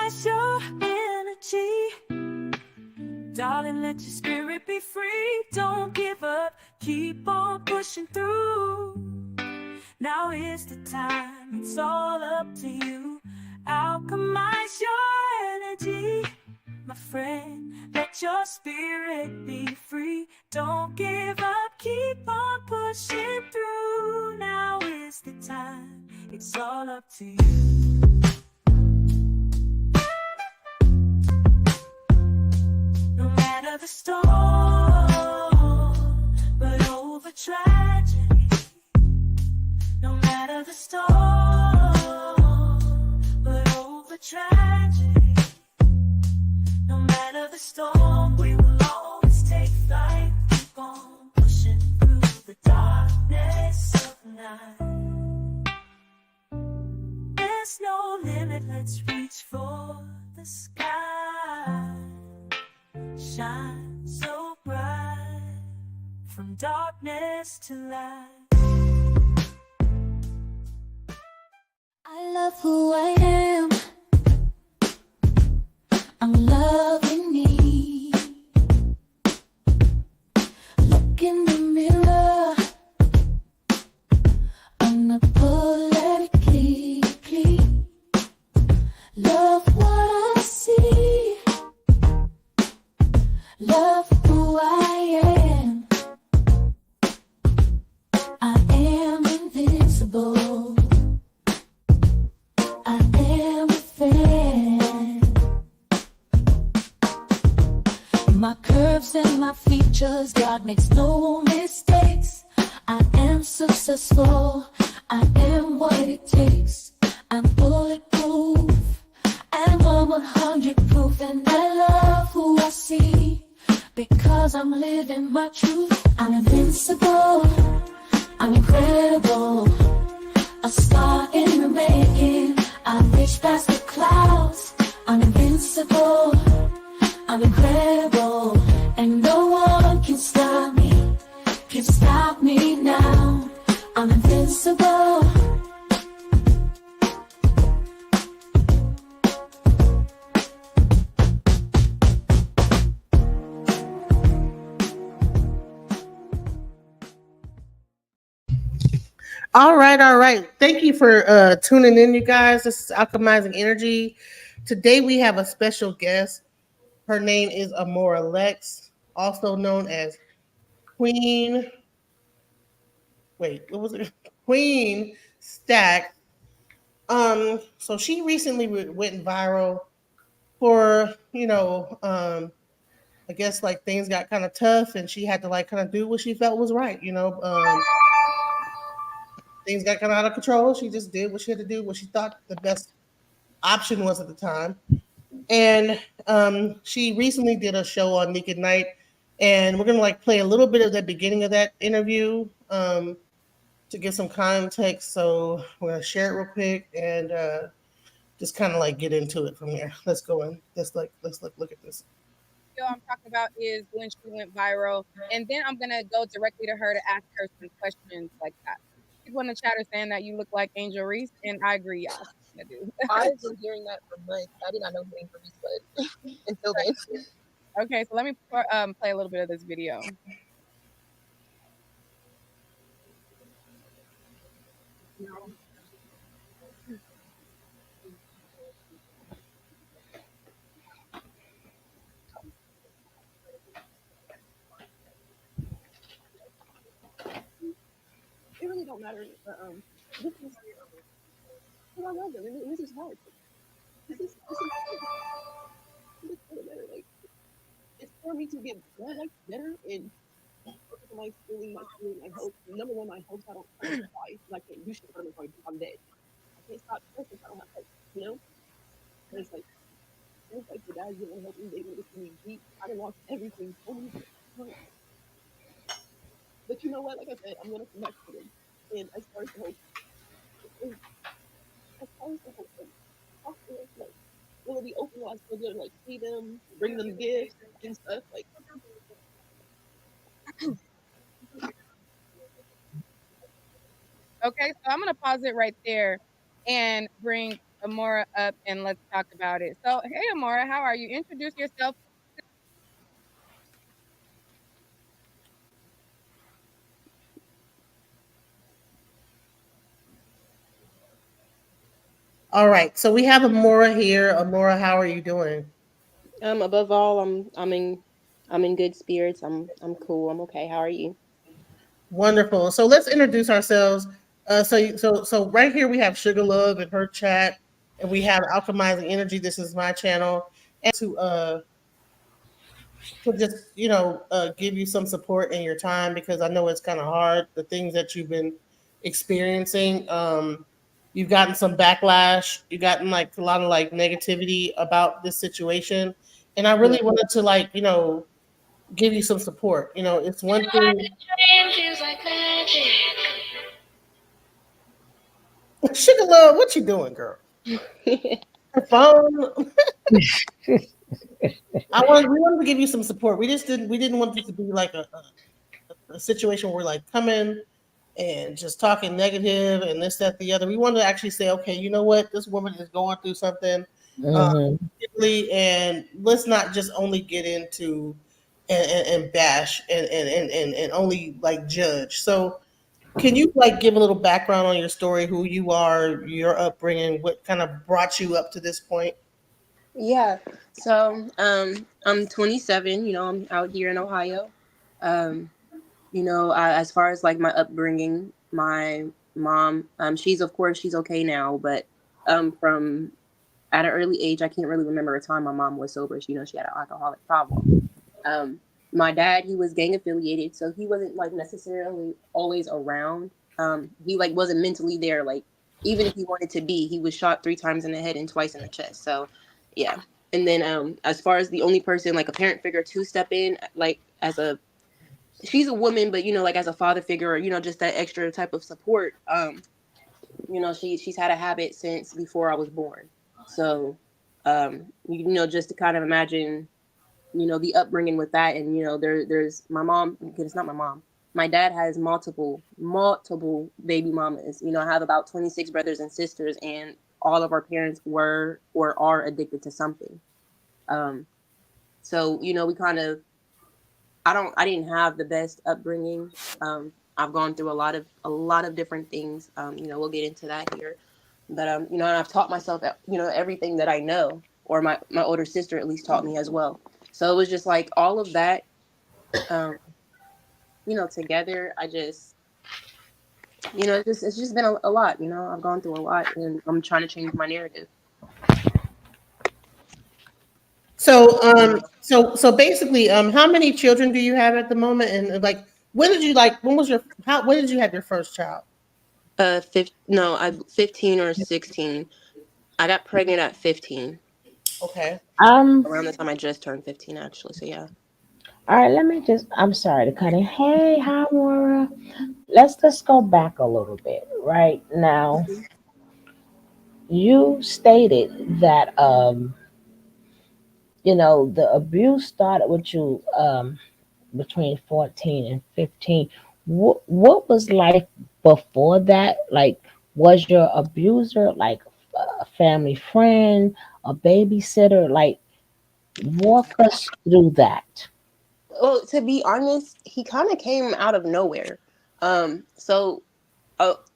compromise your energy. Darling, let your spirit be free. Don't give up, keep on pushing through. Now is the time, it's all up to you. Alchemize your energy, my friend. Let your spirit be free. Don't give up, keep on pushing through. Now is the time, it's all up to you. No matter the storm, but over tragedy. No matter the storm, but over tragedy. No matter the storm, we will always take flight. Keep on pushing through the darkness of night. There's no limit, let's reach for the sky. Shine so bright, from darkness to light. I love who I am. I'm loving me. Look in the mirror, unapologetically. Love what I see. Love who I am. I am invincible. I am a fan. My curves and my features, God makes no mistakes. I am successful. I am what it takes. I'm bulletproof. I'm 100 proof, and I love who I see. Because I'm living my truth. I'm invincible. I'm incredible. A star in the making. I reach past the clouds. I'm invincible. I'm incredible. And no one can stop me. Can stop me now. I'm invincible. All right, all right. Thank you for tuning in, you guys. This is Alchemizing Energy. Today we have a special guest. Her name is Amora Lex, also known as Queen. Wait, what was it? Queen Stack. So she recently went viral for, I guess like things got kind of tough, and she had to like kind of do what she felt was right. Things got kind of out of control. She just did what she had to do, what she thought the best option was at the time. And she recently did a show on Naked Night, and we're gonna like play a little bit of the beginning of that interview to give some context. So we're gonna share it real quick and just kind of like get into it from here. Let's go in. Let's look at this. I'm talking about is when she went viral, and then I'm gonna go directly to her to ask her some questions like that. People in the chat are saying that you look like Angel Reese, and I agree, y'all. I do. I've been hearing that for months. I did not know who Angel Reese was until then. Okay, so let me play a little bit of this video. It really don't matter. This is, I love them, and this is hard. This is better. Like, it's for me to get better and focus on my schooling, my health. Number one, my health. I don't die. I can't do shit for them if I'm dead. I can't stop stressing if I don't have health. And it's like the guys didn't help me. They didn't listen to me deep. I done lost everything. So many times. But you know what? Like I said, I'm gonna come back to them. And as far as the hope, talk to them, like, will it be open while I still go to like see them, bring them gifts and stuff? Like, okay, so I'm gonna pause it right there and bring Amora up and let's talk about it. So, hey, Amora, how are you? Introduce yourself. All right, so we have Amora here. Amora, how are you doing? Above all, I'm in good spirits. I'm cool. I'm okay. How are you? Wonderful. So let's introduce ourselves. So right here we have Sugar Love in her chat, and we have Alchemizing Energy. This is my channel, and to just give you some support in your time because I know it's kind of hard. The things that you've been experiencing, you've gotten some backlash. You've gotten like a lot of like negativity about this situation, and I Yeah. really wanted to give you some support. It's one thing. Sugar Love, what you doing, girl? Her phone. We wanted to give you some support. We didn't want it to be like a situation where we're like coming and just talking negative and this, that, the other. We wanted to actually say, okay, you know what? This woman is going through something, uh, Mm-hmm. particularly, and let's not just only get into and bash and only like judge. So, can you like give a little background on your story, who you are, your upbringing, what kind of brought you up to this point? Yeah. So, I'm 27. I'm out here in Ohio. Um, as far as like my upbringing, my mom, she's of course she's okay now, but from at an early age, I can't really remember a time my mom was sober. She had an alcoholic problem. Um, my dad, he was gang affiliated, so he wasn't like necessarily always around. He like wasn't mentally there. Like even if he wanted to be, he was shot 3 times in the head and twice in the chest. So yeah. And then as far as the only person like a parent figure to step in, like as a she's a woman, but like as a father figure or just that extra type of support. She's had a habit since before I was born. So just to kind of imagine the upbringing with that, and there's my mom, because it's not my mom, my dad has multiple baby mamas. I have about 26 brothers and sisters, and all of our parents were or are addicted to something. Um so we kind of I didn't have the best upbringing. I've gone through a lot of different things. We'll get into that here, but and I've taught myself everything that I know, or my older sister at least taught me as well. So it was just like all of that, um, together. I just it's just been a lot. I've gone through a lot, and I'm trying to change my narrative. So basically, how many children do you have at the moment? And like, when did you have your first child? No, I 15 or 16. I got pregnant at 15, Okay. Um, around the time I just turned 15, actually. So yeah. all right, I'm sorry to cut in. Hey, hi, Maura. Let's just go back a little bit. Right now, you stated that, the abuse started with you, between 14 and 15. What was life before that? Like, was your abuser like a family friend, a babysitter? Like, walk us through that. Well, to be honest, he kind of came out of nowhere. So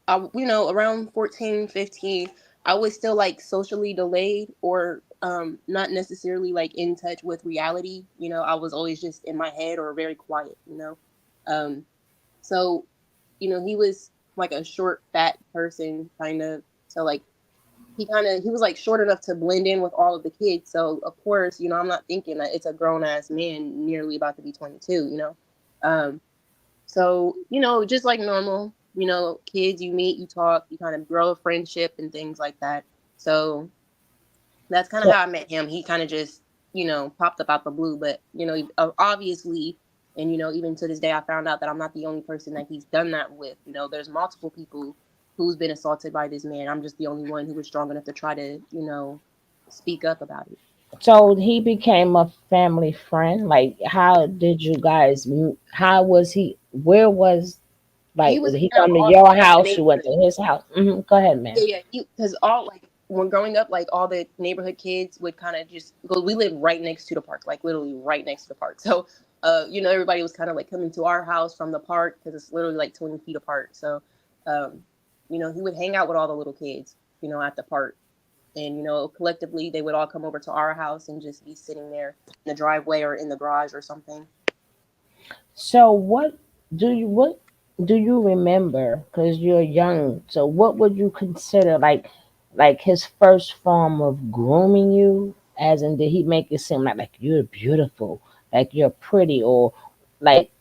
around 14, 15, I was still like socially delayed, or not necessarily like in touch with reality. I was always just in my head or very quiet. Um, so, he was like a short, fat person, kind of. So, like, he was like short enough to blend in with all of the kids. So, of course, I'm not thinking that it's a grown ass man nearly about to be 22. Um, so, just like normal, kids, you meet, you talk, you kind of grow a friendship and things like that. So that's kind of So, how I met him. He kind of just, popped up out the blue. But, obviously, and, even to this day, I found out that I'm not the only person that he's done that with. There's multiple people who's been assaulted by this man. I'm just the only one who was strong enough to try to, speak up about it. so he became a family friend. Like, how did you guys? How was he? Where was He like? was Did he around come to all the your kids in the house? You went neighborhood. to his house. Go ahead, man. Yeah, yeah. Because all like when growing up, like all the neighborhood kids would kind of just go. We lived right next to the park, like literally right next to the park. So, everybody was kind of like coming to our house from the park because it's literally like 20 feet apart. So, um, he would hang out with all the little kids, at the park. And, collectively, they would all come over to our house and just be sitting there in the driveway or in the garage or something. So what do you remember? Because you're young. So what would you consider like his first form of grooming you? As in, did he make it seem like you're beautiful, like you're pretty, or like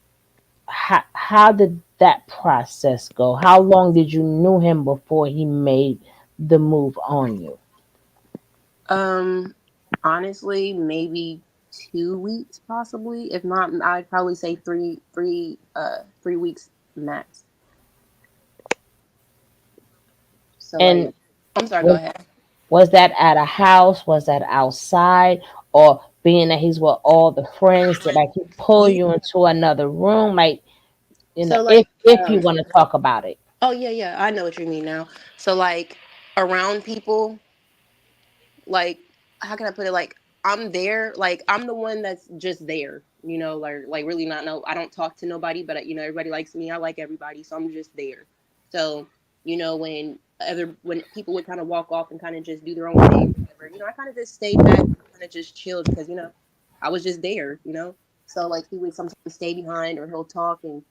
how did that process go? How long did you knew him before he made the move on you? Um, Honestly, maybe 2 weeks, possibly. If not, I'd probably say 3 weeks max. So, like, And I'm sorry, go was ahead. was that at a house? Was that outside? Or being that he's with all the friends, did like he pull Yeah. you into another room? Like, So, if you want to talk about it. oh yeah, yeah, I know what you mean now. So, like, around people, like, how can I put it? Like, I'm there, like I'm the one that's just there, like really not no. I don't talk to nobody, but everybody likes me. I like everybody, so I'm just there. So, when people would kind of walk off and kind of just do their own thing, whatever, I kind of just stayed back, kind of just chilled because I was just there. So, like, he would sometimes stay behind, or he'll talk and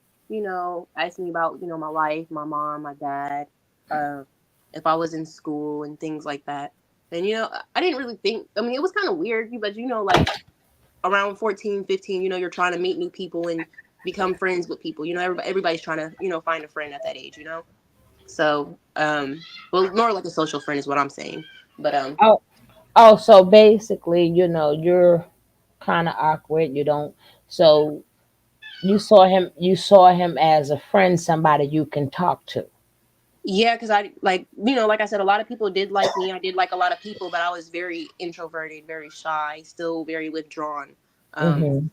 ask me about my life, my mom, my dad, uh, if I was in school and things like that. And I didn't really think. I mean, it was kind of weird, but like around 14, 15, you're trying to meet new people and become friends with people. Everybody's trying to find a friend at that age. So, well, more like a social friend is what I'm saying. But Oh, oh, so basically, you're kind of awkward. You don't. So you saw him as a friend, somebody you can talk to. yeah, because I like I said, a lot of people did like me. I did like a lot of people, but I was very introverted, very shy, still very withdrawn. Um, Hmm.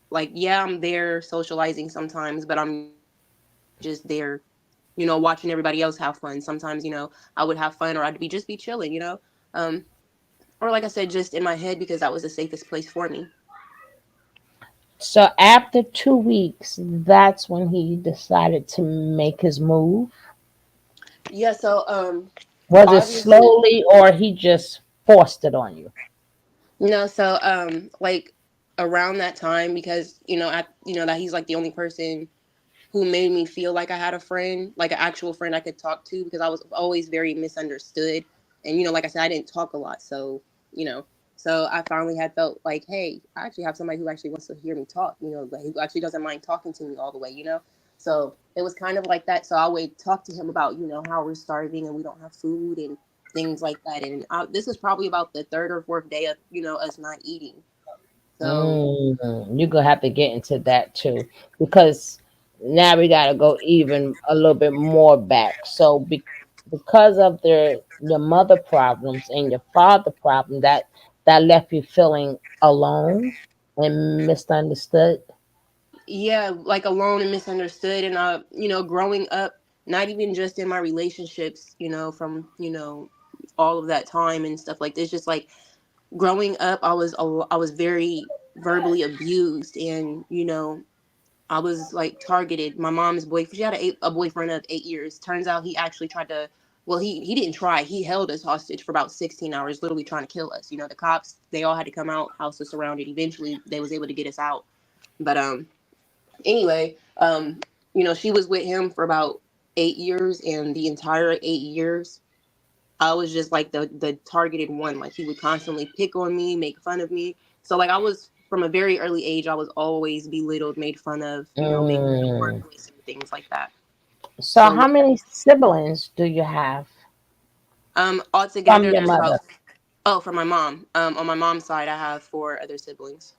like, yeah, I'm there socializing sometimes, but I'm just there, watching everybody else have fun. Sometimes, I would have fun, or I'd just be chilling. Um, or like I said, just in my head because that was the safest place for me. So after 2 weeks, that's when he decided to make his move. Yeah. So, Was it obviously, slowly or he just forced it on you? so, like around that time, because that he's like the only person who made me feel like I had a friend, like an actual friend I could talk to, because I was always very misunderstood. And, like I said, I didn't talk a lot. You know, so I finally had felt like, hey, I actually have somebody who actually wants to hear me talk, like, who actually doesn't mind talking to me all the way. So it was kind of like that. So I would talk to him about, how we're starving and we don't have food and things like that. And this is probably about the third or fourth day of, us not eating. So, You're gonna have to get into that too, because now we gotta go even a little bit more back. So because of your mother problems and your father problem, that left you feeling alone and misunderstood. yeah, like alone and misunderstood. And growing up, not even just in my relationships, from all of that time and stuff like this, just like growing up, I was very verbally abused. And I was like targeted. My mom's boyfriend, she had a boyfriend of 8 years. Turns out he actually tried to, well, he didn't try, he held us hostage for about 16 hours, literally trying to kill us. The cops, they all had to come out, house was surrounded. Eventually they was able to get us out. But anyway, she was with him for about 8 years, and the entire 8 years, I was just like the targeted one. Like, he would constantly pick on me, make fun of me. So, like, I was from a very early age, I was always belittled, made fun of, made Mm. worthless and things like that. So So, how many siblings do you have from altogether, your there's mother? about, oh, from my mom. On my mom's side, I have four other siblings.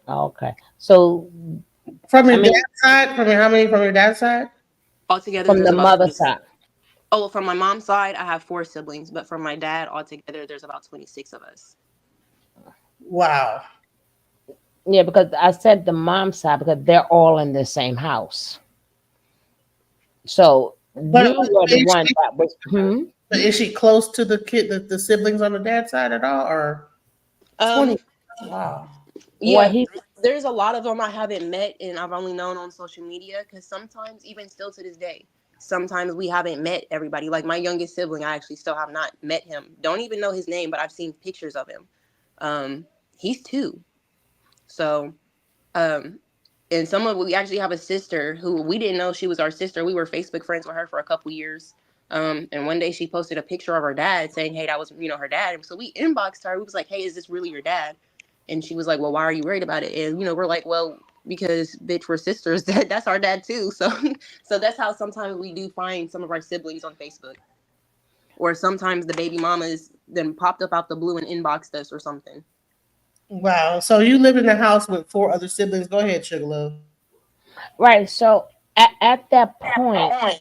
Okay. So From I your mean, dad's side? How many from your dad's side? Altogether, from there's the about mother 26. side. Oh, well, from my mom's side, I have four siblings, but from my dad, altogether, there's about 26 of us. Wow. Yeah, because I said the mom side because they're all in the same house. So But you were the one that was. Hmm? But is she close to the kid, the siblings on the dad's side at all, or Um, 20? Wow. yeah, What he there's a lot of them I haven't met and I've only known on social media because sometimes, even still to this day, sometimes we haven't met everybody. Like my youngest sibling, I actually still have not met him. Don't even know his name, but I've seen pictures of him. Um, he's 2. So, um, and some of we actually have a sister who we didn't know she was our sister. We were Facebook friends with her for a couple years. And one day she posted a picture of her dad saying, "Hey, that was her dad." And so we inboxed her. We was like, "Hey, is this really your dad?" And she was like, "Well, why are you worried about it?" And we're like, "Well, because bitch, we're sisters. That's our dad too." So, so that's how sometimes we do find some of our siblings on Facebook, or sometimes the baby mamas then popped up out the blue and inboxed us or something. Wow. So you live in a house with 4 other siblings. Go ahead, Sugarloaf. right? So at that point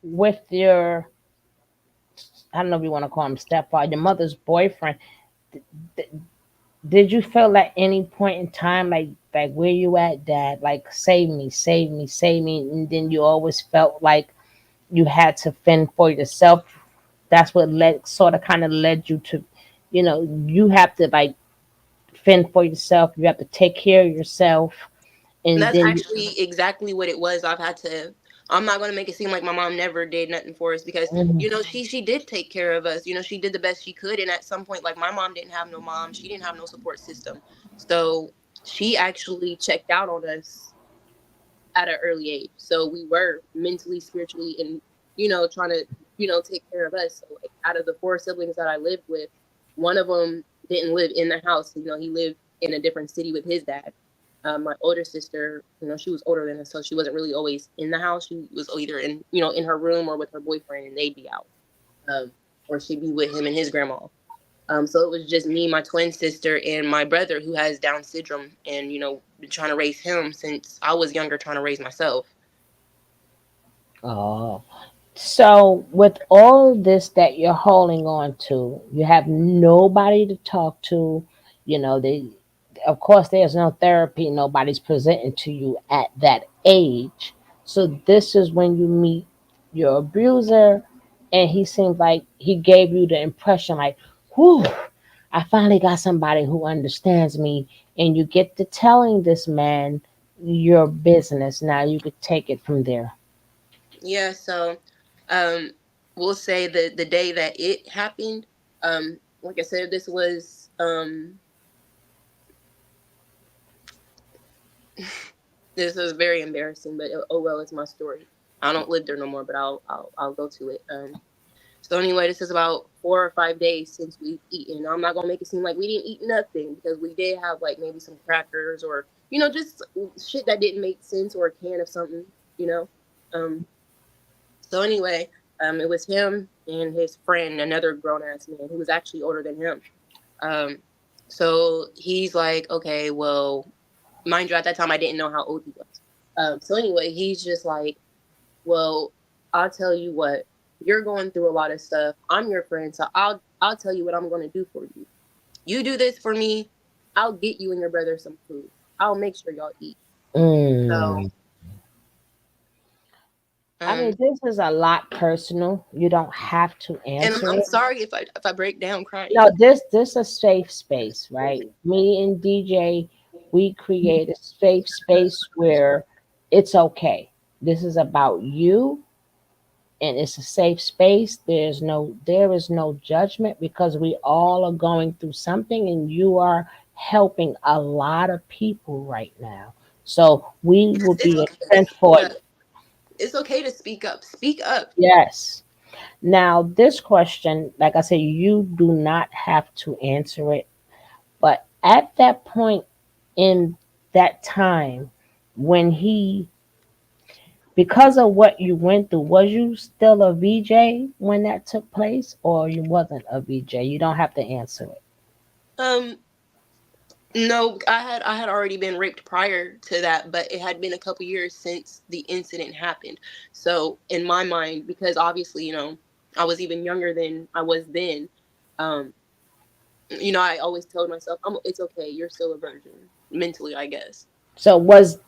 with your, I don't know if you want to call him stepfather, your mother's boyfriend, th- did you feel at any point in time like where you at, dad? Like save me, save me, save me, and then you always felt like you had to fend for yourself. That's what led sort of kind of led you to, you have to like fend for yourself. You have to take care of yourself, And and that's then actually exactly what it was. I've had to. I'm not going to make it seem like my mom never did nothing for us because Mhm. she did take care of us. She did the best she could. And at some point, like my mom didn't have no mom. She didn't have no support system. So she actually checked out on us at an early age. So we were mentally, spiritually, and trying to take care of us. So like out of the 4 siblings that I lived with, one of them didn't live in the house. He lived in a different city with his dad. My older sister, she was older than us, so she wasn't really always in the house. She was either in her room or with her boyfriend, and they'd be out, um, or she'd be with him and his grandma. So it was just me, my twin sister, and my brother who has Down syndrome, and been trying to raise him since I was younger, trying to raise myself. oh, so with all this that you're holding on to, you have nobody to talk to. They, of course, there's no therapy. Nobody's presenting to you at that age. So this is when you meet your abuser, and he seems like he gave you the impression like, whew, I finally got somebody who understands me. And you get to telling this man your business. Now you could take it from there. Yeah, so um, we'll say the day that it happened. Like I said, this was very embarrassing, but oh well, it's my story. I don't live there no more, but I'll go to it. So anyway, this is about 4 or 5 days since we've eaten. I'm not gonna make it seem like we didn't eat nothing because we did have like maybe some crackers or just shit that didn't make sense or a can of something. You know. Um. So anyway, it was him and his friend, another grown ass man who was actually older than him. Um. So he's like, okay, well, mind you, at that time I didn't know how old he was. So anyway, he's just like, well, I'll tell you what, you're going through a lot of stuff. I'm your friend, so I'll tell you what I'm gonna do for you. You do this for me, I'll get you and your brother some food. I'll make sure y'all eat. So Mm. I um mean, this is a lot personal. You don't have to and answer I'm it. sorry if I break down crying. No, this a safe space, right? Me and DJ, we create a safe space where it's okay. This is about you, and it's a safe space. There is no judgment because we all are going through something, and you are helping a lot of people right now. So we will It's be a okay to speak transport. up. It's okay to speak up. Speak up. Yes. Now, this question, like I said, you do not have to answer it. But at that point in that time, when he, because of what you went through, was you still a VJ when that took place, or you wasn't a VJ? You don't have to answer it. Um No, I had already been raped prior to that, but it had been a couple years since the incident happened. So in my mind, because obviously, I was even younger than I was then, um, I always told myself, it's okay, you're still a virgin, mentally, I guess. So was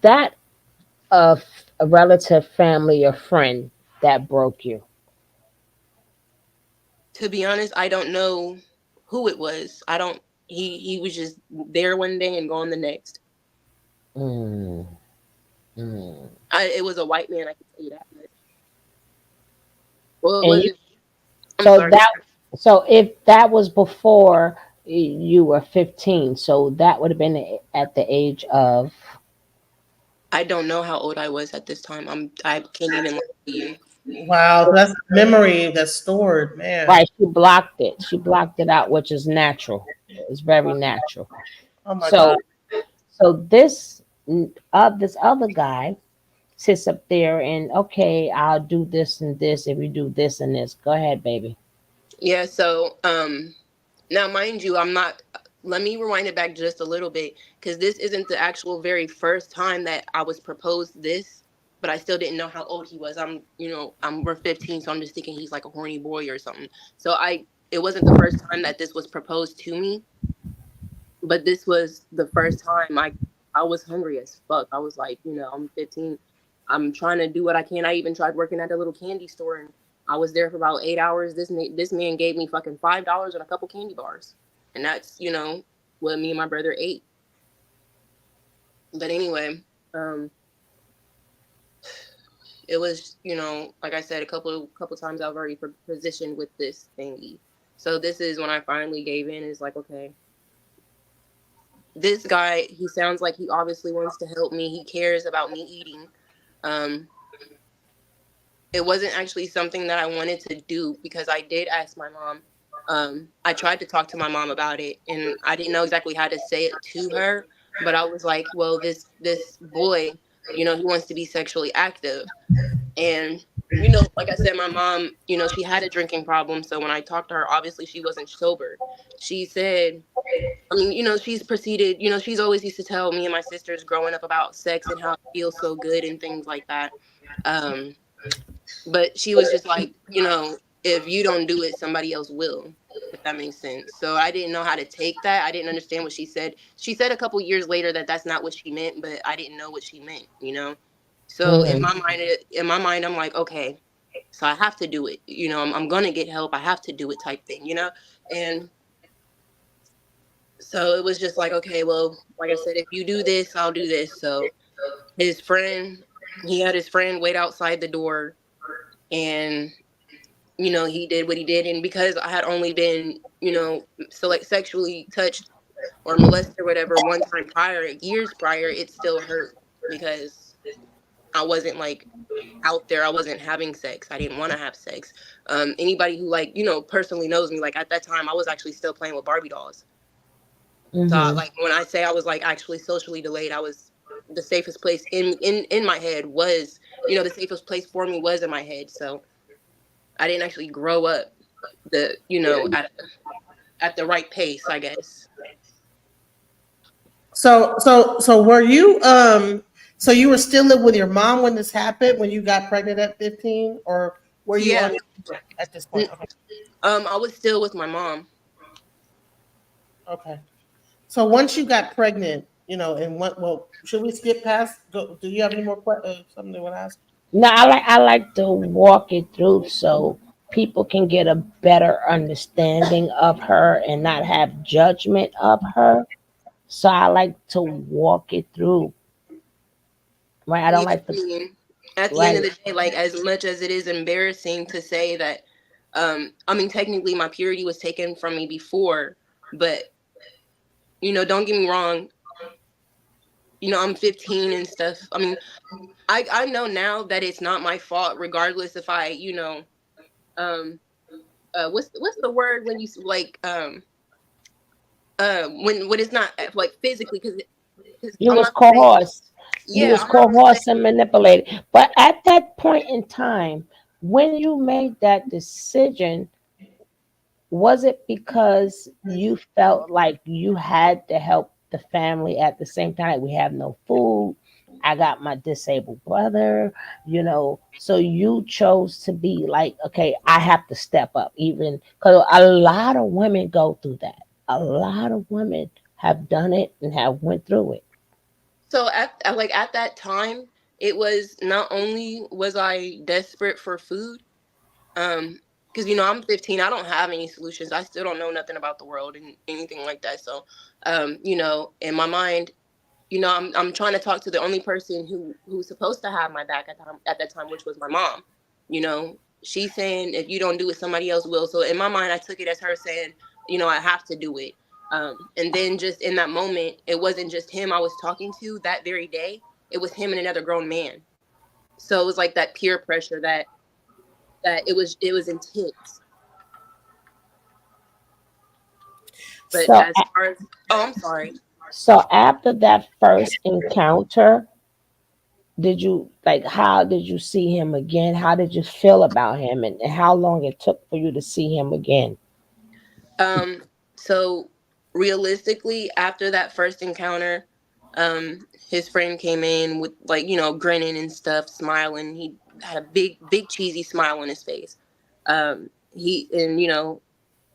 that a relative, family, or friend that broke you? To be honest, I don't know who it was. I don't. He was just there one day and gone the next. Mm, mm. It was a white man. I can tell you that much. Well, it And you, wasn't. I'm so sorry. that, so if that was before you were 15, so that would have been at the age of. I don't know how old I was at this time. I can't even lie to you. Wow, that's memory that's stored, man. Right, she blocked it. She blocked it out, which is natural. It's very natural. Oh my God. So, so this other guy sits up there and okay, I'll do this and this if you do this and this. Go ahead, baby. Yeah. So now, mind you, I'm not. Let me rewind it back just a little bit because this isn't the actual very first time that I was proposed this, but I still didn't know how old he was. We're 15, so I'm just thinking he's like a horny boy or something. So it wasn't the first time that this was proposed to me, but this was the first time I was hungry as fuck. I was like, I'm 15. I'm trying to do what I can. I even tried working at a little candy store, and I was there for about 8 hours. This man gave me fucking $5 and a couple candy bars, and that's what me and my brother ate. But anyway, um, it was like I said, a couple times I've already positioned with this thingy. So this is when I finally gave in. Is like, okay, this guy, he sounds like he obviously wants to help me. He cares about me eating. Um, it wasn't actually something that I wanted to do because I did ask my mom. I tried to talk to my mom about it, and I didn't know exactly how to say it to her. But I was like, well, this boy, he wants to be sexually active, and like I said, my mom, she had a drinking problem. So when I talked to her, obviously she wasn't sober. She said, I mean, she's proceeded, she's always used to tell me and my sisters growing up about sex and how it feels so good and things like that. Um, but she was just like, if you don't do it, somebody else will, if that makes sense. So I didn't know how to take that. I didn't understand what she said. She said a couple years later that that's not what she meant, but I didn't know what she meant. So in Hmm. my mind, I'm like, okay, so I have to do it. I'm gonna get help. I have to do it, type thing. And so it was just like, okay, well, like I said, if you do this, I'll do this. So his friend, he had his friend wait outside the door, and he did what he did. And because I had only been, sexually touched or molested or whatever one time prior, years prior, it still hurt because I wasn't like out there. I wasn't having sex. I didn't want to have sex. Anybody who personally knows me, like at that time, I was actually still playing with Barbie dolls. So Hmm. like when I say I was like actually socially delayed, I was the safest place in my head was, the safest place for me was in my head. So I didn't actually grow up at the right pace, I guess. So were you so you were still living with your mom when this happened when you got pregnant at 15, or were you Yeah. on your own at this point? Okay. I was still with my mom. Okay. So once you got pregnant, and what? Well, should we skip past? Do you have any more questions? Something you want to ask? No, I like to walk it through so people can get a better understanding of her and not have judgment of her. So I like to walk it through. Right. I don't Yeah, like I to. mean, at the end Right. of the day, like as much as it is embarrassing to say that, I mean, technically my purity was taken from me before, but don't get me wrong, I'm 15 and stuff. I mean, I know now that it's not my fault, regardless if I, um, what's the word when you like, when it's not like physically, because You I'm was not gonna say, coerced. You yeah, was I'm not gonna say, coerced and manipulated. But at that point in time, when you made that decision, was it because you felt like you had to help the family at the same time? Like, we have no food. I got my disabled brother, so you chose to be like, okay, I have to step up, even because a lot of women go through that. A lot of women have done it and have went through it. so at that time, it was not only was I desperate for food, um, because you know I'm 15. I don't have any solutions. I still don't know nothing about the world and anything like that. So, you know, in my mind, you know, I'm trying to talk to the only person who's supposed to have my back at that time, which was my mom. You know, she's saying if you don't do it, somebody else will. So in my mind, I took it as her saying, you know, I have to do it. And then just in that moment, it wasn't just him I was talking to that very day. It was him and another grown man. So it was like that peer pressure that it was intense. But So, as far as, oh, I'm sorry. so after that first encounter, did you like? How did you see him again? How did you feel about him, and how long it took for you to see him again? Um, so realistically, after that first encounter, his friend came in with like, you know, grinning and stuff, smiling. He had a big cheesy smile on his face. And you know,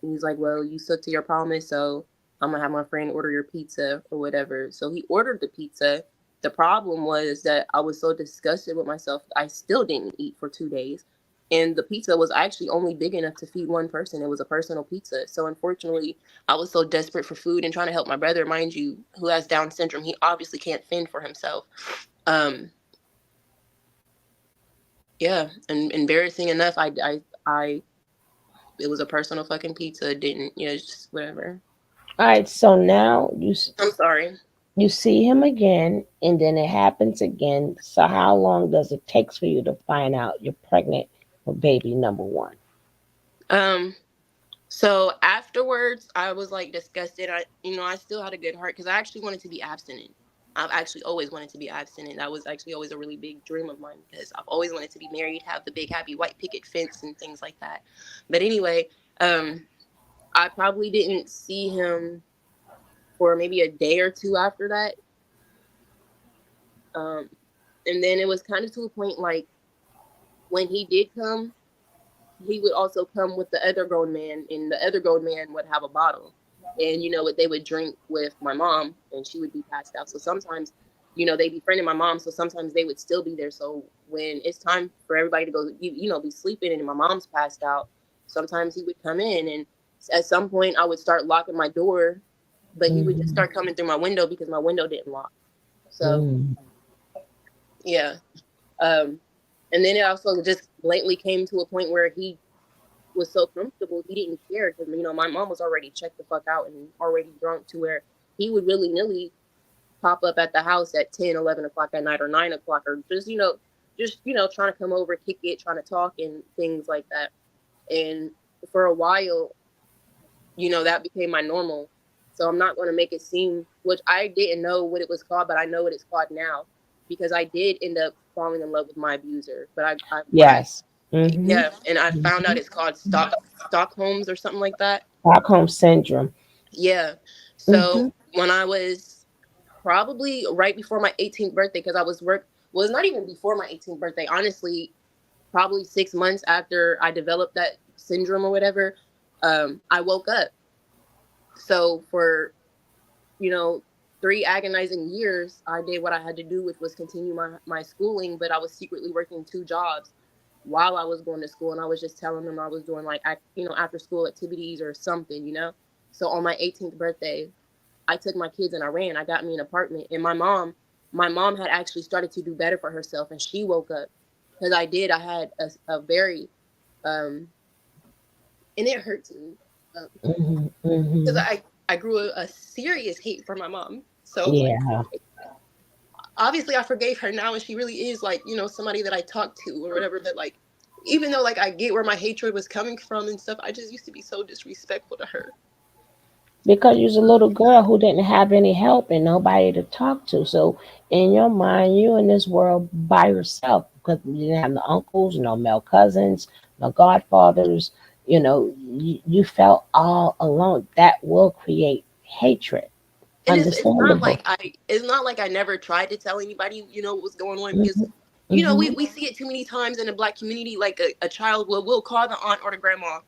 he's like, well, you stuck to your promise, so I'm gonna have my friend order your pizza or whatever. So he ordered the pizza. The problem was that I was so disgusted with myself, I still didn't eat for 2 days. And the pizza was actually only big enough to feed one person. It was a personal pizza. So unfortunately, I was so desperate for food and trying to help my brother, mind you, who has Down syndrome. He obviously can't fend for himself. Um, yeah, and embarrassing enough, I it was a personal fucking pizza. Didn't, you know, just whatever. All right. So now I'm sorry. you see him again, and then it happens again. So how long does it take for you to find out you're pregnant with baby number one? Um, so afterwards, I was like disgusted. I still had a good heart because I actually wanted to be abstinent. I've actually always wanted to be abstinent. That was actually always a really big dream of mine because I've always wanted to be married, have the big happy white picket fence and things like that. But anyway, I probably didn't see him for maybe a day or two after that. Um, and then it was kind of to a point like when he did come, he would also come with the other grown man, and the other grown man would have a bottle. And, you know, what they would drink with my mom, and she would be passed out. So sometimes, you know, they befriended my mom, so sometimes they would still be there. So when it's time for everybody to go, you know, be sleeping, and my mom's passed out, sometimes he would come in, and at some point I would start locking my door, but he would just Mm-hmm. start coming through my window because my window didn't lock. So Mm. yeah. Um, and then it also just blatantly came to a point where he was so comfortable he didn't care because, you know, my mom was already checked the fuck out and already drunk to where he would willy-nilly pop up at the house at 10, 11 o'clock at night or 9 o'clock or just trying to come over, kick it, trying to talk and things like that. And for a while, you know, that became my normal. So I'm not going to make it seem, which I didn't know what it was called, but I know what it's called now because I did end up falling in love with my abuser. But when I Yes. Mm-hmm. yeah, and I found out it's called Stockholm's or something like that. Stockholm syndrome. Yeah. Mm-hmm. So when I was probably right before my 18th birthday, because I was well, it's not even before my 18th birthday. Honestly, probably 6 months after I developed that syndrome or whatever, I woke up. So for, you know, 3 agonizing years, I did what I had to do, which was continue my schooling, but I was secretly working 2 jobs while I was going to school. And I was just telling them I was doing like, after school activities or something, you know? So on my 18th birthday, I took my kids and I ran. I got me an apartment. And my mom had actually started to do better for herself. And she woke up because I had a very, um, and it hurts me Mm-hmm. because Mm-hmm. I grew a serious hate for my mom. So like, Yeah. obviously I forgave her now, and she really is like, you know, somebody that I talk to or whatever. But like, even though like I get where my hatred was coming from and stuff, I just used to be so disrespectful to her. Because you're a little girl who didn't have any help and nobody to talk to. So in your mind, you in this world by yourself because you didn't have no uncles, no male cousins, no godfathers. You felt all alone. That will create hatred. And Understandable. it's not like I never tried to tell anybody, you know, what was going on because, Hmm. you know, we, Hmm. we see it too many times in the Black community. Like a child will call the aunt or the grandma,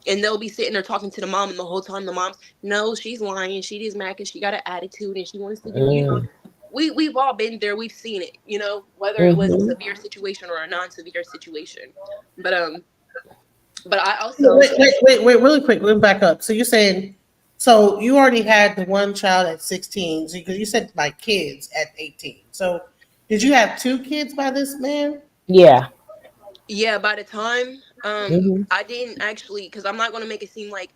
and they'll be sitting there talking to the mom, and the whole time the mom's, no, she's lying, she is mad because she got an attitude and she wants to do, you know, Mm. we've all been there, we've seen it, you know, whether it was a Hmm. severe situation or a non-severe situation. But But I also, Wait, really quick. Let me back up. So you're saying, so you already had the one child at 16. So you said by kids at 18. So did you have two kids by this man? Yeah. yeah, by the time, Hmm. I didn't actually, because I'm not going to make it seem like,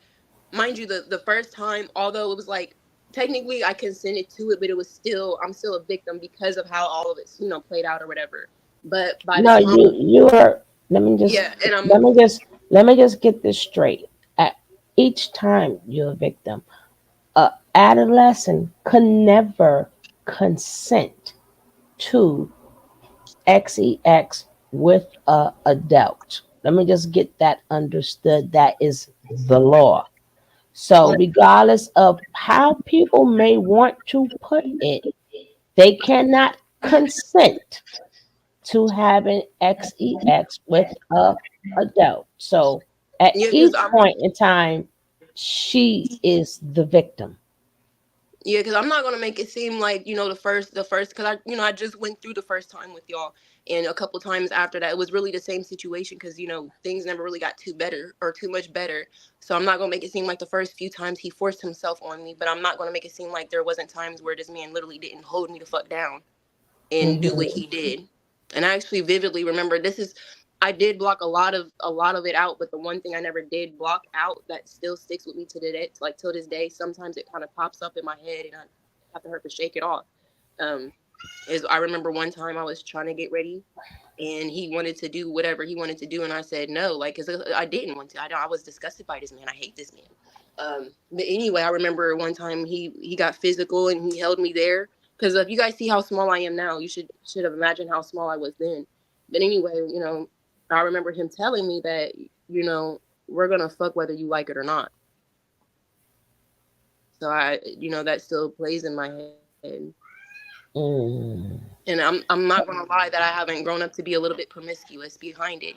mind you, the first time, although it was like, technically I consented to it, but it was still, I'm still a victim because of how all of it, played out or whatever. But by the No, time, you are. Let me just yeah, and let me just let me just get this straight. At each time you're a victim, a adolescent can never consent to XEX with a adult. Let me just get that understood. That is the law. So, regardless of how people may want to put it, they cannot consent to having XEX with a adult. So, at yeah, because each point in time, she is the victim. yeah, because I'm not gonna make it seem like the first because I just went through the first time with y'all, and a couple times after that it was really the same situation because things never really got too better or too much better. So I'm not gonna make it seem like the first few times he forced himself on me, but I'm not gonna make it seem like there wasn't times where this man literally didn't hold me the fuck down and do what Hmm. he did. And I actually vividly remember I did block a lot of it out, but the one thing I never did block out that still sticks with me to the day, like till this day. Sometimes it kind of pops up in my head, and I have to hurt to shake it off. Um, is I remember one time I was trying to get ready, and he wanted to do whatever he wanted to do, and I said no, like because I didn't want to. I was disgusted by this man. I hate this man. But anyway, I remember one time he got physical and he held me there because if you guys see how small I am now, you should have imagined how small I was then. But anyway, I remember him telling me that we're gonna fuck whether you like it or not. So that still plays in my head. Mm. And I'm not gonna lie that I haven't grown up to be a little bit promiscuous behind it.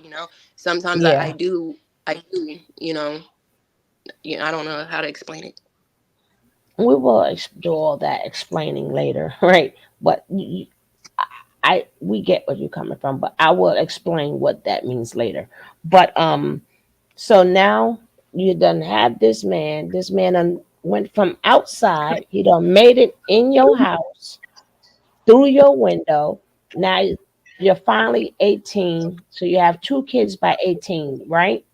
Sometimes I Yeah. do I do, I don't know how to explain it. We will do all that explaining later, right? But we get where you're coming from, but I will explain what that means later. But so now you done had this man. This man done went from outside. He done made it in your house through your window. Now you're finally 18, so you have two kids by 18, right?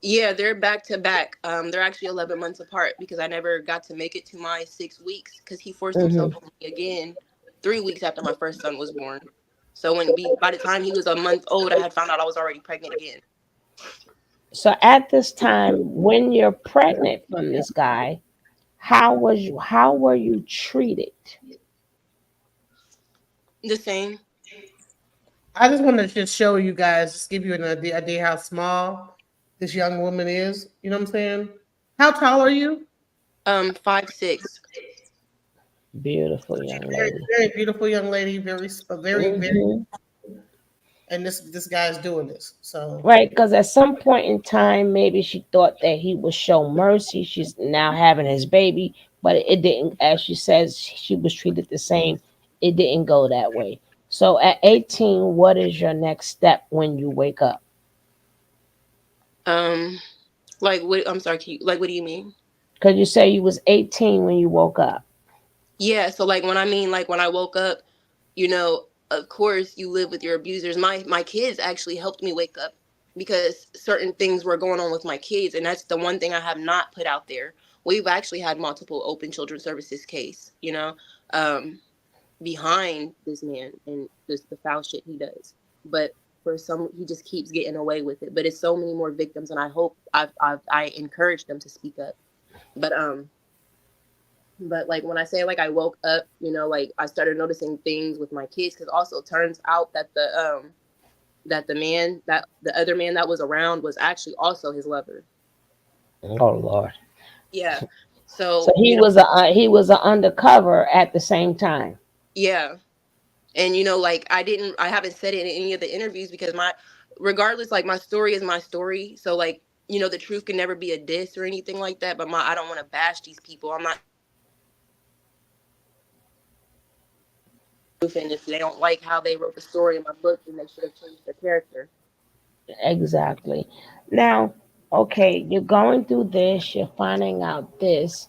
Yeah, they're back to back. They're actually 11 months apart because I never got to make it to my 6 weeks because he forced himself Hmm. on me again 3 weeks after my first son was born. So by the time he was a month old, I had found out I was already pregnant again. So at this time, when you're pregnant from this guy, how were you treated? The same. I just want to just show you guys, just give you an idea how small this young woman is. You know what I'm saying? How tall are you? 5'6". Beautiful young Very, lady. very beautiful young lady. Very. Hmm. And this guy's doing this. So Right, because at some point in time, maybe she thought that he would show mercy. She's now having his baby, but it didn't. As she says, she was treated the same. It didn't go that way. So at 18, what is your next step when you wake up? Um, like what? I'm sorry. Like, what do you mean? Because you say you was 18 when you woke up. Yeah. So like when I woke up, of course you live with your abusers. My kids actually helped me wake up because certain things were going on with my kids, and that's the one thing I have not put out there. We've actually had multiple open children services case, um, behind this man and just the foul shit he does. But for some, he just keeps getting away with it. But it's so many more victims, and I hope I encourage them to speak up. But like when I say like I woke up, like I started noticing things with my kids because also turns out that the other man that was around was actually also his lover. Oh Lord. Yeah. So So, he was a undercover at the same time. yeah. And like I haven't said it in any of the interviews because regardless, like my story is my story. So like, the truth can never be a diss or anything like that. But I don't want to bash these people. I'm not saying that truth, and if they don't like how they wrote the story in my book, then they should have changed their character. Exactly. Now, okay, you're going through this, you're finding out this.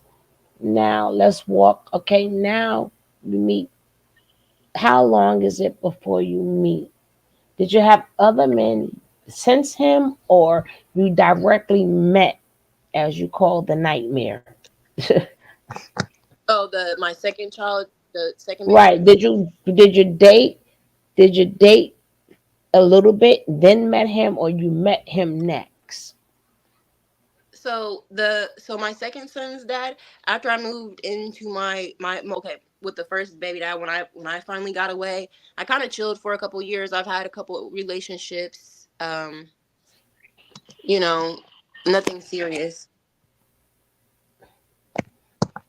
Now let's walk. Okay, now you meet. How long is it before you meet? Did you have other men since him, or you directly met, as you call the nightmare? Oh, the my second child, the second baby. Right. Did you date a little bit, then met him, or you met him next? So my second son's dad, after I moved into my okay, with the first baby dad, when I finally got away, I kind of chilled for a couple years. I've had a couple relationships, you know, nothing serious.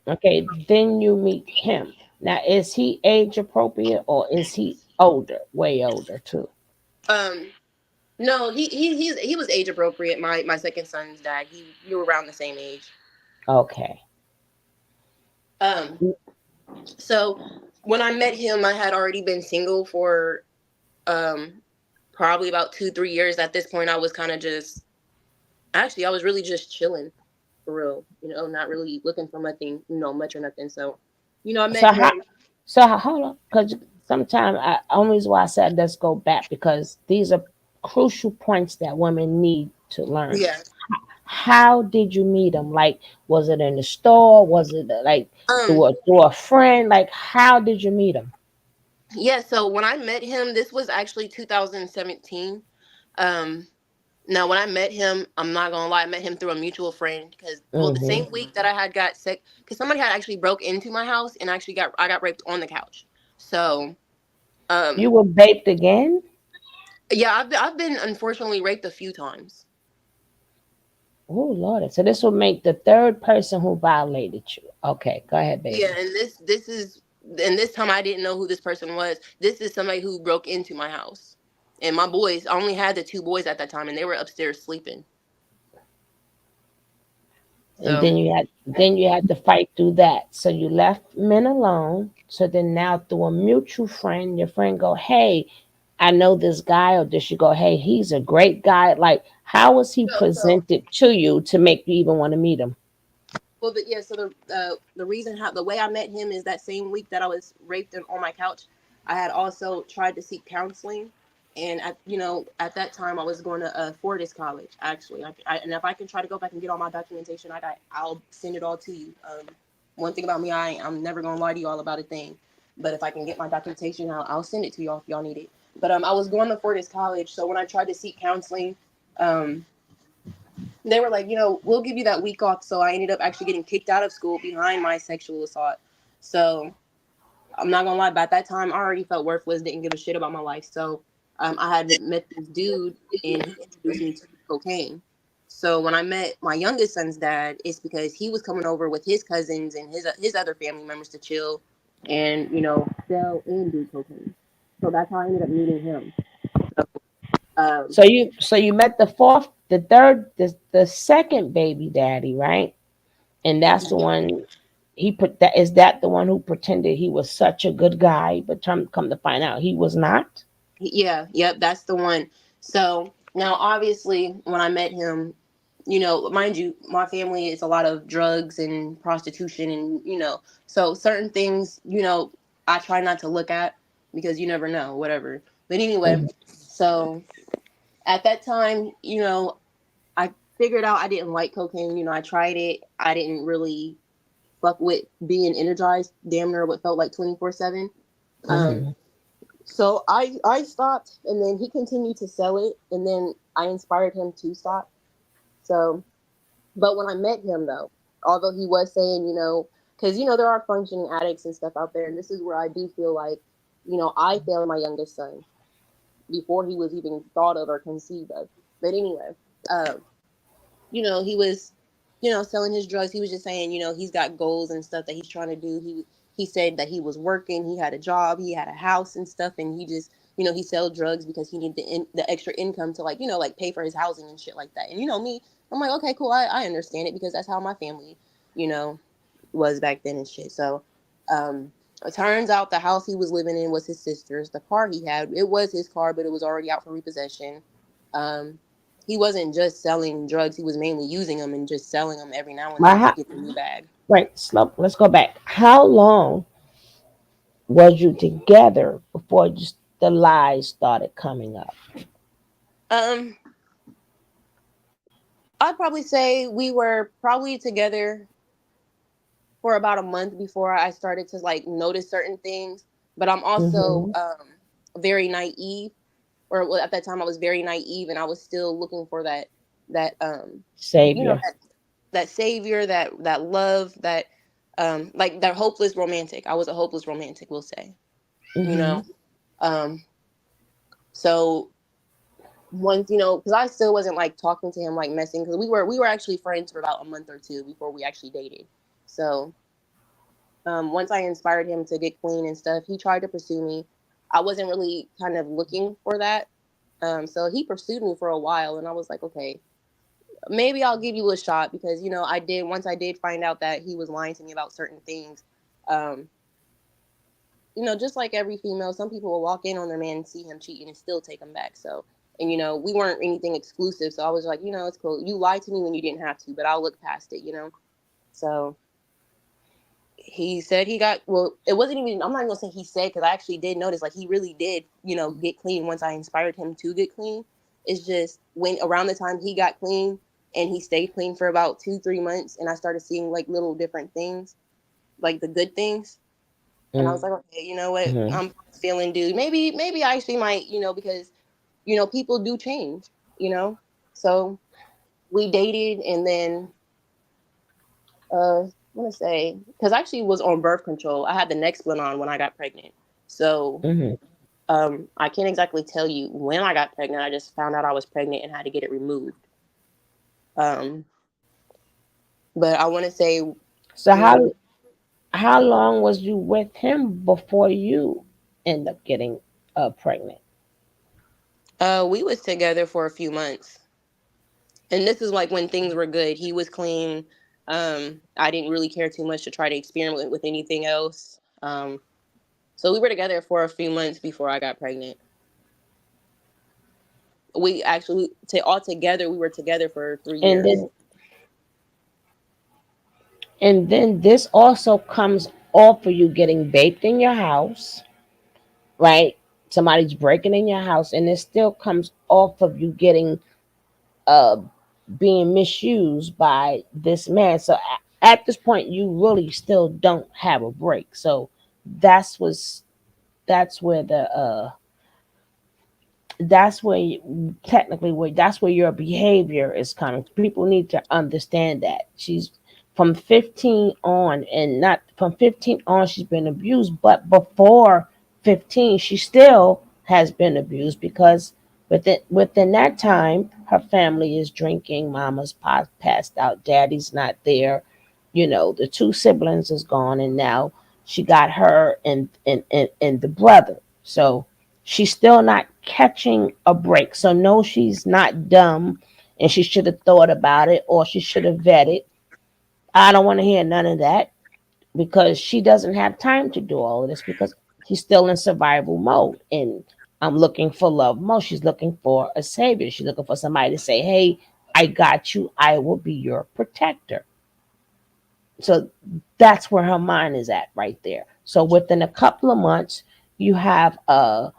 Okay, then you meet him. Now, is he age appropriate or is he older, way older too? Um, no, he was age appropriate. My second son's dad, you were around the same age. Okay. Um, so when I met him, I had already been single for um probably about 2 3 years. At this point, I was kind of just actually I was really just chilling for real, not really looking for nothing, much or nothing. So, I met So how? him. Hold on, because sometimes only reason why I said let's go back because these are crucial points that women need to learn. Yeah. How did you meet him? Like, was it in the store? Was it like Um. through a friend? Like, how did you meet him? Yeah. So when I met him, this was actually 2017. Um. Now, when I met him, I'm not gonna lie, I met him through a mutual friend because, well, the Hmm. same week that I had got sick, because somebody had actually broke into my house and actually I got raped on the couch. So, You um, were baked again? yeah, I've been unfortunately raped a few times. Oh Lord! So this will make the third person who violated you. Okay, go ahead, Yeah, baby. and this time I didn't know who this person was. This is somebody who broke into my house. And my boys, I only had the two boys at that time and they were upstairs sleeping. And So, then you had to fight through that. So you left men alone. So then now through a mutual friend, your friend go, "Hey, I know this guy," or did she go, "Hey, he's a great guy"? Like, how was he so presented to you to make you even want to meet him? well, yeah. So the reason how the way I met him is that same week that I was raped and on my couch, I had also tried to seek counseling, and at that time I was going to Fortis College actually. And if I can try to go back and get all my documentation, I'll send it all to you. One thing about me, I'm never gonna lie to you all about a thing, but if I can get my documentation, I'll send it to y'all if y'all need it. But I was going to Fortis College, so when I tried to seek counseling, um, they were like, we'll give you that week off. So I ended up actually getting kicked out of school behind my sexual assault. So I'm not gonna lie, but at that time I already felt worthless, didn't give a shit about my life. So I had met this dude and he introduced me to cocaine. So when I met my youngest son's dad, it's because he was coming over with his cousins and his other family members to chill and sell and do cocaine. So that's how I ended up meeting him. So, um, So you met the second baby daddy, right? And that's the one he put that is that the one who pretended he was such a good guy, but come to find out he was not. Yeah, yep, that's the one. So now, obviously, when I met him, mind you, my family is a lot of drugs and prostitution, and so certain things, I try not to look at because you never know, whatever. But anyway, Mhm. so at that time, I figured out I didn't like cocaine. I tried it. I didn't really fuck with being energized, damn near what felt like 24/7. Um, Mhm. so I stopped, and then he continued to sell it, and then I inspired him to stop. So, but when I met him, though, although he was saying, because there are functioning addicts and stuff out there, and this is where I do feel like, I failed my youngest son before he was even thought of or conceived of. But anyway, um, he was, selling his drugs. He was just saying, he's got goals and stuff that he's trying to do. He said that he was working, he had a job, he had a house and stuff, and he just, he sell drugs because he needed the extra income to like pay for his housing and shit like that. And me, I'm like, okay, cool, I understand it because that's how my family, you know, was back then and shit. So, it turns out the house he was living in was his sister's. The car he had, it was his car, but it was already out for repossession. Um, he wasn't just selling drugs; he was mainly using them and just selling them every now and My then to how, get the new bag. right, slow. Let's go back. How long was you together before just the lies started coming up? Um, I'd probably say we were probably together for about a month before I started to like notice certain things. But I'm also Mm-hmm. very naive, or well, at that time I was very naive, and I was still looking for that you know Savior. that savior, that love, that like that hopeless romantic. I was a hopeless romantic, we'll say. You Mm-hmm. know, um, so once because I still wasn't like talking to him like messing because we were actually friends for about a month or two before we actually dated. So once I inspired him to get clean and stuff, he tried to pursue me. I wasn't really kind of looking for that. So he pursued me for a while, and I was like, okay, maybe I'll give you a shot because I did. Once I did find out that he was lying to me about certain things, um, just like every female, some people will walk in on their man and see him cheating and still take him back. So, and we weren't anything exclusive, so I was like, it's cool. You lied to me when you didn't have to, but I'll look past it. So he said he got well. It wasn't even. I'm not gonna say he said because I actually did notice like he really did. Get clean once I inspired him to get clean. It's just when around the time he got clean and he stayed clean for about 2-3 months, and I started seeing like little different things, like the good things. And I was like, okay, you know what? Mm-hmm. I'm feeling dude. Maybe I actually might, because people do change, you know. So we dated, and then I want to say because I actually was on birth control. I had the Nexplanon on when I got pregnant. So Mm-hmm. I can't exactly tell you when I got pregnant. I just found out I was pregnant and had to get it removed. Um, but I want to say So when how long was you with him before you end up getting pregnant? we was together for a few months. And this is like when things were good. He was clean. I didn't really care too much to try to experiment with anything else. So we were together for a few months before I got pregnant. We actually, all together, we were together for three And years. then this also comes off of you getting baked in your house, right? Somebody's breaking in your house, and it still comes off of you getting uh being misused by this man. So at this point, you really still don't have a break. So that's was that's where the that's where technically where that's where your behavior is coming. People need to understand that she's from 15 on, and not from 15 on she's been abused, but before 15 she still has been abused because within that time her family is drinking, mama's passed out, daddy's not there, the two siblings is gone, and now she got her and the brother. So she's still not catching a break. So no, she's not dumb and she should have thought about it or she should have vetted. I don't want to hear none of that because she doesn't have time to do all of this because she's still in survival mode. And I'm looking for love mode. She's looking for a savior. She's looking for somebody to say, hey, I got you. I will be your protector. So that's where her mind is at right there. So within a couple of months, you have a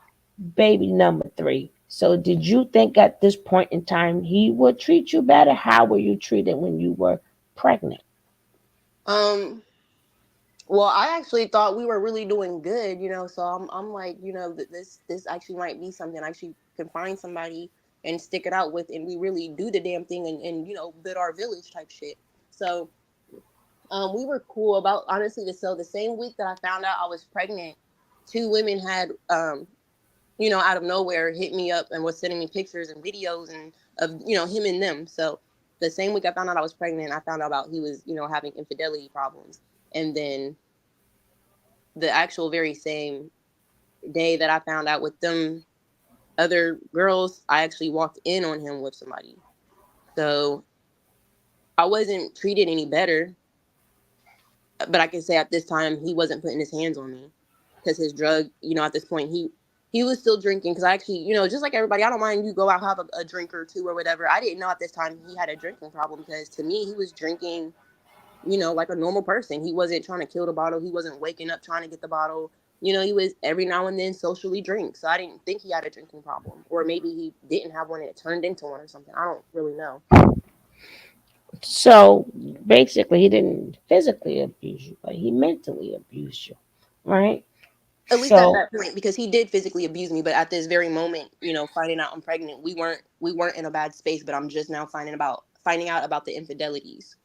baby number three. So did you think at this point in time he would treat you better? How were you treated when you were pregnant? Um, well, I actually thought we were really doing good, So I'm like, that this actually might be something. I actually can find somebody and stick it out with, and we really do the damn thing and build our village type shit. So we were cool about honestly the same week that I found out I was pregnant, two women had out of nowhere hit me up and was sending me pictures and videos and of him and them. So the same week I found out I was pregnant, I found out about he was having infidelity problems, and then the actual very same day that I found out with them other girls, I actually walked in on him with somebody. So I wasn't treated any better, but I can say at this time he wasn't putting his hands on me because his drug, at this point He was still drinking because I actually, just like everybody, I don't mind you go out have a drink or two or whatever. I didn't know at this time he had a drinking problem because to me he was drinking, like a normal person. He wasn't trying to kill the bottle. He wasn't waking up trying to get the bottle. He was every now and then socially drink. So I didn't think he had a drinking problem, or maybe he didn't have one and it turned into one or something. I don't really know. So basically, he didn't physically abuse you, but he mentally abused you, right? At least at So, that point, because he did physically abuse me, but at this very moment, finding out I'm pregnant, we weren't in a bad space, but I'm just now finding out about the infidelities.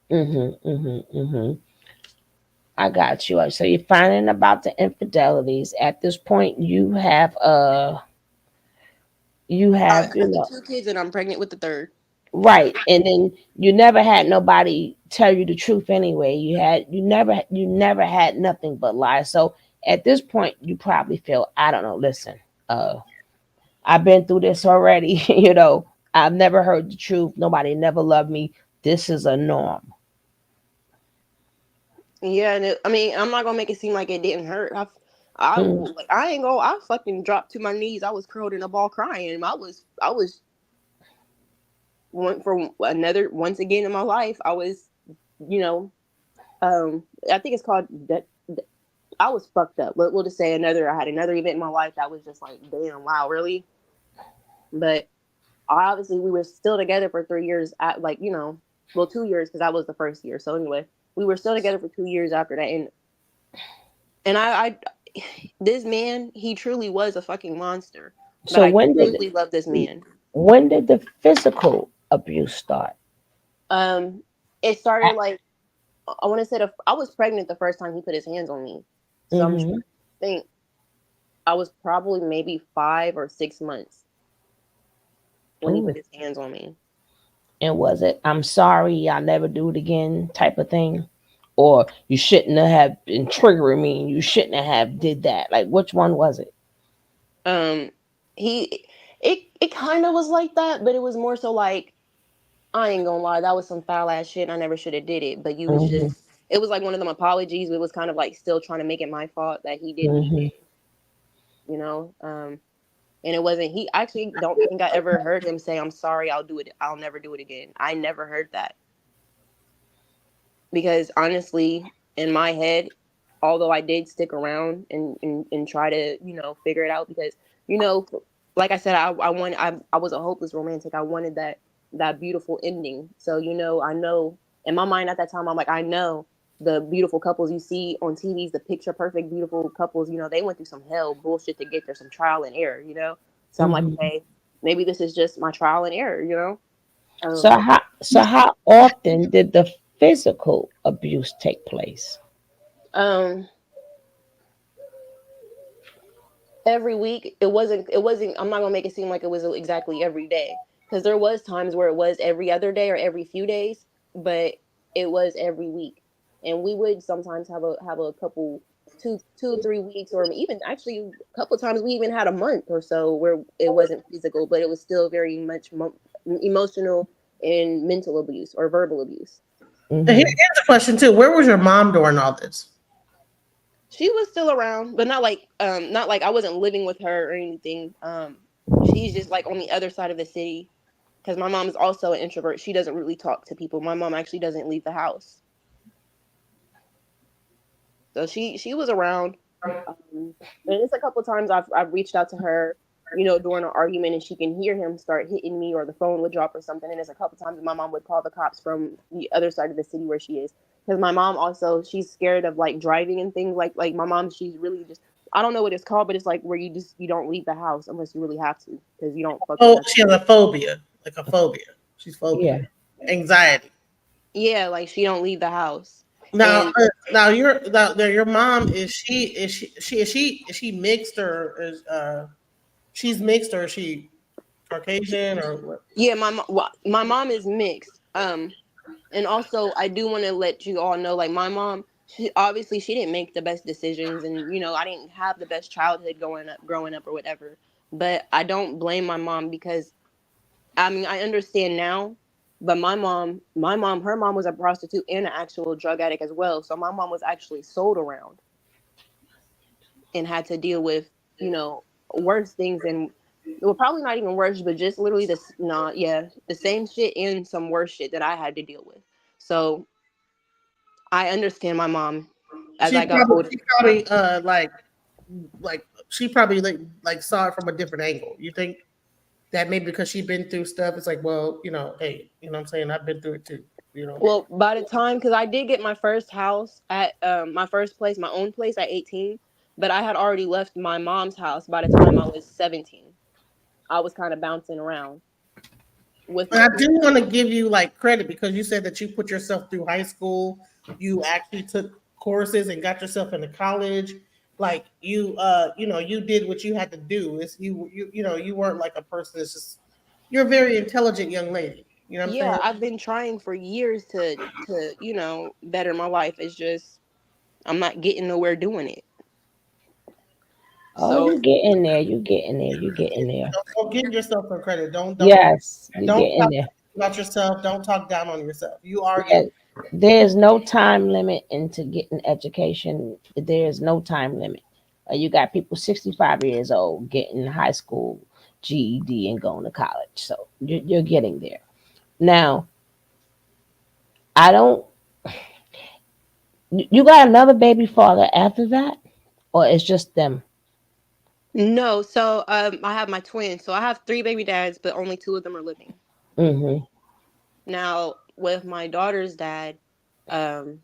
hmm. I got you. So you're finding about the infidelities. At this point, you have, I have 2 kids and I'm pregnant with the third. right, and then you never had nobody tell you the truth anyway. You never had nothing but lies. So at this point, you probably feel, I don't know. Listen, uh, I've been through this already. I've never heard the truth. Nobody never loved me. This is a norm. Yeah, and I mean, I'm not gonna make it seem like it didn't hurt. Mm. Like, I ain't gonna. I fucking dropped to my knees. I was curled in a ball crying. I was for another once again in my life. I was, you know, I think it's called that. I was fucked up. We'll just say another. I had another event in my life that was just like, damn, wow, really. But obviously, we were still together for 3 years. At like, well, 2 years because that was the first year. So anyway, we were still together for 2 years after that, and I this man, he truly was a fucking monster. But So I truly love this man. when did the physical abuse start? Um, it started like I want to say I was pregnant the first time he put his hands on me, so I'm trying Hmm. to think. I was probably maybe 5 or 6 months when he put Ooh. his hands on me. And was it, I'm sorry, I'll never do it again type of thing? Or you shouldn't have been triggering me and you shouldn't have did that? Like, which one was it? Um, he it kind of was like that, but it was more so like I ain't gonna lie, that was some foul ass shit. And I never should have did it, but you was Hmm. just. It was like one of them apologies. But it was kind of like still trying to make it my fault that he did what he Hmm. did. You know. And it wasn't. He I actually don't think I ever heard him say, "I'm sorry. I'll do it. I'll never do it again." I never heard that because honestly, in my head, although I did stick around and try to figure it out because you know like I said I was a hopeless romantic. I wanted that beautiful ending. So I know in my mind at that time I'm like I know the beautiful couples you see on TVs, the picture perfect beautiful couples, they went through some hell bullshit to get there, some trial and error. So I'm like, Hmm. okay, maybe this is just my trial and error. So Um how often did the physical abuse take place? um every week. It wasn't I'm not gonna make it seem like it was exactly every day because there was times where it was every other day or every few days, but it was every week. And we would sometimes have a couple 2 3 weeks, or even actually a couple times we even had a month or so where it wasn't physical, but it was still very much emotional and mental abuse or verbal abuse. And Hmm. here's a question too: where was your mom during all this? She was still around, but not like I wasn't living with her or anything. She's just like on the other side of the city because my mom is also an introvert. She doesn't really talk to people. My mom actually doesn't leave the house, so she was around. Um, and it's a couple of times I've reached out to her, during an argument, and she can hear him start hitting me, or the phone would drop or something. And it's a couple of times my mom would call the cops from the other side of the city where she is, because my mom also she's scared of like driving and things like my mom. She's really just I don't know what it's called, but it's like where you don't leave the house unless you really have to because you don't fuck with Oh, nothing. she has a phobia, like a phobia. She's phobic, Yeah. anxiety. Yeah, like she don't leave the house. Now, And now your mom is she mixed or is she's mixed or is she Caucasian or what? yeah, my mom is mixed. And also I do want to let you all know, like my mom, she didn't make the best decisions, and I didn't have the best childhood growing up or whatever. But I don't blame my mom because I mean I understand now. But her mom was a prostitute and an actual drug addict as well. So my mom was actually sold around and had to deal with, you know, worse things than, well, probably not even worse, but just literally this, nah, yeah, the same shit and some worse shit that I had to deal with. So I understand my mom as I got older. She probably she probably like saw it from a different angle. You think that maybe because she been through stuff, it's like, well, hey, what I'm saying, I've been through it too. Well, by the time, because I did get my first house at my first place, my own place at 18, but I had already left my mom's house by the time I was 17. I was kind of bouncing around with But my I do parents. want to give you like credit because you said that you put yourself through high school. You actually took courses and got yourself into college. Like you did what you had to do. It's you weren't like a person that's just you're a very intelligent young lady. You know what I'm Yeah, saying? I've been trying for years to better my life. It's just I'm not getting nowhere doing it. Oh, So you get in there. You get in there. You get in there. Don't give yourself no credit. Yes, you Don't get in talk there. about yourself. Don't talk down on yourself. You are getting Yeah, there's no time limit into getting education. There's no time limit. You got people 65 years old getting high school GED and going to college. So you're getting there. Now, I don't. You got another baby father after that, or it's just them? no, so I have my twins. So I have three baby dads, but only two of them are living. Mm-hmm. Now with my daughter's dad, um,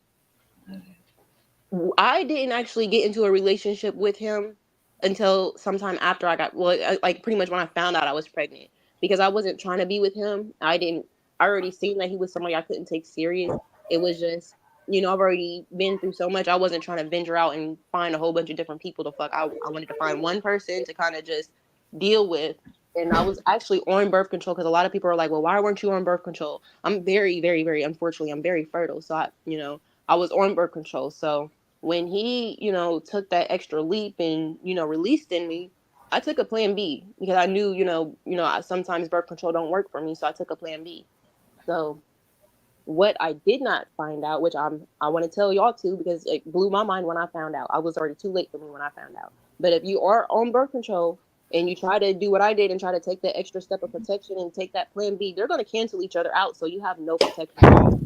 I didn't actually get into a relationship with him until sometime after I got, well, like pretty much when I found out I was pregnant, because I wasn't trying to be with him. I already seen that he was somebody I couldn't take serious. It was just, I've already been through so much. I wasn't trying to venture out and find a whole bunch of different people to fuck. I wanted to find one person to kind of just deal with. And I was actually on birth control because a lot of people are like, well, why weren't you on birth control? I'm very, very, very, unfortunately, I'm very fertile. So I was on birth control. So when he, took that extra leap and, released in me, I took a plan B because I knew, sometimes birth control don't work for me. So I took a plan B. So what I did not find out, which I want to tell y'all too, because it blew my mind when I found out. I was already too late for me when I found out. But if you are on birth control and you try to do what I did and try to take that extra step of protection and take that plan B, they're going to cancel each other out. So you have no protection at all.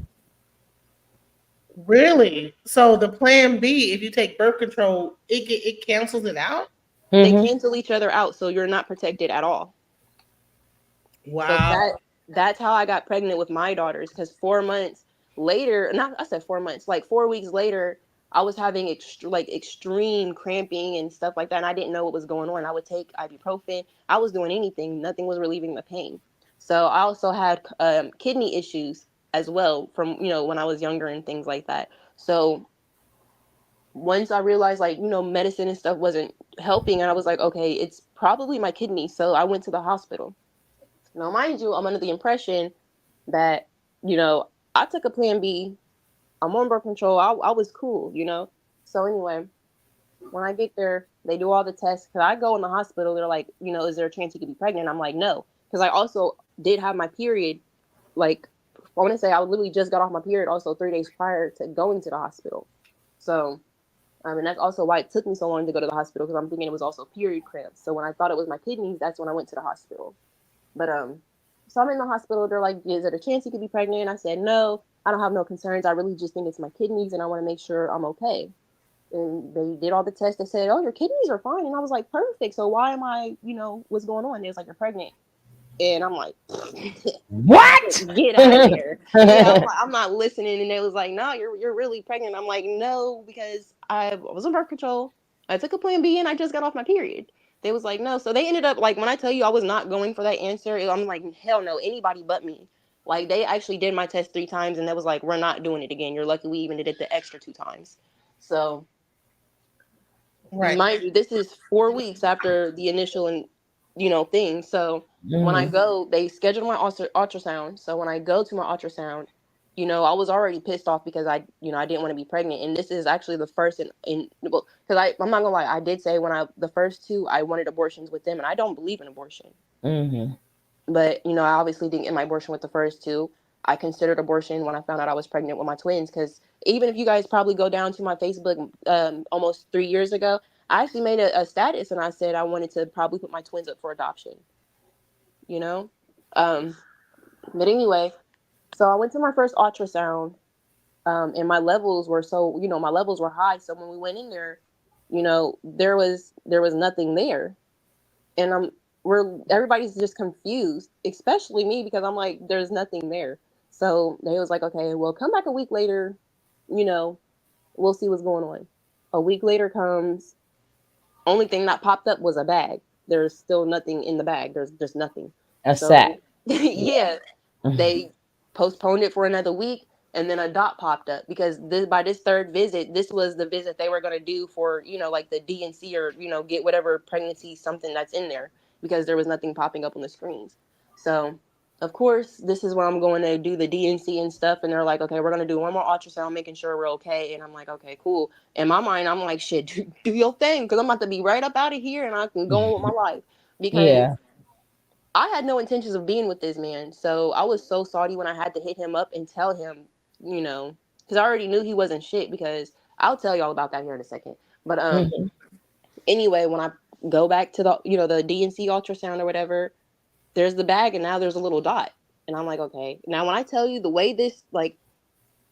really. So the plan B, if you take birth control, it cancels it out. They Mm-hmm. cancel each other out. So you're not protected at all. So Wow. that's how I got pregnant with my daughters. Because 4 months later, not I said 4 months, like 4 weeks later, I was having extreme cramping and stuff like that, and I didn't know what was going on. I would take ibuprofen. I was doing anything. Nothing was relieving the pain. So I also had kidney issues as well from when I was younger and things like that. So once I realized medicine and stuff wasn't helping, and I was like, okay, it's probably my kidney. So I went to the hospital. Now, mind you, I'm under the impression that, I took a plan B. I'm on birth control. I was cool. So anyway, when I get there, they do all the tests. Cause I go in the hospital. They're like, is there a chance you could be pregnant? I'm like, no. Cause I also did have my period. Like, I want to say I literally just got off my period also 3 days prior to going to the hospital. So, and that's also why it took me so long to go to the hospital. Cause I'm thinking it was also period cramps. So when I thought it was my kidneys, that's when I went to the hospital. But so I'm in the hospital. They're like, "Is there a chance you could be pregnant?" I said, "No, I don't have no concerns. I really just think it's my kidneys, and I want to make sure I'm okay." And they did all the tests. They said, "Oh, your kidneys are fine." And I was like, "Perfect. So why am I? What's going on?" They was like, "You're pregnant." And I'm like, What? "Get out of here!" Yeah, I'm not listening. And they was like, "No, you're really pregnant." I'm like, "No, because I was on birth control. I took a Plan B, and I just got off my period." They was like, "No." So they ended up like when I tell you I was not going for that answer, I'm like, hell no, anybody but me. Like they actually did my test 3 times, and they was like, "We're not doing it again. You're lucky we even did it the extra 2 times." So Right. mind you, this is 4 weeks after the initial and thing. So when I Mm-hmm. go, they scheduled my ultrasound. So when I go to my ultrasound, I was already pissed off because I didn't want to be pregnant, and this is actually the first in well, because I'm not gonna lie, I did say when the first two I wanted abortions with them, and I don't believe in abortion. Mm-hmm. But I obviously didn't get my abortion with the first two. I considered abortion when I found out I was pregnant with my twins, because even if you guys probably go down to my Facebook almost 3 years ago, I actually made a status and I said I wanted to probably put my twins up for adoption, you know? Um, but anyway, so I went to my first ultrasound, and my levels were so, my levels were high. So when we went in there, there was nothing there. And we're everybody's just confused, especially me, because I'm like, there's nothing there. So they was like, okay, well, come back a week later, you know, we'll see what's going on. A week later comes, only thing that popped up was a bag. There's still nothing in the bag. There's just nothing. A So sack. Yeah. yeah, Mhm. they postponed it for another week, and then a dot popped up because by this third visit, this was the visit they were going to do for, like the DNC, or get whatever pregnancy something that's in there, because there was nothing popping up on the screens. So of course, this is where I'm going to do the DNC and stuff, and they're like, okay, we're going to do one more ultrasound, making sure we're okay. And I'm like, okay, cool. In my mind, I'm like, shit, do your thing, because I'm about to be right up out of here and I can go on with my life, because Yeah. I had no intentions of being with this man. So I was so salty when I had to hit him up and tell him, because I already knew he wasn't shit. Because I'll tell y'all about that here in a second. But Mhm. anyway, when I go back to the DNC ultrasound or whatever, there's the bag and now there's a little dot, and I'm like, okay. Now when I tell you the way this, like,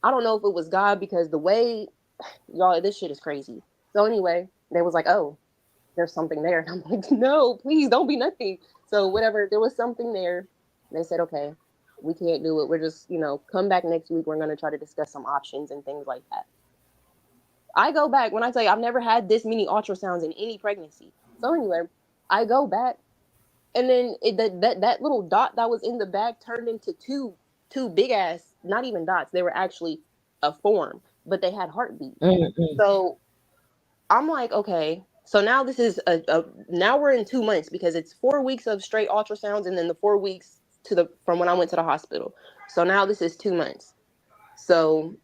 I don't know if it was God, because the way, y'all, this shit is crazy. So anyway, they was like, oh, there's something there. And I'm like, no, please don't be nothing. So whatever, there was something there. They said, okay, we can't do it. We're just, come back next week. We're going to try to discuss some options and things like that. I go back. When I tell you, I've never had this many ultrasounds in any pregnancy. So anyway, I go back, and then that little dot that was in the bag turned into two big ass, not even dots. They were actually a form, but they had heartbeats. Mhm. So I'm like, okay. So now this is now we're in 2 months, because it's 4 weeks of straight ultrasounds, and then the 4 weeks from when I went to the hospital. So now this is 2 months. So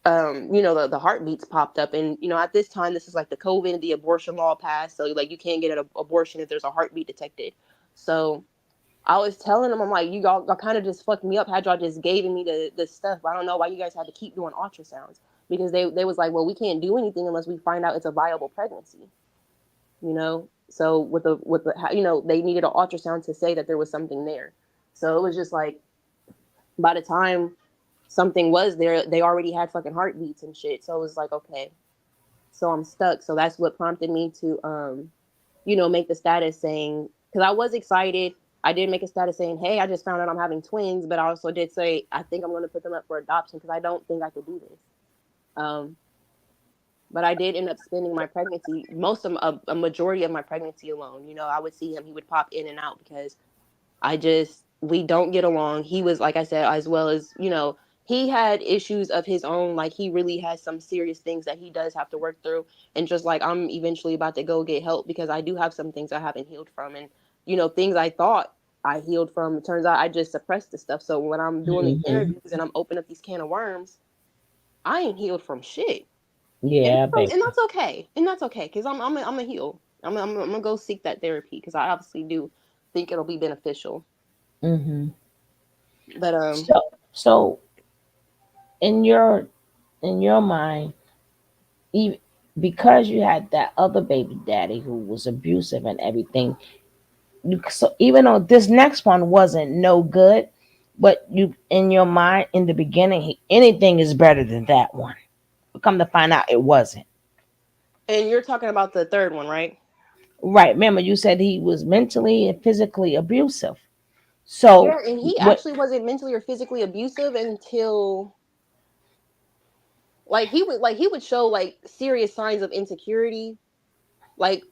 the heartbeats popped up, and at this time, this is like the COVID, the abortion law passed, so like you can't get an abortion if there's a heartbeat detected. So I was telling them, I'm like, you all kind of just fucked me up. Had y'all just gave me the stuff, I don't know why you guys had to keep doing ultrasounds, because they was like, well, we can't do anything unless we find out it's a viable pregnancy. So with the they needed an ultrasound to say that there was something there. So it was just like, by the time something was there, they already had fucking heartbeats and shit. So it was like, okay, so I'm stuck. So that's what prompted me to make the status saying, because I was excited. I did make a status saying, hey, I just found out I'm having twins, but I also did say I think I'm going to put them up for adoption, because I don't think I could do this. Um, but I did end up spending my pregnancy, most of a majority of my pregnancy alone. I would see him; he would pop in and out, because we don't get along. He was, like I said, as well as, he had issues of his own. Like, he really has some serious things that he does have to work through. And just like, I'm eventually about to go get help, because I do have some things I haven't healed from. And, things I thought I healed from, it turns out I just suppressed the stuff. So when I'm doing these Mhm. interviews and I'm opening up these can of worms, I ain't healed from shit. And Yeah, that's, baby. and that's okay. And that's okay. Because I'm a heal. I'm going to go seek that therapy, because I obviously do think it'll be beneficial. Mhm. But So in your mind, even because you had that other baby daddy who was abusive and everything, so even though this next one wasn't no good, but you in your mind in the beginning, anything is better than that one. Come to find out, it wasn't. And you're talking about the third one, right? Right? Remember, you said he was mentally and physically abusive. Yeah, So and he what? actually wasn't mentally or physically abusive until, like he would show like serious signs of insecurity. Like,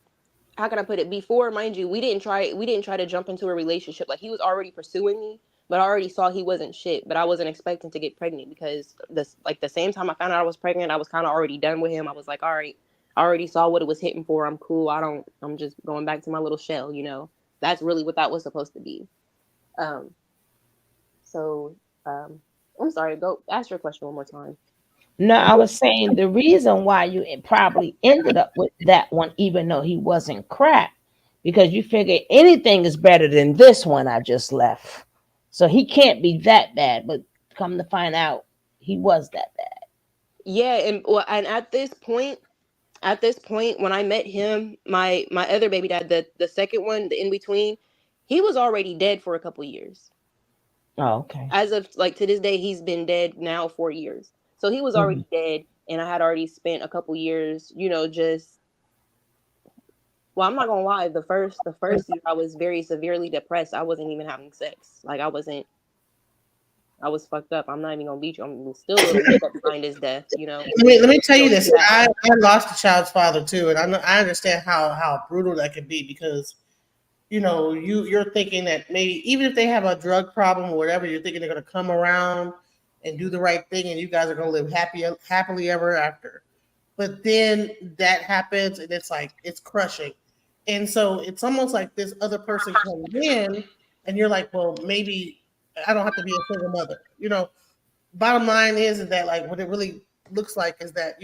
how can I put it? Before, mind you, we didn't try to jump into a relationship. Like, he was already pursuing me, but I already saw he wasn't shit. But I wasn't expecting to get pregnant, because the same time I found out I was pregnant, I was kind of already done with him. I was like, all right, I already saw what it was hitting for. I'm cool. I'm just going back to my little shell. That's really what that was supposed to be. Um, So, um, I'm sorry. Go ask your question one more time. No, I was saying the reason why you probably ended up with that one, even though he wasn't crap, because you figure anything is better than this one I just left. So he can't be that bad, but come to find out, he was that bad. Yeah, and at at this point, when I met him, my other baby dad, the second one, the in between, he was already dead for a couple years. Oh, okay. As of like to this day, he's been dead now 4 years. So he was Hmm. already dead, and I had already spent a couple years, just, well, I'm not gonna lie, the first year I was very severely depressed. I wasn't even having sex. Like I was fucked up. I'm not even gonna beat you. I'm still a little messed up behind his death. Let me tell you Still this. sad. I lost a child's father too, and I understand how brutal that can be because you're thinking that maybe even if they have a drug problem or whatever, you're thinking they're going to come around and do the right thing, and you guys are going to live happily ever after. But then that happens, and it's like it's crushing, and so it's almost like this other person comes in, and you're like, well, maybe I don't have to be a single mother. Bottom line is that like what it really looks like is that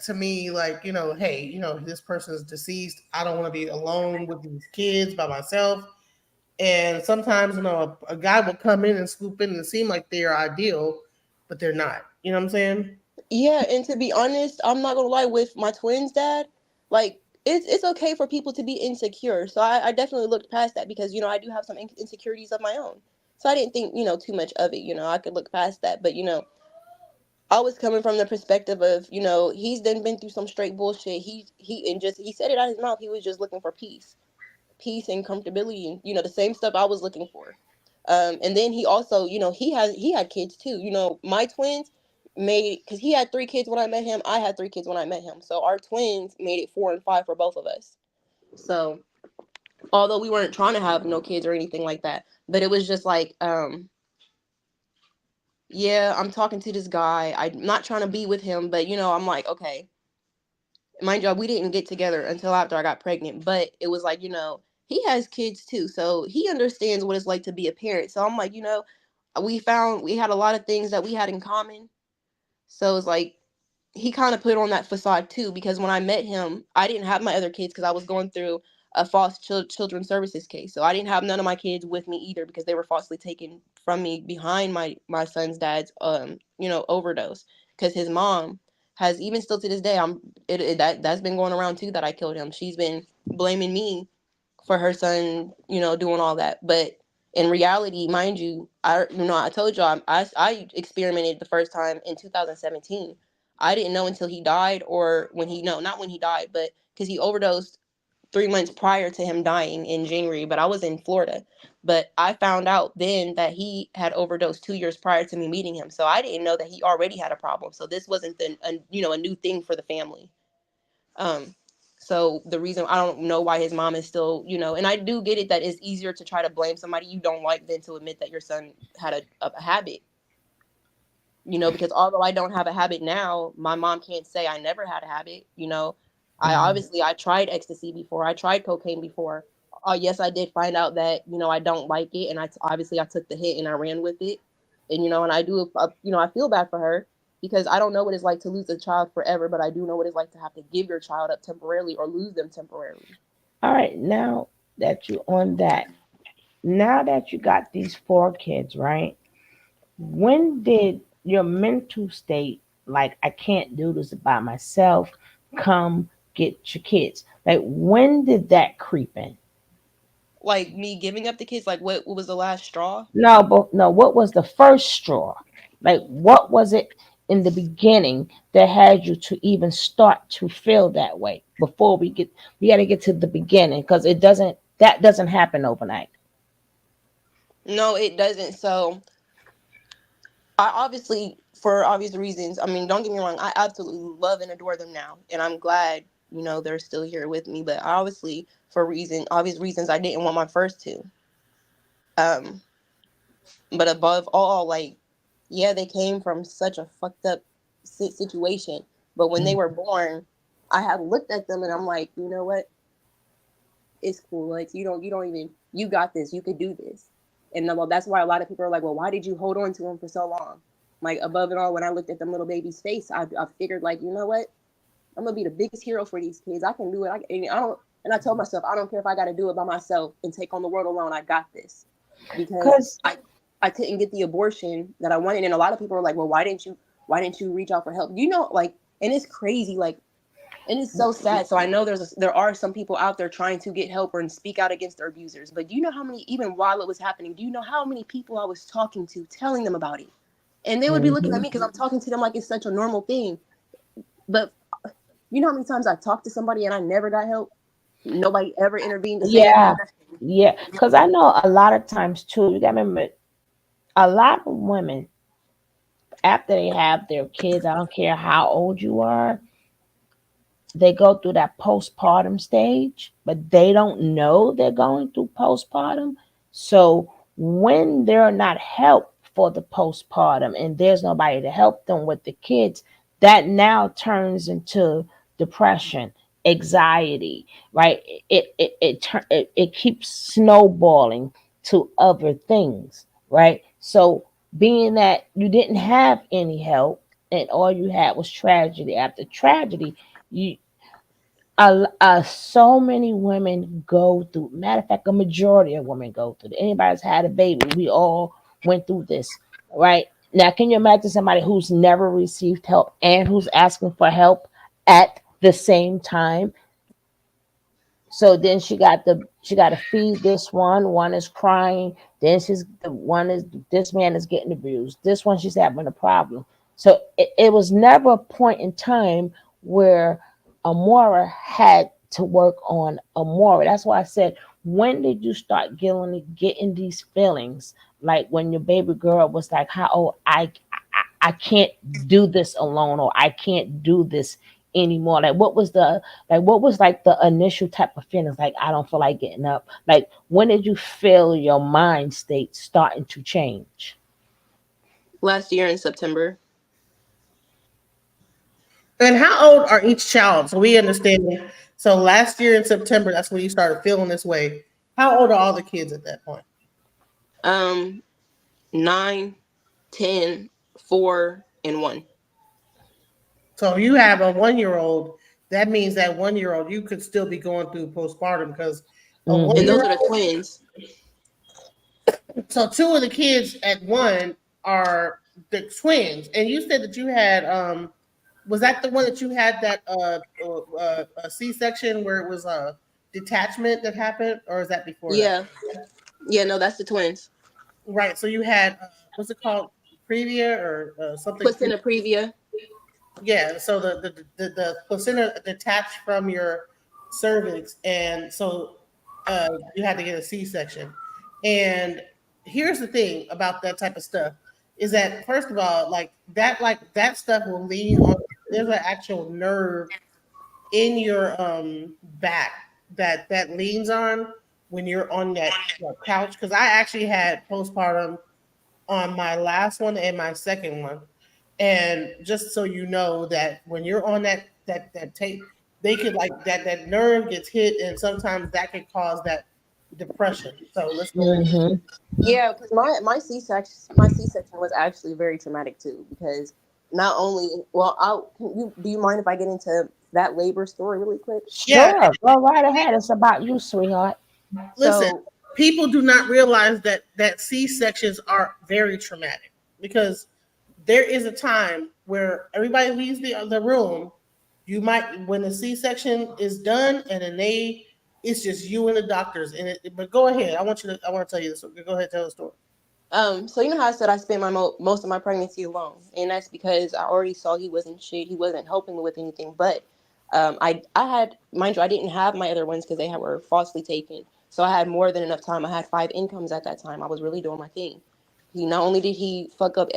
to me, like, hey, this person is deceased. I don't want to be alone with these kids by myself. And sometimes, a guy will come in and swoop in and seem like they're ideal, but they're not. You know what I'm saying? Yeah, and to be honest, I'm not gonna lie, with my twins dad, like it's okay for people to be insecure. So I definitely looked past that because I do have some insecurities of my own. So I didn't think too much of it. I could look past that, but I was coming from the perspective of he's then been through some straight bullshit. He said it out of his mouth. He was just looking for peace and comfortability, and the same stuff I was looking for. And then he also, he had kids too. My twins made, because he had 3 kids when I met him. I had 3 kids when I met him. So our twins made it 4 and 5 for both of us. So although we weren't trying to have no kids or anything like that, but it was just like, yeah, I'm talking to this guy. I'm not trying to be with him, but I'm like, okay, mind you, we didn't get together until after I got pregnant, but it was like, he has kids too, so he understands what it's like to be a parent. So I'm like, we had a lot of things that we had in common. So it's like he kind of put on that facade too, because when I met him, I didn't have my other kids because I was going through a false children's services case. So I didn't have none of my kids with me either because they were falsely taken from me behind my son's dad's overdose, because his mom has, even still to this day, that's been going around too, that I killed him. She's been blaming me for her son, doing all that. But in reality, mind you, I told y'all, I experimented the first time in 2017. I didn't know until he died, or when he, no, not when he died, but because he overdosed 3 months prior to him dying in January. But I was in Florida. But I found out then that he had overdosed 2 years prior to me meeting him. So I didn't know that he already had a problem. So this wasn't a new thing for the family. Um, so the reason, I don't know why his mom is still, and I do get it that it's easier to try to blame somebody you don't like than to admit that your son had a habit. Because although I don't have a habit now, my mom can't say I never had a habit. Hmm. I tried ecstasy before, I tried cocaine before. Yes, I did find out that I don't like it, and obviously I took the hit and I ran with it, and I do, I feel bad for her because I don't know what it's like to lose a child forever, but I do know what it's like to have to give your child up temporarily or lose them temporarily. All right, now that you on that, now that you got these 4 kids, right? When did your mental state, like I can't do this by myself, come get your kids? Like when did that creep in? Like me giving up the kids, like what was the last straw? No, but no, what was the first straw? Like what was it in the beginning that had you to even start to feel that way? Before we got to get to the beginning because that doesn't happen overnight. No, it doesn't. So I obviously, for obvious reasons, I mean, don't get me wrong, I absolutely love and adore them now. And I'm glad, they're still here with me. But obviously, for obvious reasons, I didn't want my first two. Um, but above all, like, yeah, they came from such a fucked up situation. But when they Mm. were born, I had looked at them and I'm like, you know what? It's cool. Like, you don't even, you got this. You could do this. And well, that's why a lot of people are like, well, why did you hold on to him for so long? Like, above it all, when I looked at them little baby's face, I figured, like, you know what? I'm gonna be the biggest hero for these kids. I can do it. I don't. And I told myself, I don't care if I got to do it by myself and take on the world alone. I got this, because Cause I couldn't get the abortion that I wanted. And a lot of people are like, well, why didn't you reach out for help? Like, And it's crazy, like, and it's so sad. So I know there are some people out there trying to get help and speak out against their abusers. But do you know how many, even while it was happening, do you know how many people I was talking to, telling them about it? And they would be looking at Mhm. me because I'm talking to them like it's such a normal thing. But you know how many times I talked to somebody and I never got help? Nobody ever intervened to save me. Yeah, yeah. Because I know a lot of times too. You got to remember, a lot of women after they have their kids, I don't care how old you are, they go through that postpartum stage, but they don't know they're going through postpartum. So when they're not helped for the postpartum and there's nobody to help them with the kids, that now turns into depression, anxiety, right? It keeps snowballing to other things, right? So being that you didn't have any help and all you had was tragedy after tragedy, you so many women go through. Matter of fact, a majority of women go through. Anybody's had a baby, we all went through this, right? Now, can you imagine somebody who's never received help and who's asking for help at the same time? So then she got to feed this one. One is crying. Then she's the one is this man is getting abused. This one she's having a problem. So it was never a point in time where Amora had to work on Amora. That's why I said, when did you start getting these feelings? Like when your baby girl was like, "How oh I can't do this alone," or "I can't do this anymore." Like what was like the initial type of feelings? Like, I don't feel like getting up. Like, when did you feel your mind state starting to change? Last year in September. And how old are each child? So we understand. So last year in September, that's when you started feeling this way. How old are all the kids at that point? Um, 9, 10, 4, and 1. So you have a 1 year old. That means that 1 year old, you could still be going through postpartum because a one And Mm-hmm. year those are the old. twins. So two of the kids at one are the twins. And you said that you had was that the one that you had that a C-section where it was a detachment that happened, or is that before that? Yeah. Yeah, no, that's the twins. Right. So you had what's it called, previa or something? Placenta previa. Yeah. So the placenta detached from your cervix, and so you had to get a C-section. And here's the thing about that type of stuff is that, first of all, like that stuff will lean on. There's an actual nerve in your back that leans on when you're on that couch. Because I actually had postpartum on my last one and my second one. And just so you know that when you're on that tape, they could like that nerve gets hit, and sometimes that could cause that depression. So let's go ahead. Mm-hmm. Yeah, because my C section was actually very traumatic too. Because not only, well, do you mind if I get into that labor story really quick? Yeah, Sure, go right ahead. It's about you, sweetheart. listen. So People do not realize that C sections are very traumatic because there is a time where everybody leaves the room. You might, when the C-section is done, and then it's just you and the doctors. And but go ahead. I want to tell you this. Go ahead, and tell the story. So you know how I said I spent most of my pregnancy alone, and that's because I already saw he wasn't shit. He wasn't helping me with anything. But I had, mind you, I didn't have my other ones because were falsely taken. So I had more than enough time. I had 5 incomes at that time. I was really doing my thing. He not only did he fuck up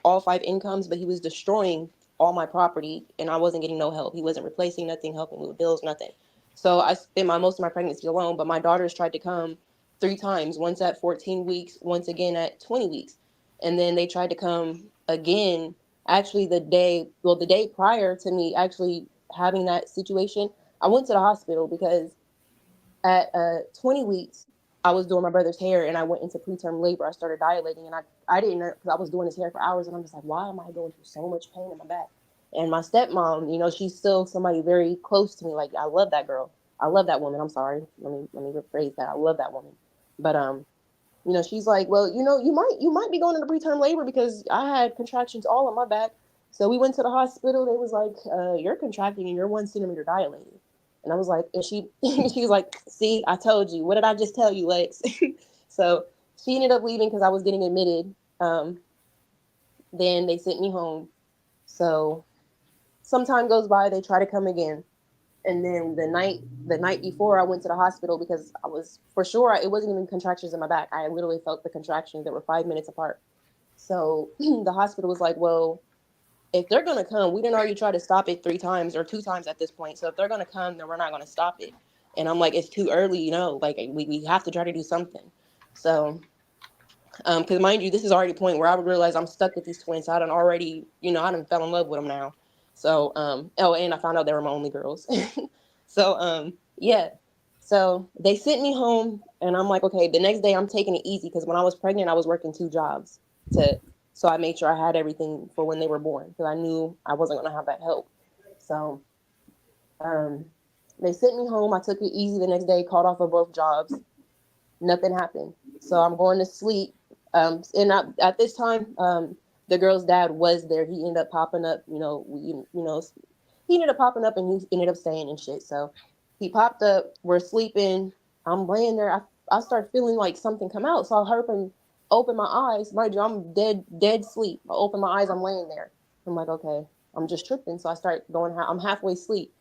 all 5 incomes, but he was destroying all my property, and I wasn't getting no help. He wasn't replacing nothing, helping me with bills, nothing. So I spent most of my pregnancy alone. But my daughters tried to come 3 times, once at 14 weeks, once again at 20 weeks. And then they tried to come again, actually the day prior to me actually having that situation. I went to the hospital because at 20 weeks, I was doing my brother's hair and I went into preterm labor. I started dilating and I didn't know because I was doing his hair for hours and I'm just like, why am I going through so much pain in my back? And my stepmom, she's still somebody very close to me. Like, I love that girl. I love that woman. I'm sorry. Let me rephrase that. I love that woman. But she's like, well, you might be going into preterm labor because I had contractions all on my back. So we went to the hospital. They was like, "You're contracting and you're 1 centimeter dilated." And I was like, and she was like, "See, I told you. What did I just tell you, Lex?" So she ended up leaving because I was getting admitted. Then they sent me home. So some time goes by. They try to come again. And then the night before, I went to the hospital because I was for sure it wasn't even contractions in my back. I literally felt the contractions that were 5 minutes apart. So the hospital was like, "Well, if they're gonna come, we didn't already try to stop it 3 times or 2 times at this point. So if they're gonna come, then we're not gonna stop it." And I'm like, "It's too early, like we have to try to do something." So because mind you, this is already a point where I would realize I'm stuck with these twins. So I done already, I done fell in love with them now. So oh, and I found out they were my only girls. So yeah. So they sent me home, and I'm like, okay. The next day, I'm taking it easy because when I was pregnant, I was working 2 jobs to, so I made sure I had everything for when they were born because I knew I wasn't gonna have that help. So um, they sent me home. I took it easy the next day, called off of both jobs. Nothing happened. So I'm going to sleep. At this time, the girl's dad was there. He ended up popping up. He ended up popping up and he ended up staying and shit. So he popped up. We're sleeping. I'm laying there. I start feeling like something come out. So I heard him open my eyes. Mind you, I'm dead sleep. I open my eyes. I'm laying there. I'm like, okay, I'm just tripping. So I start going. I'm halfway asleep.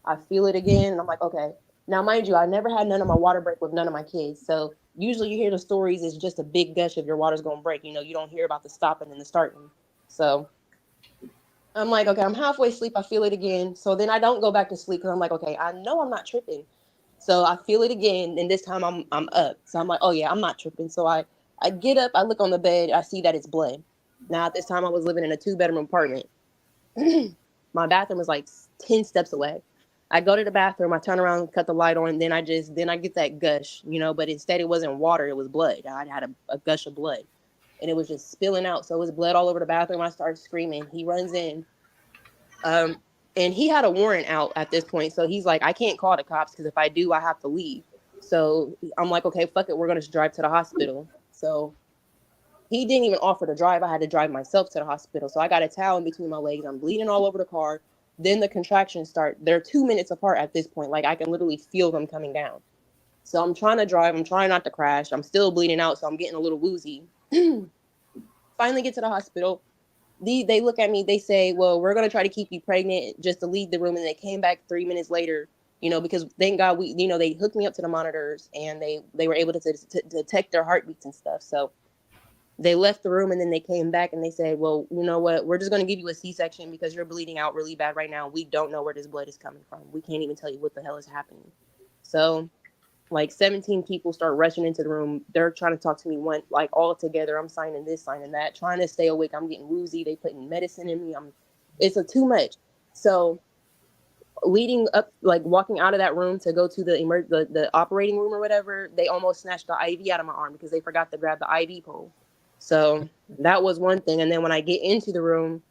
I feel it again, and I'm like, okay. Now, mind you, I never had none of my water break with none of my kids. So usually you hear the stories, it's just a big gush if your water's gonna break. You don't hear about the stopping and the starting. So I'm like, okay, I'm halfway asleep. I feel it again. So then I don't go back to sleep because I'm like, okay, I know I'm not tripping. So I feel it again, and this time I'm up. So I'm like, oh yeah, I'm not tripping. So I get up, I look on the bed, I see that it's blood. Now at this time I was living in a 2 bedroom apartment. My bathroom was like 10 steps away. I go to the bathroom, I turn around, cut the light on, and then I get that gush, but instead it wasn't water, it was blood. I had a gush of blood, and it was just spilling out. So it was blood all over the bathroom. I started screaming. He runs in, um, and he had a warrant out at this point. So he's like, I can't call the cops because if I do, I have to leave. So I'm like, okay, fuck it, we're gonna drive to the hospital. So he didn't even offer to drive. I had to drive myself to the hospital. So I got a towel in between my legs. I'm bleeding all over the car. Then the contractions start. They're 2 minutes apart at this point. Like I can literally feel them coming down. So I'm trying to drive. I'm trying not to crash. I'm still bleeding out. So I'm getting a little woozy. Finally get to the hospital. They look at me. They say, well, we're going to try to keep you pregnant just to leave the room. And they came back 3 minutes later, because thank God they hooked me up to the monitors and they were able to detect their heartbeats and stuff. So they left the room and then they came back and they said, well, you know what? We're just going to give you a C-section because you're bleeding out really bad right now. We don't know where this blood is coming from. We can't even tell you what the hell is happening. So like 17 people start rushing into the room. They're trying to talk to me like all together. I'm signing this, signing that, trying to stay awake. I'm getting woozy. They putting medicine in me. It's too much. So leading up, like walking out of that room to go to the operating room or whatever, they almost snatched the IV out of my arm because they forgot to grab the IV pole. So that was one thing. And then when I get into the room,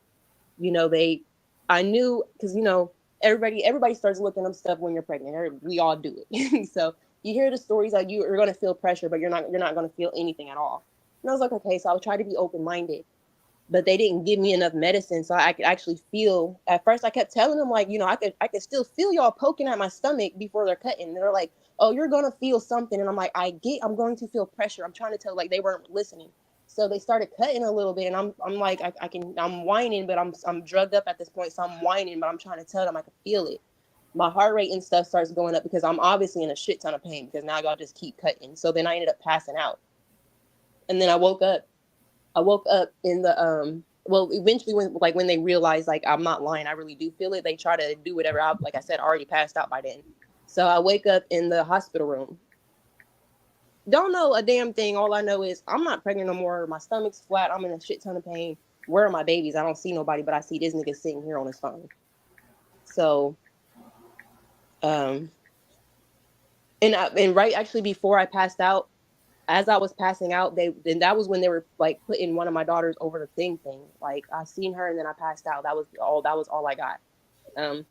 I knew because everybody starts looking up stuff when you're pregnant. We all do it. So you hear the stories like you're gonna feel pressure, but you're not gonna feel anything at all. And I was like, okay, so I'll try to be open minded, but they didn't give me enough medicine so I could actually feel. At first I kept telling them like, I could still feel y'all poking at my stomach before they're cutting. And they're like, oh, you're gonna feel something. And I'm like, I'm going to feel pressure. I'm trying to tell, like, they weren't listening. So they started cutting a little bit and I'm like, I'm whining, but I'm drugged up at this point. So I'm whining, but I'm trying to tell them I can feel it. My heart rate and stuff starts going up because I'm obviously in a shit ton of pain because now y'all just keep cutting. So then I ended up passing out. And then I woke up in the well, eventually when they realized like I'm not lying, I really do feel it. They try to do whatever. Like I said, I already passed out by then. So I wake up in the hospital room. Don't know a damn thing. All I know is I'm not pregnant no more. My stomach's flat. I'm in a shit ton of pain. Where are my babies? I don't see nobody, but I see this nigga sitting here on his phone. So um and right actually before I passed out, as I was passing out, then that was when they were like putting one of my daughters over the thing. Like I seen her and then I passed out. That was all I got. Um,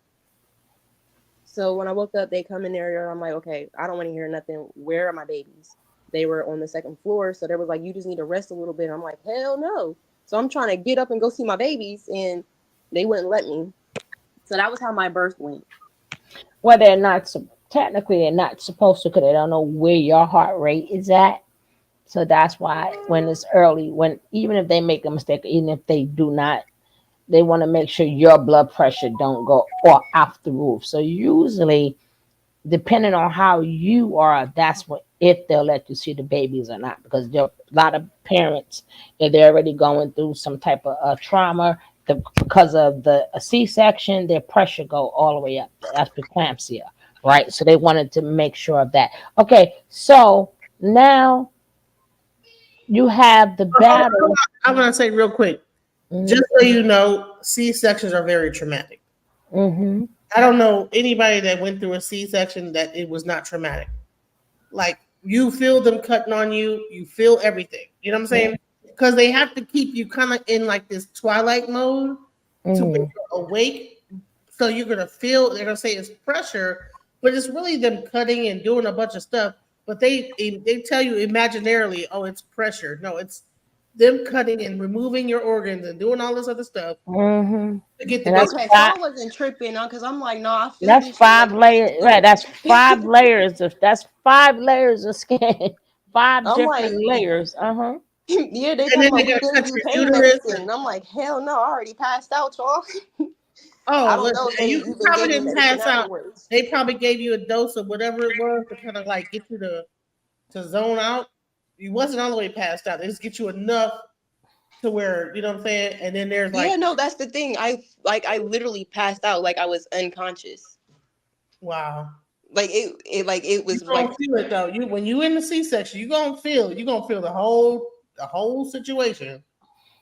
so when I woke up, they come in there and I'm like, okay, I don't want to hear nothing. Where are my babies? They were on the second floor, so they was like, you just need to rest a little bit. I'm like, hell no. So I'm trying to get up and go see my babies, and They wouldn't let me. So that was how my birth went. Well, they're not technically they're not supposed to because they don't know where your heart rate is at. So that's why when it's early, when even if they make a mistake, even if they do not, they want to make sure your blood pressure don't go or off the roof. So usually, depending on how you are, that's what if they'll let you see the babies or not. Because there are a lot of parents, if they're already going through some type of trauma, because of the a C-section, their pressure go all the way up. That's preeclampsia, right? So they wanted to make sure of that. Okay, so now you have the battle. I'm gonna say real quick, Mm-hmm. just so you know, C sections are very traumatic. Mm-hmm. I don't know anybody that went through a C section that it was not traumatic. Like you feel them cutting on you, you feel everything. You know what I'm saying? Because they have to keep you kind of in like this twilight mode to when Mm-hmm. you're awake. So you're gonna feel. They're gonna say it's pressure, but it's really them cutting and doing a bunch of stuff. But they tell you imaginarily, oh, it's pressure. No, it's them cutting and removing your organs and doing all this other stuff Mm-hmm. to get the And baby. Okay, so I wasn't tripping on because I'm like, no, I feel that's this shit. five Like, layers, right? no. That's five layers of skin, five I'm different like, layers. Uh-huh. yeah, they And talking then about they're we gonna gave cut you your pain uterus. medicine. And I'm like, hell no, I already passed out, y'all. I Oh, don't know listen, if and they you even probably gave me didn't medicine pass out. afterwards. They probably gave you a dose of whatever it was to kind of like get you to zone out. You wasn't all the way passed out. They just get you enough to where you know what I'm saying. And then there's Yeah, like, no, that's the thing. I literally passed out like I was unconscious. wow, Like it you was like gonna feel it though. You when you in the C-section, you gonna feel the whole situation.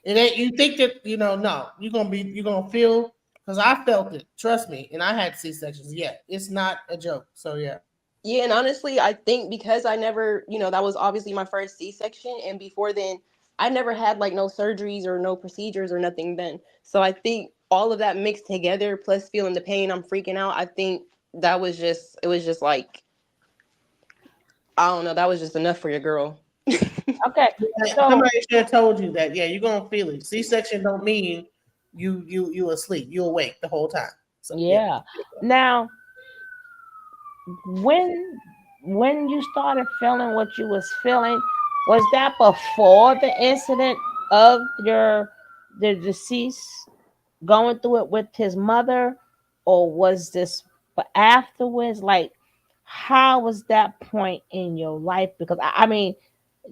It ain't you think that no, you're gonna feel because I felt it. Trust me, and I had C-sections. Yeah, it's not a joke. So yeah. yeah, and honestly, I think because I never, that was obviously my first C-section, and before then, I never had like no surgeries or no procedures or nothing then. So I think all of that mixed together, plus feeling the pain, I'm freaking out. I think it was just like, I don't know, that was just enough for your girl. Okay. Yeah, So somebody should have told you that. Yeah, you're gonna feel it. C-section don't mean you asleep. You awake the whole time. So yeah. yeah. Now when when you started feeling what you was feeling, was that before the incident of the deceased going through it with his mother, or was this afterwards? Like, how was that point in your life? Because I mean,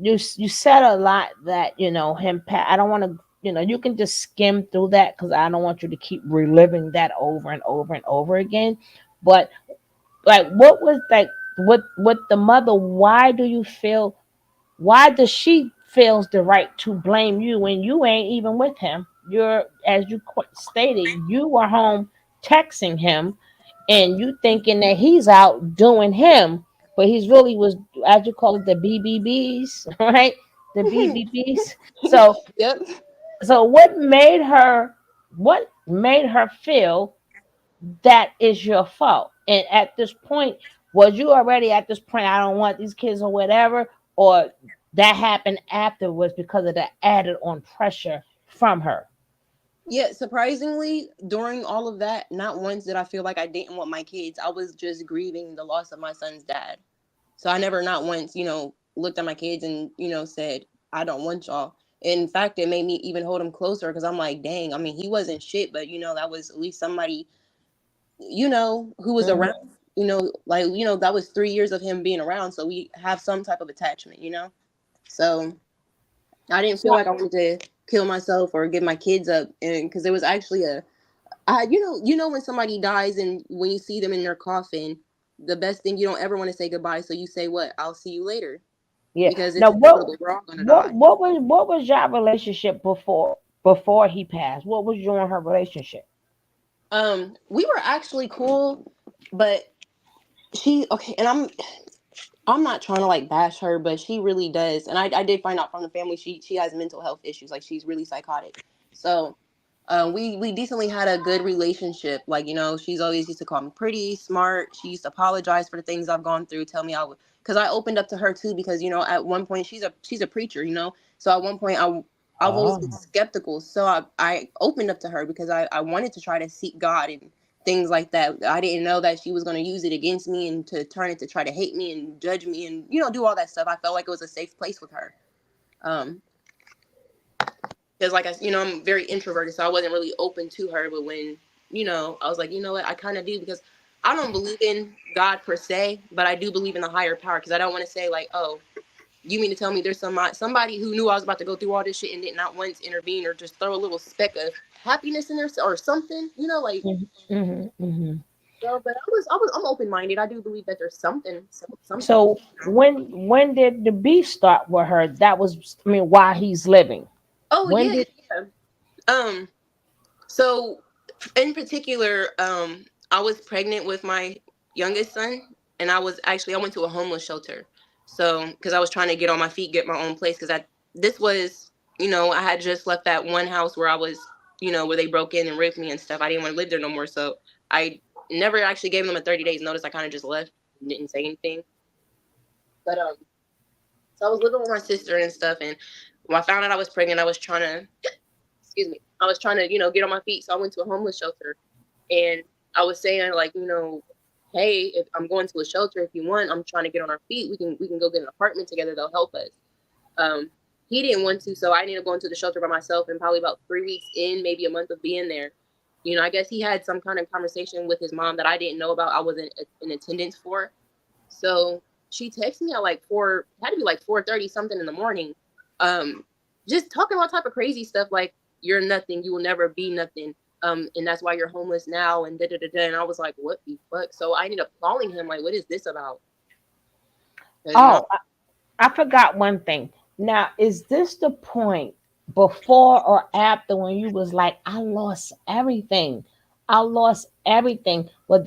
you said a lot that him. I don't want to. You can just skim through that because I don't want you to keep reliving that over and over and over again. But like, what was like with the mother? Why do you feel? Why does she feels the right to blame you when you ain't even with him? You're, as you stated, you were home texting him, and you thinking that he's out doing him, but he's really was, as you call it, the BBBs, right? The BBBs. So, Yep. what made her feel that is your fault? And at this point, was you already at this point, I don't want these kids or whatever, or that happened afterwards because of the added on pressure from her? Yeah, surprisingly, during all of that, not once did I feel like I didn't want my kids. I was just grieving the loss of my son's dad. So I never, not once, looked at my kids and, said, I don't want y'all. In fact, it made me even hold him closer because I'm like, dang, I mean, he wasn't shit, but, that was at least somebody, who was Mhm. around, like, that was 3 years of him being around. So we have some type of attachment. So I didn't feel So, like I wanted to kill myself or give my kids up. And because there was actually when somebody dies and when you see them in their coffin, the best thing, you don't ever want to say goodbye. So you say, what? I'll see you later, yeah. because Now, it's inevitable. We're all gonna die. what was your relationship before he passed? What was you and her relationship? We were actually cool, but okay, and I'm not trying to like bash her, but she really does. And I did find out from the family she has mental health issues. Like, she's really psychotic. So we decently had a good relationship. Like, she's always used to call me pretty, smart. She used to apologize for the things I've gone through, tell me I would, because I opened up to her too, because at one point she's a preacher. So at one point I've always been Oh. skeptical. So I opened up to her because I wanted to try to seek God and things like that. I didn't know that she was going to use it against me and to turn it to try to hate me and judge me and, do all that stuff. I felt like it was a safe place with her. Um, because I'm very introverted, so I wasn't really open to her. But when, I was like, you know what, I kind of do, because I don't believe in God per se, but I do believe in the higher power, because I don't want to say like, oh, you mean to tell me there's somebody who knew I was about to go through all this shit and did not once intervene or just throw a little speck of happiness in there or something, like. Mm-hmm, hmm. So, but I'm open minded. I do believe that there's something. So when did the beef start with her? That was, I mean, while he's living. Oh When yeah, did? yeah. Um. So, in particular, I was pregnant with my youngest son, and I went to a homeless shelter. So, because I was trying to get on my feet, get my own place, because this was, I had just left that one house where I was, where they broke in and raped me and stuff. I didn't want to live there no more. So, I never actually gave them a 30 days notice. I kind of just left, and didn't say anything. But so I was living with my sister and stuff, and when I found out I was pregnant, I was trying to, excuse me, I was trying to, get on my feet. So I went to a homeless shelter, and I was saying like, hey, if I'm going to a shelter, if you want, I'm trying to get on our feet. We can go get an apartment together. They'll help us. Um, he didn't want to, so I ended up going to the shelter by myself. And probably about 3 weeks in, maybe a month of being there, I guess he had some kind of conversation with his mom that I didn't know about. I wasn't in attendance for. So she texted me at like had to be like 4:30 something in the morning, um, just talking all type of crazy stuff like, you're nothing, you will never be nothing, and that's why you're homeless now, and da da da da. And I was like, what the fuck? So I ended up calling him like, what is this about? Because Oh, I forgot one thing. Now, is this the point before or after when you was like, I lost everything? I lost everything. Well,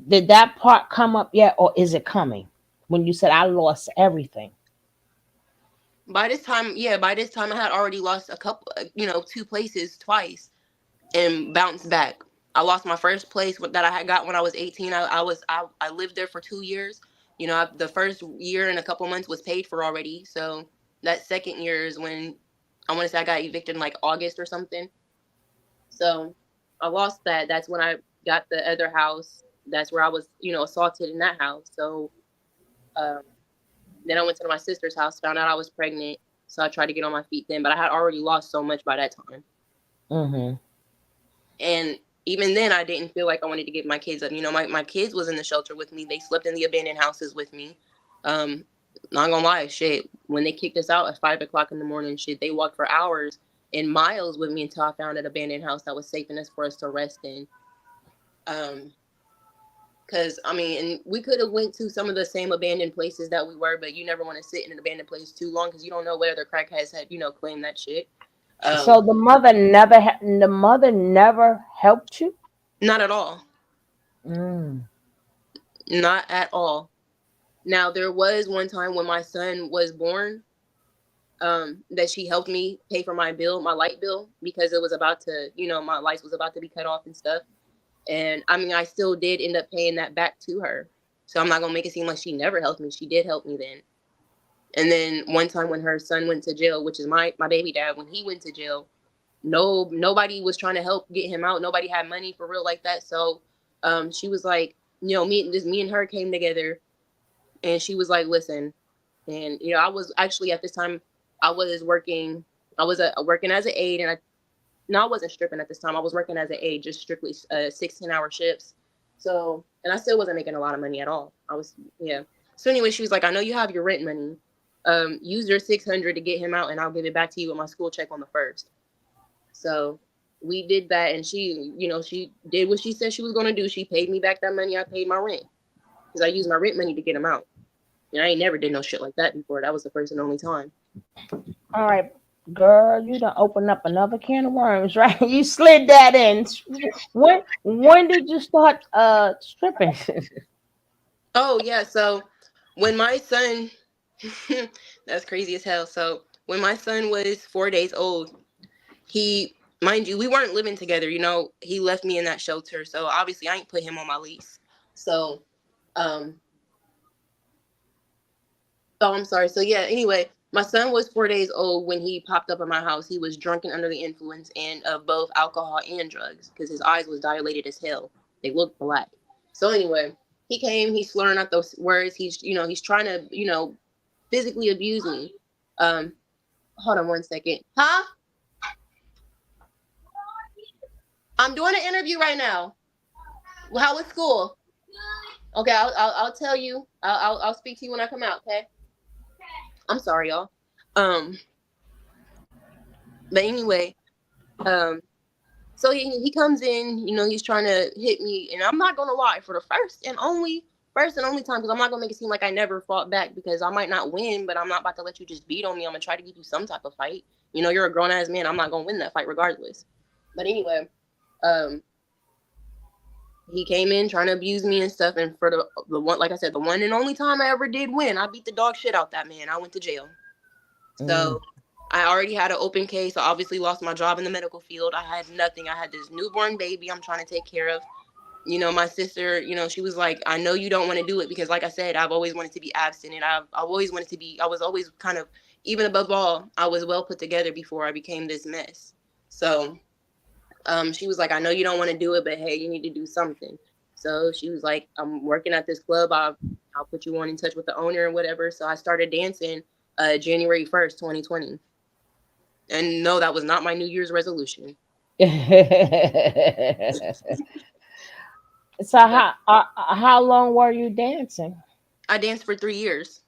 did that part come up yet, or is it coming? When you said I lost everything. by this time I had already lost a couple, 2 places twice and bounced back. I lost my first place that I had got when I was 18. I lived there for 2 years. The first year and a couple months was paid for already. So that second year is when I want to say I got evicted in like August or something. So I lost that. That's when I got the other house. That's where I was, assaulted in that house. So um, then I went to my sister's house, found out I was pregnant. So I tried to get on my feet then, but I had already lost so much by that time. Mm-hmm. And even then, I didn't feel like I wanted to give my kids up. My kids was in the shelter with me. They slept in the abandoned houses with me. Um, Not gonna lie, shit. When they kicked us out at 5 o'clock in the morning, shit, they walked for hours and miles with me until I found an abandoned house that was safe enough for us to rest in. Um, Cause I mean, and we could have went to some of the same abandoned places that we were, but you never want to sit in an abandoned place too long because you don't know whether crackheads had, claimed that shit. So Um, the mother never helped you. Not at all. Mm. Not at all. Now there was one time when my son was born, that she helped me pay for my light bill, because it was about to, my lights was about to be cut off and stuff. And I mean, I still did end up paying that back to her. So I'm not gonna make it seem like she never helped me. She did help me then. And then one time when her son went to jail, which is my baby dad, when he went to jail, nobody was trying to help get him out. Nobody had money for real like that. So she was like, me and her came together, and she was like, listen. And I was actually at this time, I was working, working as an aide, and I wasn't stripping at this time. I was working as an aide, just strictly 16-hour shifts. So, and I still wasn't making a lot of money at all. I was, yeah. So anyway, she was like, I know you have your rent money. Use your 600 to get him out, and I'll give it back to you with my school check on the first. So we did that, and she did what she said she was going to do. She paid me back that money. I paid my rent because I used my rent money to get him out. And I ain't never did no shit like that before. That was the first and only time. All right, girl, you done opened up another can of worms, right? You slid that in. When did you start stripping? Oh yeah, so when my son that's crazy as hell. So when my son was 4 days old, he mind you, we weren't living together, he left me in that shelter. So obviously I ain't put him on my lease. So um oh, I'm sorry. So yeah, anyway, My son was 4 days old when he popped up at my house. He was drunk and under the influence and of both alcohol and drugs because his eyes was dilated as hell. They looked black. So anyway, he came. He's slurring out those words. He's trying to physically abuse me. Hold on one second. Huh? I'm doing an interview right now. How was school? Okay, I'll tell you. I'll speak to you when I come out. Okay. I'm sorry, y'all. Um, but anyway, um, so he comes in. He's trying to hit me, and I'm not gonna lie. For the first and only time, because I'm not gonna make it seem like I never fought back, because I might not win, but I'm not about to let you just beat on me. I'm gonna try to give you some type of fight. You're a grown ass man. I'm not gonna win that fight regardless. But anyway, um, he came in trying to abuse me and stuff, and for the one, like I said, the one and only time I ever did win, I beat the dog shit out that man. I went to jail. So I already had an open case. I obviously lost my job in the medical field. I had nothing. I had this newborn baby I'm trying to take care of. My sister, she was like, I know you don't want to do it because, like I said, I've always wanted to be abstinent. I've always wanted to be, I was always kind of, even above all, I was well put together before I became this mess. So she was like, I know you don't want to do it, but hey, you need to do something. So she was like, I'm working at this club. I'll put you in touch with the owner and whatever. So I started dancing January 1st, 2020. And no, that was not my New Year's resolution. So how long were you dancing? I danced for 3 years.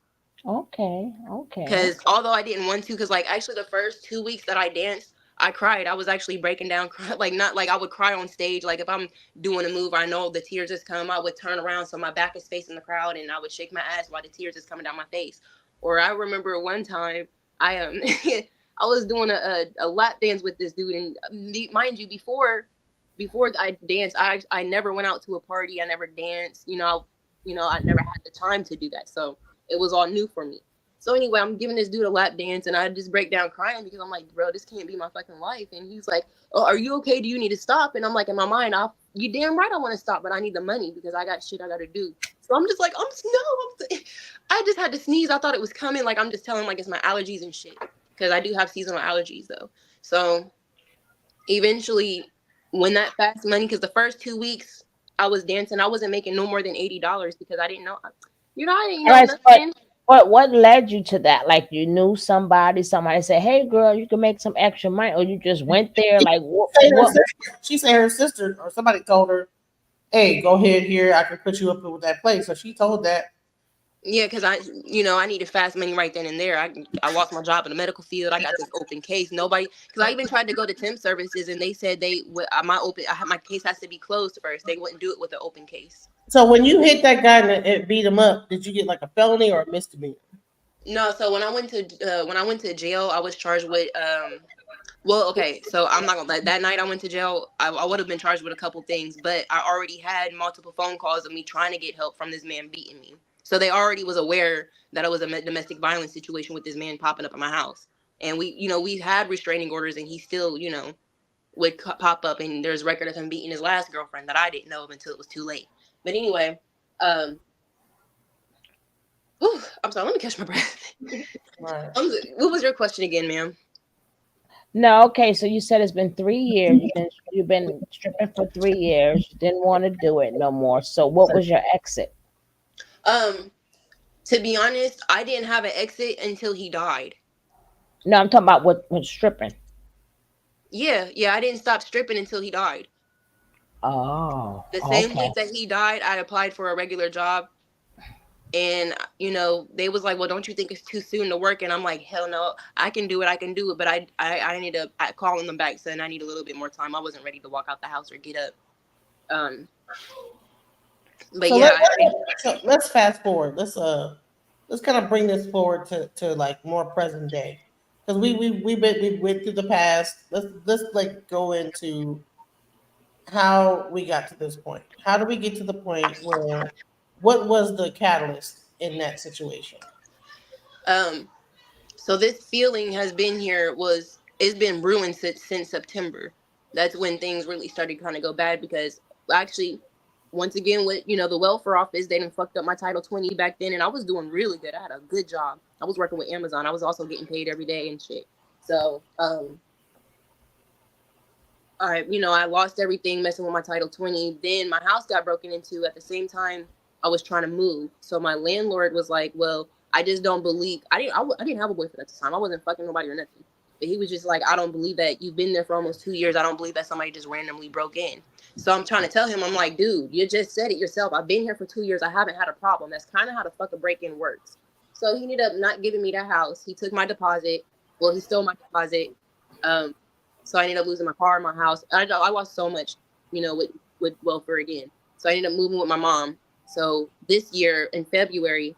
Okay. Because although I didn't want to, because actually the first 2 weeks that I danced, I cried. I was actually breaking down, not like I would cry on stage. Like if I'm doing a move, I know the tears just come. I would turn around so my back is facing the crowd, and I would shake my ass while the tears is coming down my face. Or I remember one time I I was doing a lap dance with this dude, and mind you, before I danced, I never went out to a party. I never danced. I never had the time to do that, so it was all new for me. So anyway, I'm giving this dude a lap dance, and I just break down crying because I'm like, bro, this can't be my fucking life. And he's like, oh, are you okay? Do you need to stop? And I'm like, in my mind, you damn right I want to stop, but I need the money because I got shit I got to do. So I'm just like, I just had to sneeze. I thought it was coming. Like, I'm just telling like it's my allergies and shit, because I do have seasonal allergies though. So eventually, when that fast money, because the first 2 weeks I was dancing, I wasn't making no more than $80 because I didn't know. I didn't All know right, nothing. what led you to that? Like you knew somebody said, "Hey, girl, you can make some extra money," or you just went there? Like what? She said her sister or somebody told her, "Hey, go ahead here. I can put you up with that place." So she told that. Yeah, because I needed fast money right then and there. I lost my job in the medical field. I got this open case. Nobody, because I even tried to go to temp services, and they said my case has to be closed first. They wouldn't do it with an open case. So when you hit that guy and beat him up, did you get like a felony or a misdemeanor? No, so when I went to jail, I was charged with Well, okay, so I'm not gonna let that night I went to jail. I would have been charged with a couple things, but I already had multiple phone calls of me trying to get help from this man beating me. So they already was aware that it was a domestic violence situation with this man popping up at my house, and we had restraining orders, and he still would pop up, and there's record of him beating his last girlfriend that I didn't know of until it was too late. But anyway, I'm sorry. Let me catch my breath. Right. What was your question again, ma'am? No, okay. So you said it's been 3 years. You've been stripping for 3 years. You didn't want to do it no more. So what was your exit? To be honest, I didn't have an exit until he died. No, I'm talking about what stripping. Yeah, I didn't stop stripping until he died. Oh, The same okay. week that he died, I applied for a regular job, and they was like, "Well, don't you think it's too soon to work?" And I'm like, "Hell no, I can do it, but I need to calling them back saying I need a little bit more time. I wasn't ready to walk out the house or get up." But So yeah, let's fast forward. Let's kind of bring this forward to like more present day, because we went through the past. Let's like go into how we got to this point. How do we get to the point where what was the catalyst in that situation? so this feeling has been here, it's been brewing since September. That's when things really started kind of go bad, because actually once again with the welfare office, they done fucked up my Title 20 back then, and I was doing really good. I had a good job. I was working with Amazon. I was also getting paid every day and shit. So I lost everything messing with my Title 20. Then my house got broken into at the same time I was trying to move. So my landlord was like, well, I just don't believe, I didn't have a boyfriend at the time. I wasn't fucking nobody or nothing. But he was just like, I don't believe that you've been there for almost 2 years. I don't believe that somebody just randomly broke in. So I'm trying to tell him, I'm like, dude, you just said it yourself. I've been here for 2 years. I haven't had a problem. That's kind of how the fuck a break-in works. So he ended up not giving me that house. He took my deposit. Well, he stole my deposit. So I ended up losing my car, my house. I lost so much, with welfare again. So I ended up moving with my mom. So this year in February,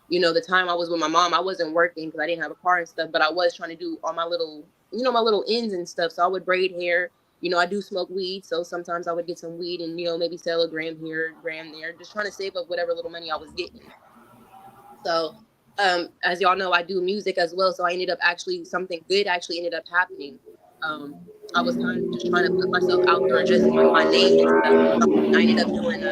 the time I was with my mom, I wasn't working because I didn't have a car and stuff, but I was trying to do all my little, my little ends and stuff. So I would braid hair. I do smoke weed. So sometimes I would get some weed and, maybe sell a gram here, gram there, just trying to save up whatever little money I was getting. So as y'all know, I do music as well. So I ended up something good actually ended up happening. I was kind of just trying to put myself out there, just my name and stuff. I ended up doing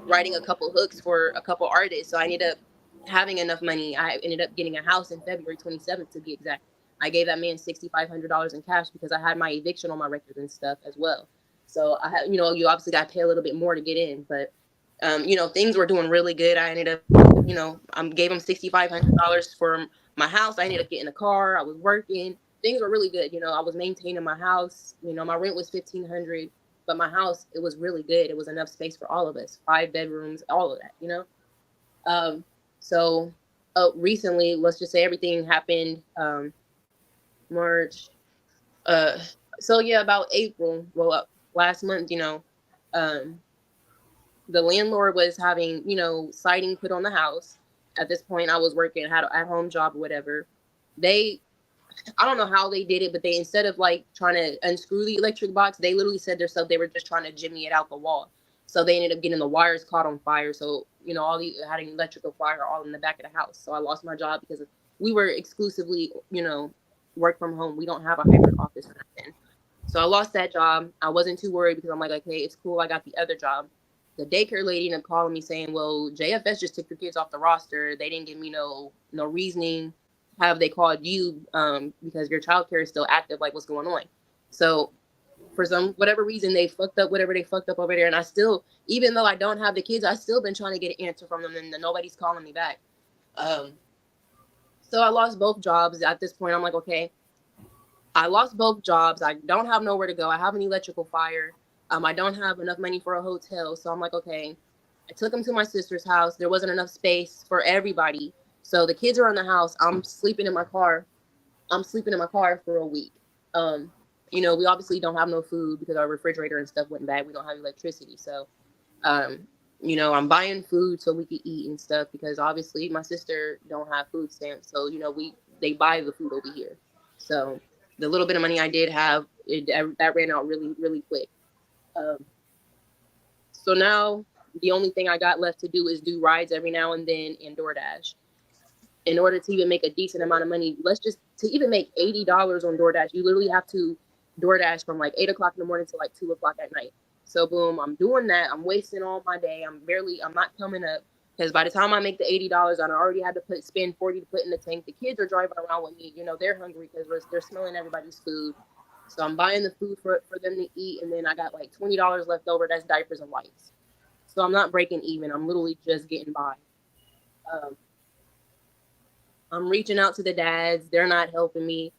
writing a couple hooks for a couple artists. So I ended up having enough money. I ended up getting a house in February 27th to be exact. I gave that man $6,500 in cash because I had my eviction on my record and stuff as well. So I had, you obviously got to pay a little bit more to get in, but things were doing really good. I ended up, I gave him $6,500 for my house. I ended up getting a car. I was working. Things were really good. I was maintaining my house. My rent was $1,500, but my house, it was really good. It was enough space for all of us, 5 bedrooms, all of that, So recently, let's just say everything happened March. So yeah, about April, well, last month, the landlord was having, siding put on the house. At this point, I was working, had an at-home job or whatever. I don't know how they did it, but they, instead of like trying to unscrew the electric box, they literally said themselves they were just trying to jimmy it out the wall. So they ended up getting the wires caught on fire. So, had an electrical fire all in the back of the house. So I lost my job because we were exclusively, work from home. We don't have a hybrid office or nothing. So I lost that job. I wasn't too worried because I'm like, okay, it's cool. I got the other job. The daycare lady ended up calling me saying, well, JFS just took your kids off the roster. They didn't give me no reasoning. Have they called you because your child care is still active? Like, what's going on? So for whatever reason, they fucked up whatever they fucked up over there. And I still, even though I don't have the kids, I still been trying to get an answer from them, and nobody's calling me back. So I lost both jobs. At this point, I'm like, okay, I lost both jobs. I don't have nowhere to go. I have an electrical fire. I don't have enough money for a hotel. So I'm like, okay, I took them to my sister's house. There wasn't enough space for everybody. So the kids are in the house. I'm sleeping in my car. For a week. We obviously don't have no food because our refrigerator and stuff went bad. We don't have electricity. So, I'm buying food so we can eat and stuff because obviously my sister don't have food stamps. So, they buy the food over here. So the little bit of money I did have, that ran out really, really quick. So now the only thing I got left to do is do rides every now and then and DoorDash. In order to even make a decent amount of money, to even make $80 on DoorDash, you literally have to DoorDash from like 8 o'clock in the morning to like 2 o'clock at night. So boom, I'm doing that. I'm wasting all my day. I'm not coming up because by the time I make the $80, I already had to spend 40 to put in the tank. The kids are driving around with me. They're hungry because they're smelling everybody's food. So I'm buying the food for them to eat. And then I got like $20 left over. That's diapers and wipes. So I'm not breaking even. I'm literally just getting by. I'm reaching out to the dads. They're not helping me.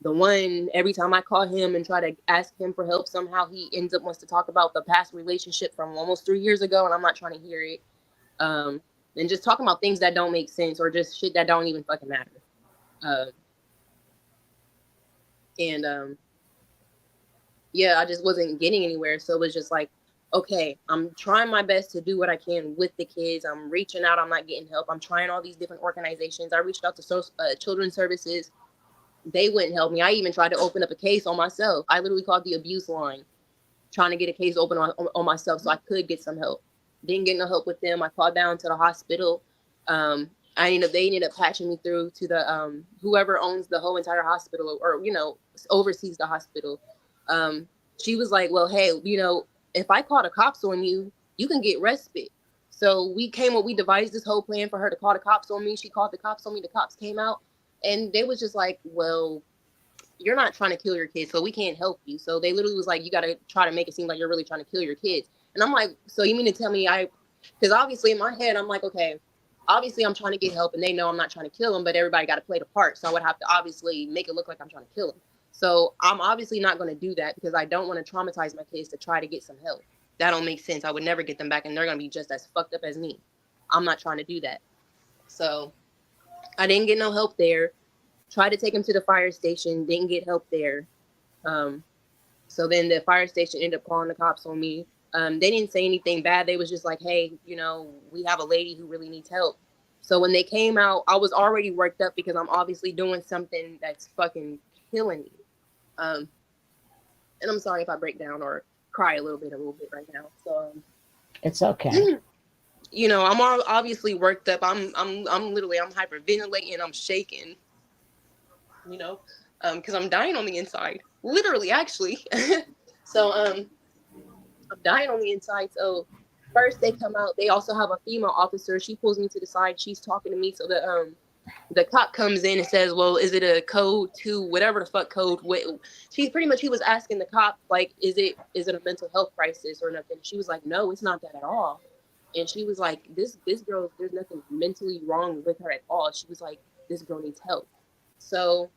The one, every time I call him and try to ask him for help, somehow he ends up wants to talk about the past relationship from almost 3 years ago, and I'm not trying to hear it. And just talking about things that don't make sense or just shit that don't even fucking matter. Yeah, I just wasn't getting anywhere. So it was just like, okay, I'm trying my best to do what I can with the kids. I'm reaching out. I'm not getting help. I'm trying all these different organizations. I reached out to children's services. They wouldn't help me. I even tried to open up a case on myself. I literally called the abuse line, trying to get a case open on myself so I could get some help. Didn't get no help with them. I called down to the hospital. They ended up patching me through to the whoever owns the whole entire hospital or oversees the hospital. She was like, well, hey, if I call the cops on you, you can get respite. So we devised this whole plan for her to call the cops on me. She called the cops on me. The cops came out, and they was just like, well, you're not trying to kill your kids, so we can't help you. So they literally was like, you got to try to make it seem like you're really trying to kill your kids. And I'm like, so you mean to tell me because obviously in my head, I'm like, okay, obviously I'm trying to get help and they know I'm not trying to kill them, but everybody got to play the part. So I would have to obviously make it look like I'm trying to kill them. So I'm obviously not going to do that because I don't want to traumatize my kids to try to get some help. That don't make sense. I would never get them back and they're going to be just as fucked up as me. I'm not trying to do that. So I didn't get no help there. Tried to take them to the fire station, didn't get help there. So then the fire station ended up calling the cops on me. They didn't say anything bad. They was just like, hey, we have a lady who really needs help. So when they came out, I was already worked up because I'm obviously doing something that's fucking killing me. And I'm sorry if I break down or cry a little bit right now. So It's okay. I'm obviously worked up. I'm hyperventilating. I'm shaking. Because I'm dying on the inside. Literally, actually. So I'm dying on the inside. So first they come out. They also have a female officer. She pulls me to the side. She's talking to me. So the cop comes in and says, well, is it a code to whatever the fuck code? He was asking the cop, like, is it a mental health crisis or nothing? She was like, no, it's not that at all. And she was like, this girl, there's nothing mentally wrong with her at all. She was like, this girl needs help. So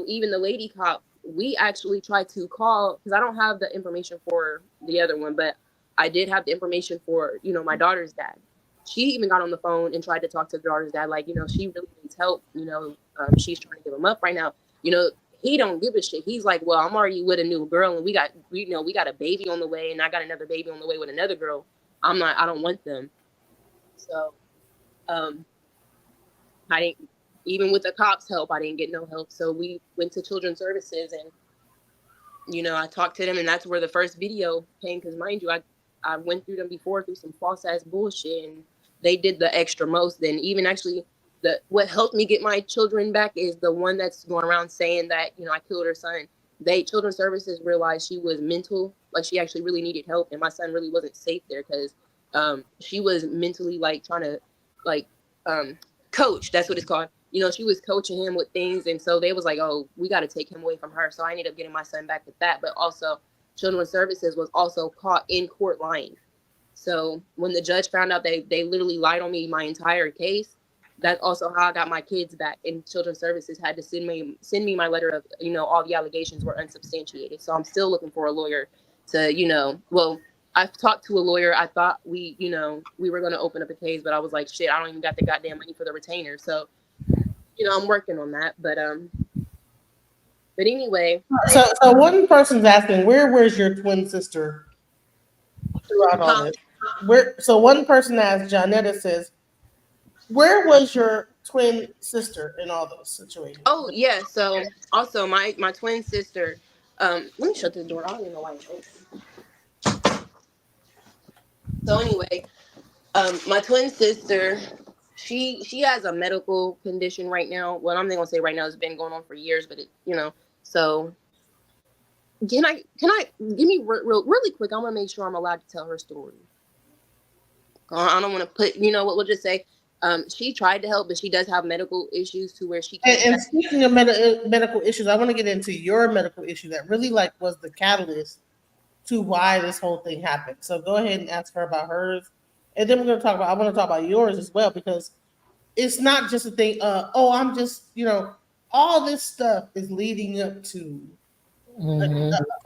even the lady cop, we actually tried to call, because I don't have the information for the other one, but I did have the information for, my daughter's dad. She even got on the phone and tried to talk to the daughter's dad, like, she really needs help. She's trying to give him up right now. He don't give a shit. He's like, well, I'm already with a new girl and we got a baby on the way and I got another baby on the way with another girl. I don't want them. So, I didn't, even with the cops' help, I didn't get no help. So we went to Children's Services and, I talked to them and that's where the first video came. Because mind you, I went through them before through some false ass bullshit and they did the extra most. Then even actually what helped me get my children back is the one that's going around saying that, I killed her son. Children's Services realized she was mental, like she actually really needed help. And my son really wasn't safe there because she was mentally like trying to like coach. That's what it's called. She was coaching him with things. And so they was like, oh, we got to take him away from her. So I ended up getting my son back with that. But also Children's Services was also caught in court lying. So when the judge found out they literally lied on me my entire case, that's also how I got my kids back. And Children's Services had to send me my letter of, all the allegations were unsubstantiated. So I'm still looking for a lawyer to, I've talked to a lawyer. I thought we were going to open up a case, but I was like, shit, I don't even got the goddamn money for the retainer. So, I'm working on that. But anyway. So one person's asking, where's your twin sister throughout all this? So one person asked, Janetta says, where was your twin sister in all those situations? Oh yeah. So also my twin sister. Let me shut this door. I don't even know why it's open. So anyway, my twin sister, she has a medical condition right now. Well, I'm not gonna say right now. It's been going on for years, but So can I give me really quick? I want to make sure I'm allowed to tell her story. I don't want to put. What we'll just say. She tried to help, but she does have medical issues to where she can't. And speaking of medical issues, I want to get into your medical issue that really was the catalyst to why this whole thing happened. So go ahead and ask her about hers, and then I want to talk about yours as well, because it's not just a thing. I'm just all this stuff is leading up to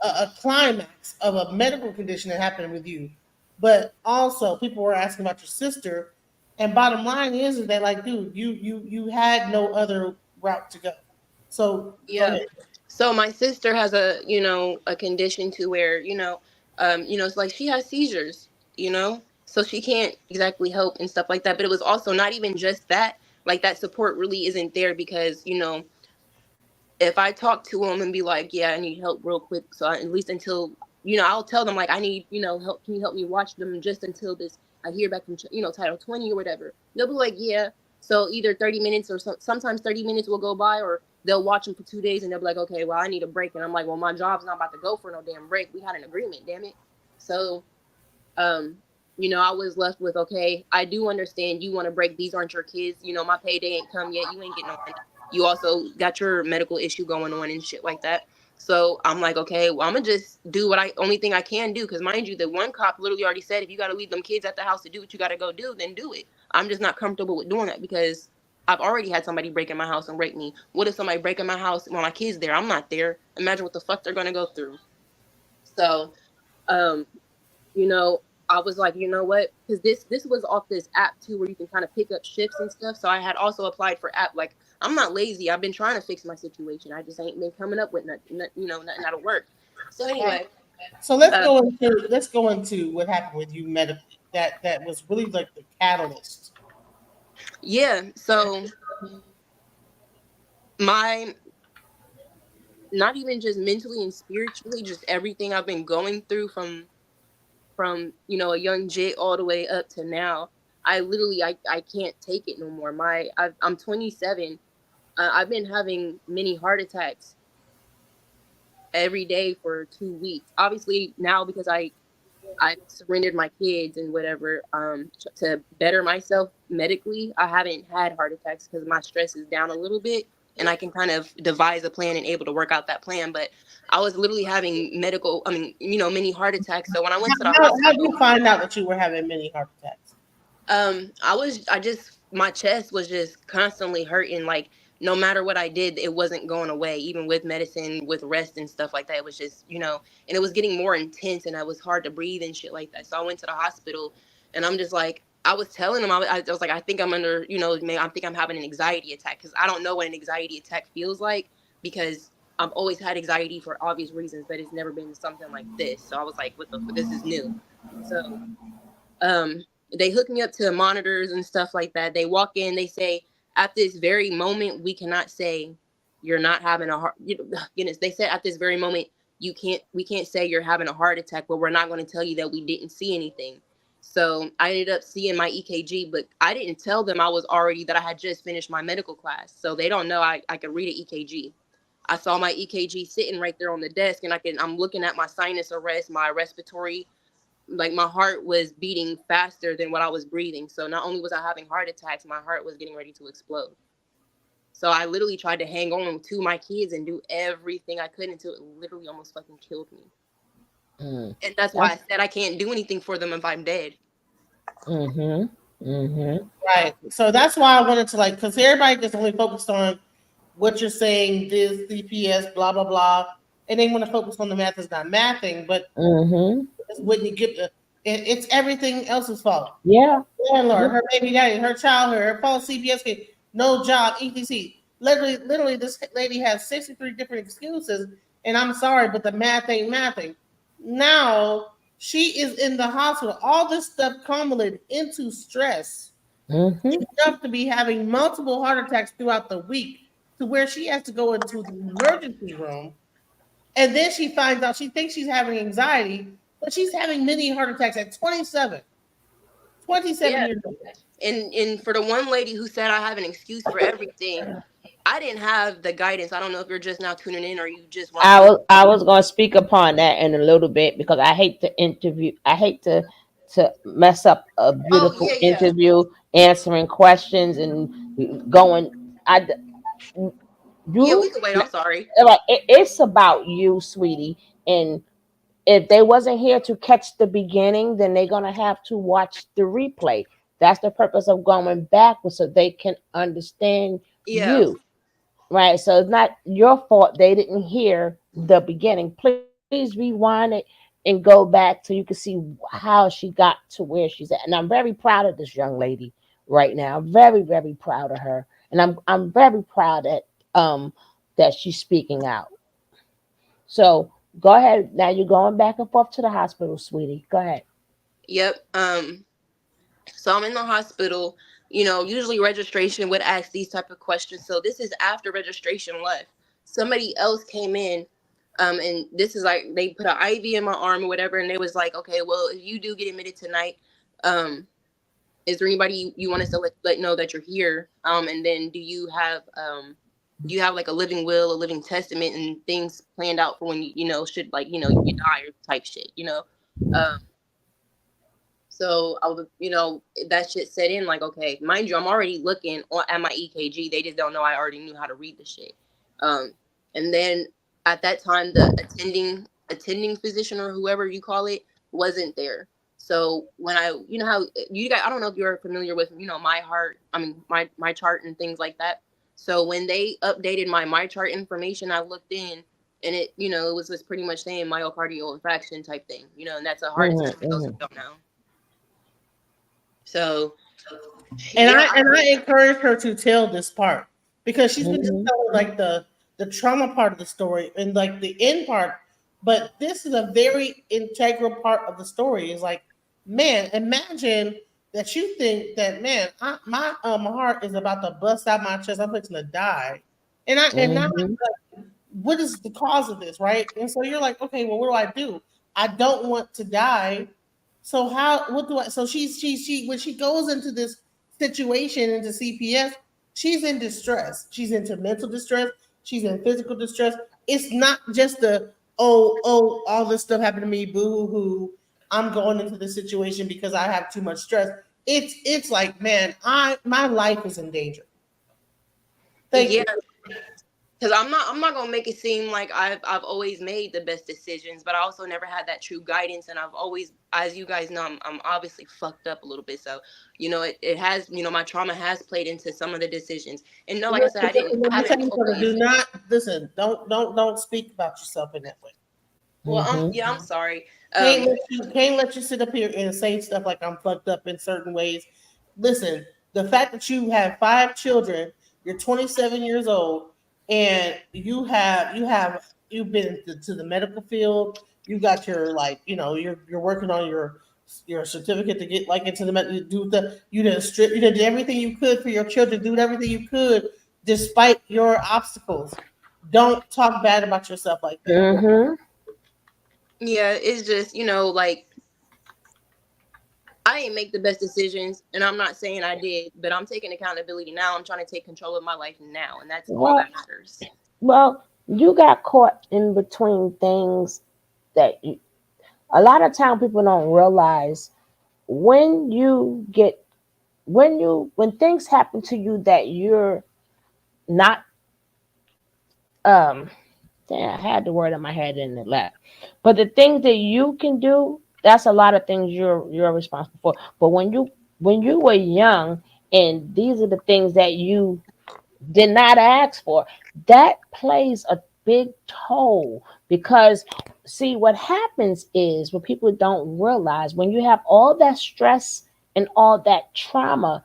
a climax of a medical condition that happened with you, but also people were asking about your sister. And bottom line is that, like, dude, you had no other route to go. So yeah. So my sister has a condition to where it's like she has seizures, so she can't exactly help and stuff like that. But it was also not even just that. Like that support really isn't there because if I talk to them and be like, yeah, I need help real quick. So at least until I'll tell them like I need help. Can you help me watch them just until I hear back from Title 20 or whatever. They'll be like, yeah. So either 30 minutes or sometimes 30 minutes will go by, or they'll watch them for 2 days and they'll be like, okay, well, I need a break. And I'm like, well, my job's not about to go for no damn break. We had an agreement, damn it. So I was left with, okay, I do understand you want to break. These aren't your kids. My payday ain't come yet. You ain't getting no money. You also got your medical issue going on and shit like that. So I'm like, okay, well, I'm gonna just do only thing I can do. Because mind you, the one cop literally already said, if you got to leave them kids at the house to do what you got to go do, then do it. I'm just not comfortable with doing that because I've already had somebody break in my house and rape me. What if somebody break in my house while my kid's there? I'm not there. Imagine what the fuck they're gonna go through. So, um, you know, I was like, you know what? Because this was off this app too, where you can kind of pick up shifts and stuff. So I had also applied for app. Like, I'm not lazy. I've been trying to fix my situation. I just ain't been coming up with nothing that'll work. So anyway, So uh, let's go into what happened with you medically. That was really like the catalyst. yeah. So my not even just mentally and spiritually, just everything I've been going through from a young jit all the way up to now. I literally I can't take it no more. I'm 27. I've been having many heart attacks every day for 2 weeks. Obviously now because I surrendered my kids and whatever to better myself medically. I haven't had heart attacks because my stress is down a little bit and I can kind of devise a plan and able to work out that plan. But I was literally having many heart attacks. So when I went to the How did you hospital, find out that you were having many heart attacks? my chest was just constantly hurting. Like no matter what I did, it wasn't going away. Even with medicine, with rest and stuff like that, it was just and it was getting more intense, and it was hard to breathe and shit like that. So I went to the hospital, and I'm just like, I was telling them, I was like, I think I'm under, maybe I think I'm having an anxiety attack because I don't know what an anxiety attack feels like because I've always had anxiety for obvious reasons, but it's never been something like this. So I was like, what the? This is new. So um, they hook me up to monitors and stuff like that. They walk in, they say, at this very moment, we cannot say you're not having a heart. Goodness, they said at this very moment, we can't say you're having a heart attack, but we're not going to tell you that we didn't see anything. So I ended up seeing my EKG, but I didn't tell them that I had just finished my medical class. So they don't know I could read an EKG. I saw my EKG sitting right there on the desk, and I'm looking at my sinus arrest, my respiratory, like my heart was beating faster than what I was breathing. So not only was I having heart attacks, my heart was getting ready to explode. So I literally tried to hang on to my kids and do everything I could until it literally almost fucking killed me. Mm. And that's why I That's said I can't do anything for them if I'm dead. mhm. Mhm. Right. So that's why I wanted to because everybody gets only focused on what you're saying, this CPS, blah blah blah, and they want to focus on the math is not mathing, but Mhm. it's Whitney give it's everything else's fault. Yeah. Landlord, Yeah. her baby daddy, her child, her false CPS kid, no job, etc. Literally, this lady has 63 different excuses, and I'm sorry, but the math ain't mathing. Now she is in the hospital. All this stuff culminated into stress Mhm. enough to be having multiple heart attacks throughout the week, to where she has to go into the emergency room, and then she finds out she thinks she's having anxiety, but she's having many heart attacks at 27, 27 Yeah. years old. And for the one lady who said I have an excuse for everything, I didn't have the guidance. I don't know if you're just now tuning in or you just weren't here. I was going to speak upon that in a little bit because I hate to interview. I hate to mess up a Oh beautiful yeah, yeah. interview, answering questions and going. Yeah, we You could wait. I'm sorry. like it's about you, sweetie. And if they wasn't here to catch the beginning, then they're gonna have to watch the replay. That's the purpose of going backwards so they can understand Yeah. you. Right. So it's not your fault they didn't hear the beginning. Please rewind it and go back so you can see how she got to where she's at. And I'm very proud of this young lady right now. Very, very proud of her. And I'm very proud that she's speaking out. So go ahead. Now you're going back and forth to the hospital, sweetie. Go ahead. Yep. So I'm in the hospital. Usually registration would ask these type of questions. So this is after registration left. Somebody else came in, and this is like they put an IV in my arm or whatever, and they was like, okay, well, if you do get admitted tonight, um, is there anybody you want us to let know that you're here? And then do you have like a living will, a living testament, and things planned out for when you should, like, you die or type shit. Um, So I would, that shit set in like, okay, mind you, I'm already looking at my EKG. They just don't know I already knew how to read the shit. Um, and then at that time, the attending physician or whoever you call it wasn't there. So when how you guys, I don't know if you're familiar with, my heart, I mean, my chart and things like that. So when they updated my chart information, I looked in and it was just pretty much saying myocardial infarction type thing, and that's a heart Hmm. attack for those who Hmm. don't know. So And yeah, I encourage her to tell this part because she's been just Hmm. telling like the trauma part of the story and like the end part, but this is a very integral part of the story. Is like, man, imagine that you think that, man, my heart is about to bust out my chest. I'm fixing to die, and now Hmm. what is the cause of this, right? And so you're like, okay, well, what do I do? I don't want to die. So how? What do I? So she when she goes into this situation into CPS, she's in distress. She's into mental distress. She's in physical distress. It's not just the all this stuff happened to me, boo hoo. I'm going into this situation because I have too much stress. It's like, man, my life is in danger. Thank yeah, you. because I'm not gonna make it seem like I've always made the best decisions, but I also never had that true guidance, and I've always, as you guys know, I'm obviously fucked up a little bit, so it has, my trauma has played into some of the decisions, and no, like I said, Let I me tell haven't you something. always. Do not listen. Don't speak about yourself in that way. Well, Hmm. yeah, I'm sorry. Can't let you sit up here and say stuff like I'm fucked up in certain ways. Listen, the fact that you have 5 children, you're 27 years old, and you've been to the medical field. You got your like you're working on your certificate to get like into the do the you did everything you could for your children, do everything you could despite your obstacles. Don't talk bad about yourself like that. Hmm. Yeah, it's just like I didn't make the best decisions, and I'm not saying I did, but I'm taking accountability now. I'm trying to take control of my life now, and that's all Well, that matters. well, you got caught in between things that a lot of time people don't realize when you get when things happen to you that you're not um damn, I had the word in my head and it left. But the things that you can do, that's a lot of things you're responsible for. But when you were young and these are the things that you did not ask for, that plays a big toll because see what happens is what people don't realize when you have all that stress and all that trauma,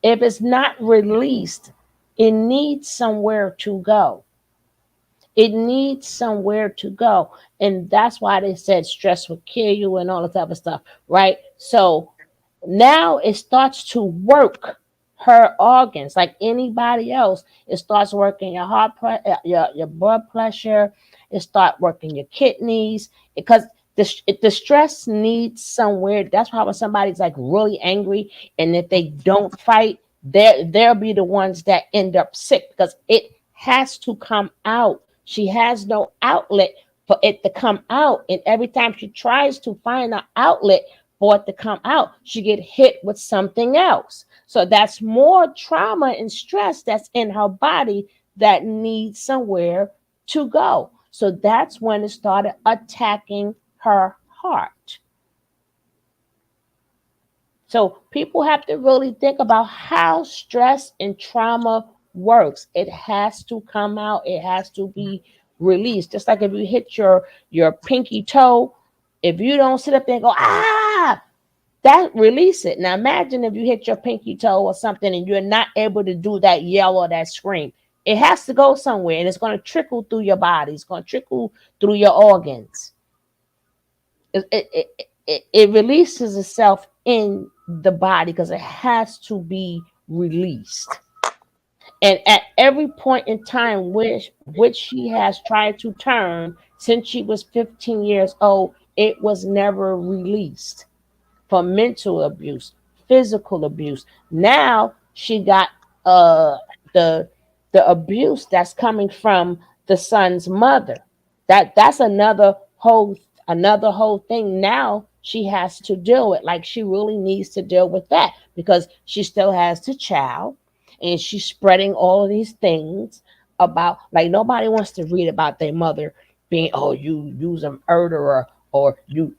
if it's not released, it needs somewhere to go. It needs somewhere to go. And that's why they said stress will kill you and all this other stuff, right? So now it starts to work her organs like anybody else. It starts working your your blood pressure. It start working your kidneys because the stress needs somewhere. That's why when somebody's like really angry and if they don't fight, they'll be the ones that end up sick because it has to come out. She has no outlet for it to come out, and every time she tries to find an outlet for it to come out, she get hit with something else. So that's more trauma and stress that's in her body that needs somewhere to go. So that's when it started attacking her heart. So people have to really think about how stress and trauma works. It has to come out. It has to be released. Just like if you hit your pinky toe, if you don't sit up there and go that release it. Now imagine if you hit your pinky toe or something and you're not able to do that yell or that scream. It has to go somewhere and it's going to trickle through your body. It's going to trickle through your organs. It releases itself in the body because it has to be released. And at every point in time which she has tried to turn since she was 15 years old, it was never released for mental abuse, physical abuse. Now she got uh the the abuse that's coming from the son's mother. That's another whole thing. Now she has to deal with. Like she really needs to deal with that because she still has the child and she's spreading all of these things about, like, nobody wants to read about their mother being, oh, you use a murderer or you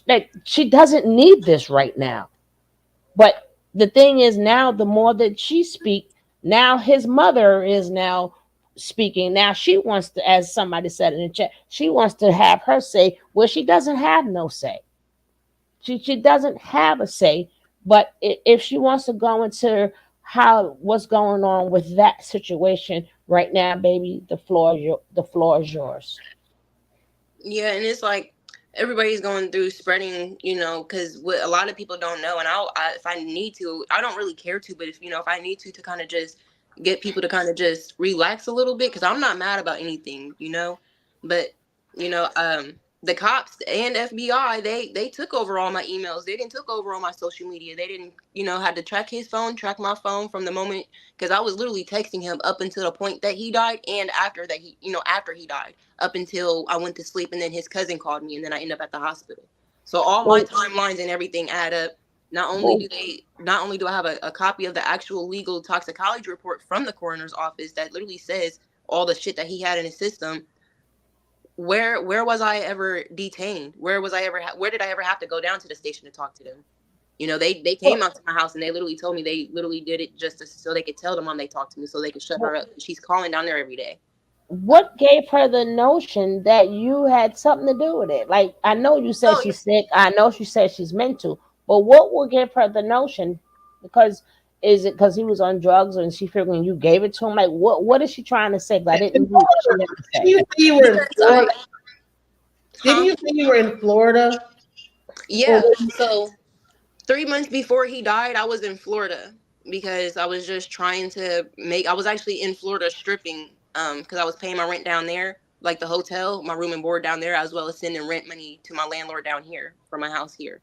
like, she doesn't need this right now. But the thing is, now the more that she speaks, now his mother is now speaking. Now she wants to, as somebody said in the chat, she wants to have her say where she doesn't have no say. She doesn't have a say. But if she wants to go into how what's going on with that situation right now, baby, the floor is yours. Yeah, and it's like everybody's going through spreading, because what a lot of people don't know, and if I need to, I don't really care to, but if I need to kind of just get people to kind of just relax a little bit, because I'm not mad about anything. But the cops and FBI, they took over all my emails. They didn't took over all my social media. They didn't, had to track his phone, track my phone from the moment, because I was literally texting him up until the point that he died, and after he died, up until I went to sleep, and then his cousin called me, and then I end up at the hospital. So all my Well, timelines and everything add up. well, Not only do I have a copy of the actual legal toxicology report from the coroner's office that literally says all the shit that he had in his system. Where was I ever detained? Where did I ever have to go down to the station to talk to them? They came well, out to my house and they literally told me they literally did it just so they could tell the mom they talked to me, so they could shut her well, up. She's calling down there every day. what gave her the notion that you had something to do with it? Like, I know you said Oh, she's sick. I know she said she's mental, but what will give her the notion? Because is it because he was on drugs and she figuring you gave it to him? Like, what is she trying to say? 'Cause I didn't read. She never Didn't say. you say you were in because Florida? Didn't huh? you say you were in Florida? Or Yeah. So 3 months before he died, I was in Florida because I was just trying to make. I was actually in Florida stripping, because I was paying my rent down there, like the hotel, my room and board down there, as well as sending rent money to my landlord down here for my house here.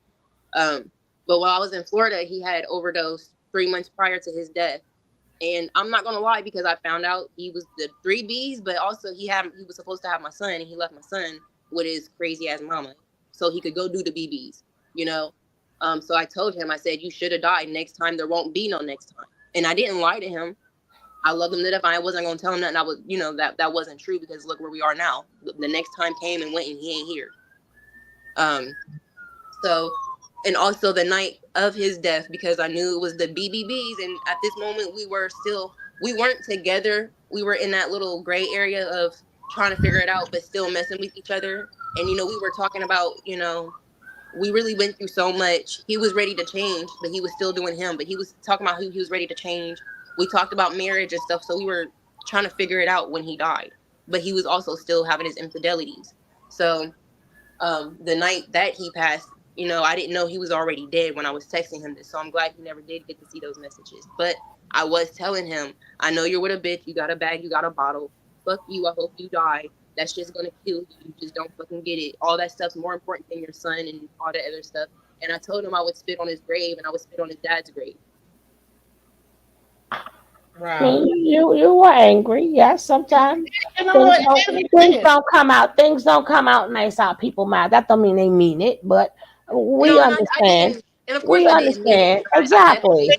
Um, but while I was in Florida, he had overdosed 3 months prior to his death. And I'm not gonna lie, because I found out he was the three Bs, but also he was supposed to have my son, and he left my son with his crazy ass mama, so he could go do the BBs, you know. So I told him, I said, you should have died. Next time there won't be no next time. And I didn't lie to him. I love him to death. I wasn't gonna tell him nothing. I was, that wasn't true, because look where we are now. The next time came and went, and he ain't here. Um, so, and also the night of his death, because I knew it was the BBBs, and at this moment we weren't together. We were in that little gray area of trying to figure it out, but still messing with each other. And we were talking about, we really went through so much. He was ready to change, but he was still doing him. But he was talking about who he was ready to change. We talked about marriage and stuff, so we were trying to figure it out when he died. But he was also still having his infidelities. So the night that he passed, I didn't know he was already dead when I was texting him this. So I'm glad he never did get to see those messages. But I was telling him, I know you're with a bitch. You got a bag. You got a bottle. Fuck you. I hope you die. That's just going to kill you. You just don't fucking get it. All that stuff's more important than your son and all that other stuff. And I told him I would spit on his grave, and I would spit on his dad's grave. I wow. mean, you were angry. Yes, sometimes You know what? It makes things sense. don't come out. Things don't come out nice out people mouth. That don't mean they mean it, but we No, and I understand. didn't. And of course We I didn't mean it. understand I exactly.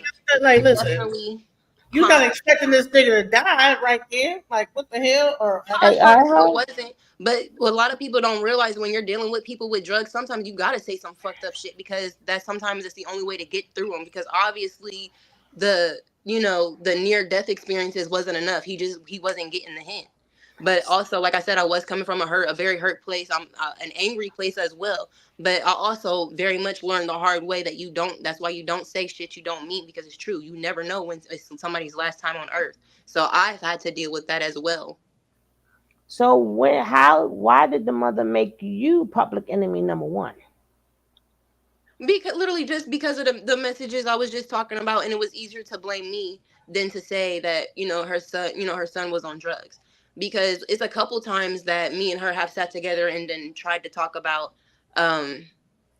Like, listen, definitely, you're not huh? expecting this nigga to die right there. Like, what the hell? Or No, I, I I promise you it heard. wasn't. But what a lot of people don't realize, when you're dealing with people with drugs, sometimes you gotta say some fucked up shit, because that sometimes it's the only way to get through them. Because obviously, the near death experiences wasn't enough. He wasn't getting the hint. But also, like I said, I was coming from a very hurt place. I'm an angry place as well. But I also very much learned the hard way that you don't. That's why you don't say shit you don't mean, because it's true. You never know when it's somebody's last time on earth. So I've had to deal with that as well. So why did the mother make you public enemy number one? Because literally just because of the messages I was just talking about, and it was easier to blame me than to say that her son was on drugs, because it's a couple times that me and her have sat together and then tried to talk about um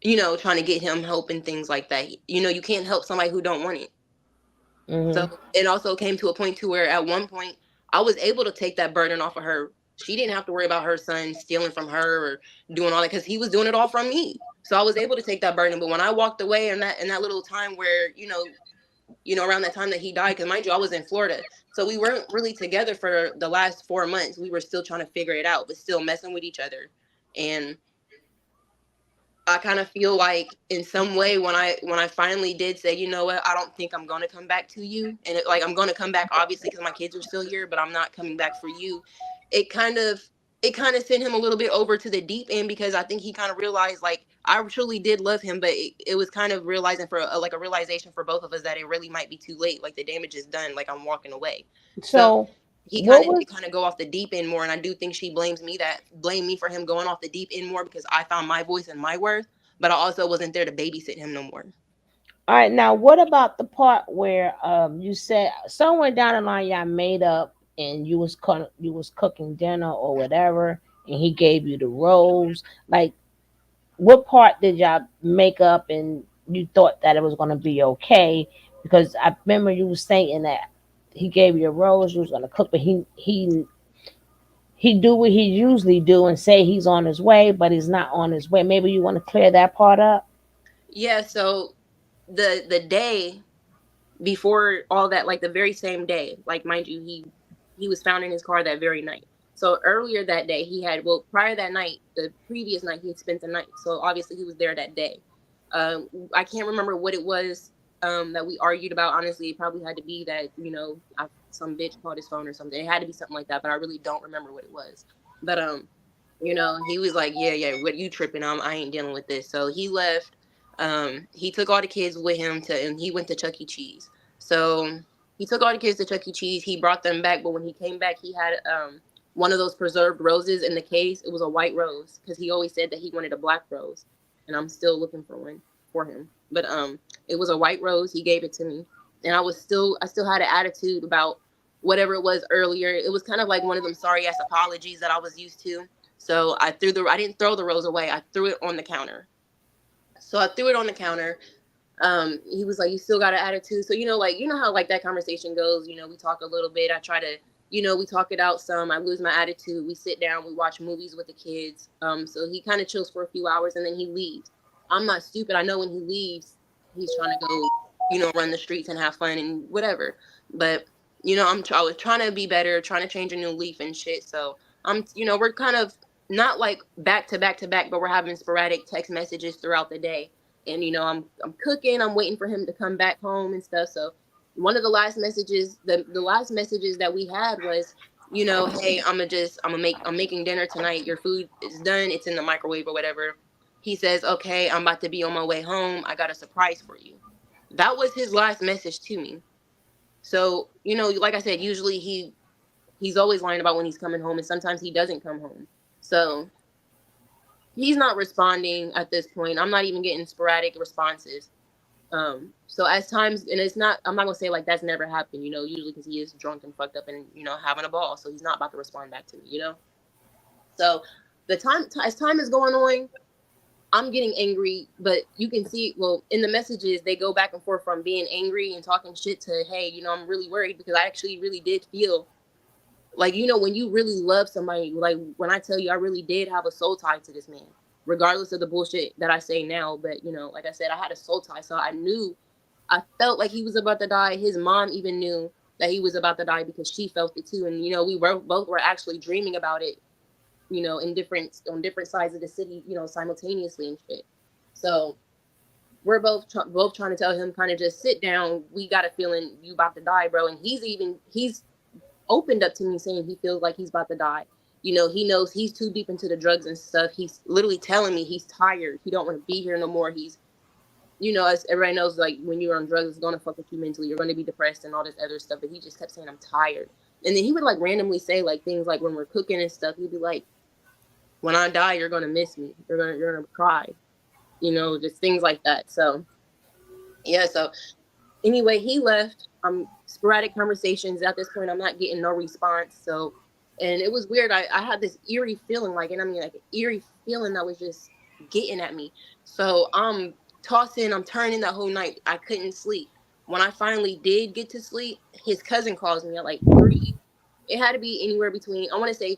trying to get him help and things like that. You can't help somebody who don't want it. So Hmm. it also came to a point to where at one point I was able to take that burden off of her. She didn't have to worry about her son stealing from her or doing all that, because he was doing it all from me. So I was able to take that burden. But when I walked away in that little time where, around that time that he died, because mind you, I was in Florida. So we weren't really together for the last 4 months. We were still trying to figure it out, but still messing with each other. And I kind of feel like in some way when I finally did say, you know what, I don't think I'm gonna come back to you, and I'm gonna come back obviously because my kids are still here, but I'm not coming back for you. It kind of it kind of sent him a little bit over to the deep end because I think he kind of realized like I truly did love him, but it was kind of realizing for like a realization for both of us that it really might be too late. Like the damage is done. Like I'm walking away. So So he what kind of was did kind of go off the deep end more, and I do think she blame me for him going off the deep end more because I found my voice and my worth, but I also wasn't there to babysit him no more. all right? Now, what about the part where you said somewhere down the line y'all made up and you was cooking dinner or whatever, and he gave you the rose? Like, what part did y'all make up and you thought that it was gonna be okay? Because I remember you was saying that he gave you a rose, you was gonna cook, but he do what he usually do and say he's on his way, but he's not on his way. Maybe you want to clear that part up. Yeah, so the day before all that, like the very same day, like mind you, he was found in his car that very night. So earlier that day, prior that night, the previous night, he had spent the night. So obviously, he was there that day. I can't remember what it was that we argued about. Honestly, it probably had to be that some bitch called his phone or something. It had to be something like that, but I really don't remember what it was. But he was like, yeah, yeah, what you tripping on? I ain't dealing with this. So he left. He took all the kids with him and he went to Chuck E. Cheese. So he took all the kids to Chuck E. Cheese. He brought them back, but when he came back, he had one of those preserved roses in the case. It was a white rose because he always said that he wanted a black rose, and I'm still looking for one for him. But it was a white rose. He gave it to me, and I still had an attitude about whatever it was earlier. It was kind of like one of them sorry ass apologies that I was used to. So I didn't throw the rose away. I threw it on the counter. So I threw it on the counter. He was like, you still got an attitude. So, how like that conversation goes, we talk a little bit. I try to, we talk it out some. I lose my attitude. We sit down, we watch movies with the kids. So he kind of chills for a few hours and then he leaves. I'm not stupid. I know when he leaves, he's trying to go, run the streets and have fun and whatever. But, I was trying to be better, trying to change a new leaf and shit. So we're kind of not like back to back to back, but we're having sporadic text messages throughout the day. And I'm cooking, I'm waiting for him to come back home and stuff. So one of the last messages, the last messages that we had was, hey, I'm making dinner tonight. Your food is done. It's in the microwave or whatever. He says, okay, I'm about to be on my way home. I got a surprise for you. That was his last message to me. So, like I said, usually he's always lying about when he's coming home, and sometimes he doesn't come home. So he's not responding at this point. I'm not even getting sporadic responses. So as times, and I'm not gonna say like that's never happened, usually because he is drunk and fucked up and having a ball, so he's not about to respond back to me. So as time is going on, I'm getting angry, but you can see, well, in the messages they go back and forth from being angry and talking shit to, hey, I'm really worried because I actually really did feel like, when you really love somebody, like when I tell you I really did have a soul tie to this man, regardless of the bullshit that I say now. But, like I said, I had a soul tie. So I felt like he was about to die. His mom even knew that he was about to die because she felt it too. And, we both were actually dreaming about it, on different sides of the city, simultaneously and shit. So we're both trying to tell him kind of just sit down. We got a feeling you about to die, bro. And he's opened up to me saying he feels like he's about to die. He knows he's too deep into the drugs and stuff. He's literally telling me he's tired. He don't want to be here no more. He's, as everybody knows, like when you're on drugs, it's going to fuck with you mentally. You're going to be depressed and all this other stuff. But he just kept saying, I'm tired. And then he would like randomly say like things like when we're cooking and stuff, he'd be like, when I die, you're going to miss me. You're going to cry, just things like that. So yeah. So anyway, he left. Sporadic conversations. At this point, I'm not getting no response. So, and it was weird. I had this eerie feeling, like an eerie feeling that was just getting at me. So I'm tossing, I'm turning that whole night. I couldn't sleep. When I finally did get to sleep, his cousin calls me at like 3. It had to be anywhere between, I want to say,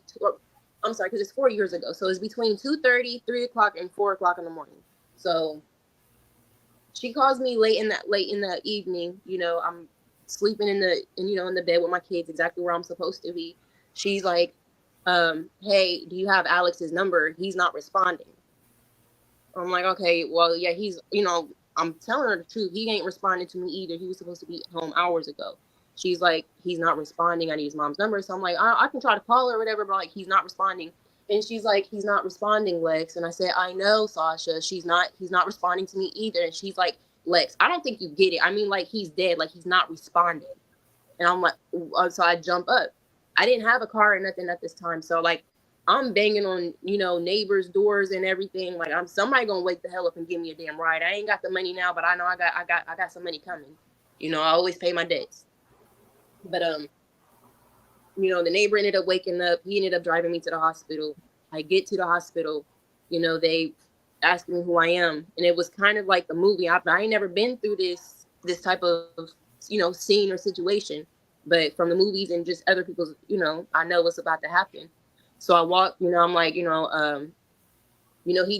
I'm sorry, because it's 4 years ago. So it's between 2:30, 3 o'clock, and 4 o'clock in the morning. So she calls me late in the evening. You know, I'm sleeping in the bed with my kids, exactly where I'm supposed to be. She's like, hey, do you have Alex's number? He's not responding. I'm like, okay, well, yeah, I'm telling her the truth. He ain't responding to me either. He was supposed to be home hours ago. She's like, he's not responding. I need his mom's number. So I'm like, I can try to call her or whatever, but like, he's not responding. And she's like, he's not responding, Lex. And I said, I know, Sasha. He's not responding to me either. And she's like, Lex, I don't think you get it. I mean, like, he's dead. Like, he's not responding. And I'm like, so I jump up. I didn't have a car or nothing at this time. So like, I'm banging on, neighbors' doors and everything. Like, I'm somebody gonna wake the hell up and give me a damn ride. I ain't got the money now, but I know I got some money coming. I always pay my debts. But the neighbor ended up waking up. He ended up driving me to the hospital. I get to the hospital, they asked me who I am, and it was kind of like the movie. I ain't never been through this type of scene or situation, but from the movies and just other people's, I know what's about to happen. So I walk, I'm like, he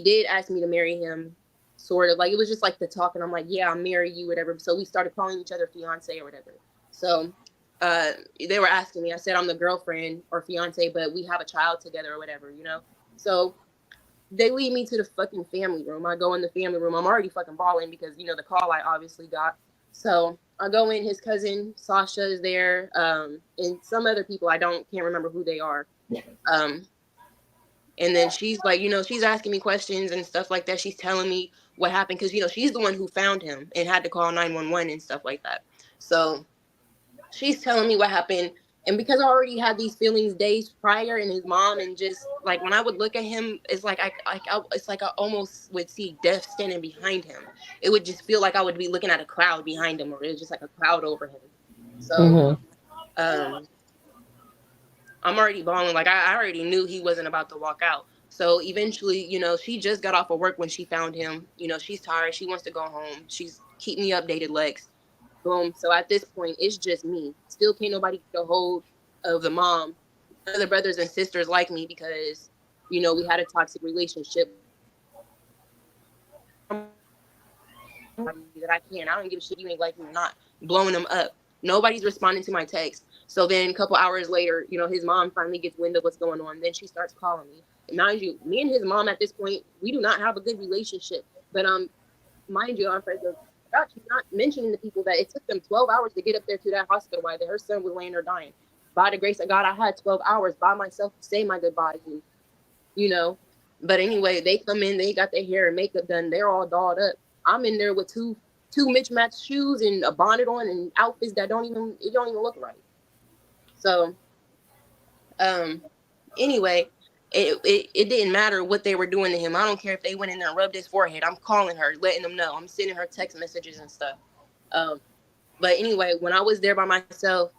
did ask me to marry him, sort of like it was just like the talk, and I'm like, yeah, I'll marry you, whatever. So we started calling each other fiance or whatever. So they were asking me. I said I'm the girlfriend or fiance, but we have a child together or whatever. So they lead me to the fucking family room. I go in the family room. I'm already fucking bawling because the call I obviously got. So I go in. His cousin Sasha is there, and some other people can't remember who they are. And then she's like, she's asking me questions and stuff like that. She's telling me what happened because she's the one who found him and had to call 911 and stuff like that. So she's telling me what happened. And because I already had these feelings days prior, and his mom, and just like when I would look at him, it's like I almost would see death standing behind him. It would just feel like I would be looking at a cloud behind him, or it was just like a cloud over him. So um I'm already bawling. Like I already knew he wasn't about to walk out. So eventually, she just got off of work when she found him. She's tired. She wants to go home. She's keep me updated, Lex. Boom. So at this point, it's just me. Still can't nobody get a hold of the mom. None of the brothers and sisters like me because, we had a toxic relationship. That I can. I don't give a shit. You ain't like me or not. Blowing them up. Nobody's responding to my text. So then a couple hours later, his mom finally gets wind of what's going on. Then she starts calling me. And mind you, me and his mom at this point, we do not have a good relationship. But mind you, she's not mentioning to people that it took them 12 hours to get up there to that hospital while her son was laying there dying. By the grace of God, I had 12 hours by myself to say my goodbyes. And. But anyway, they come in, they got their hair and makeup done. They're all dolled up. I'm in there with two mismatched shoes and a bonnet on and outfits that don't even look right. So, anyway, it didn't matter what they were doing to him. I don't care if they went in there and rubbed his forehead. I'm calling her, letting them know. I'm sending her text messages and stuff. But anyway, when I was there by myself,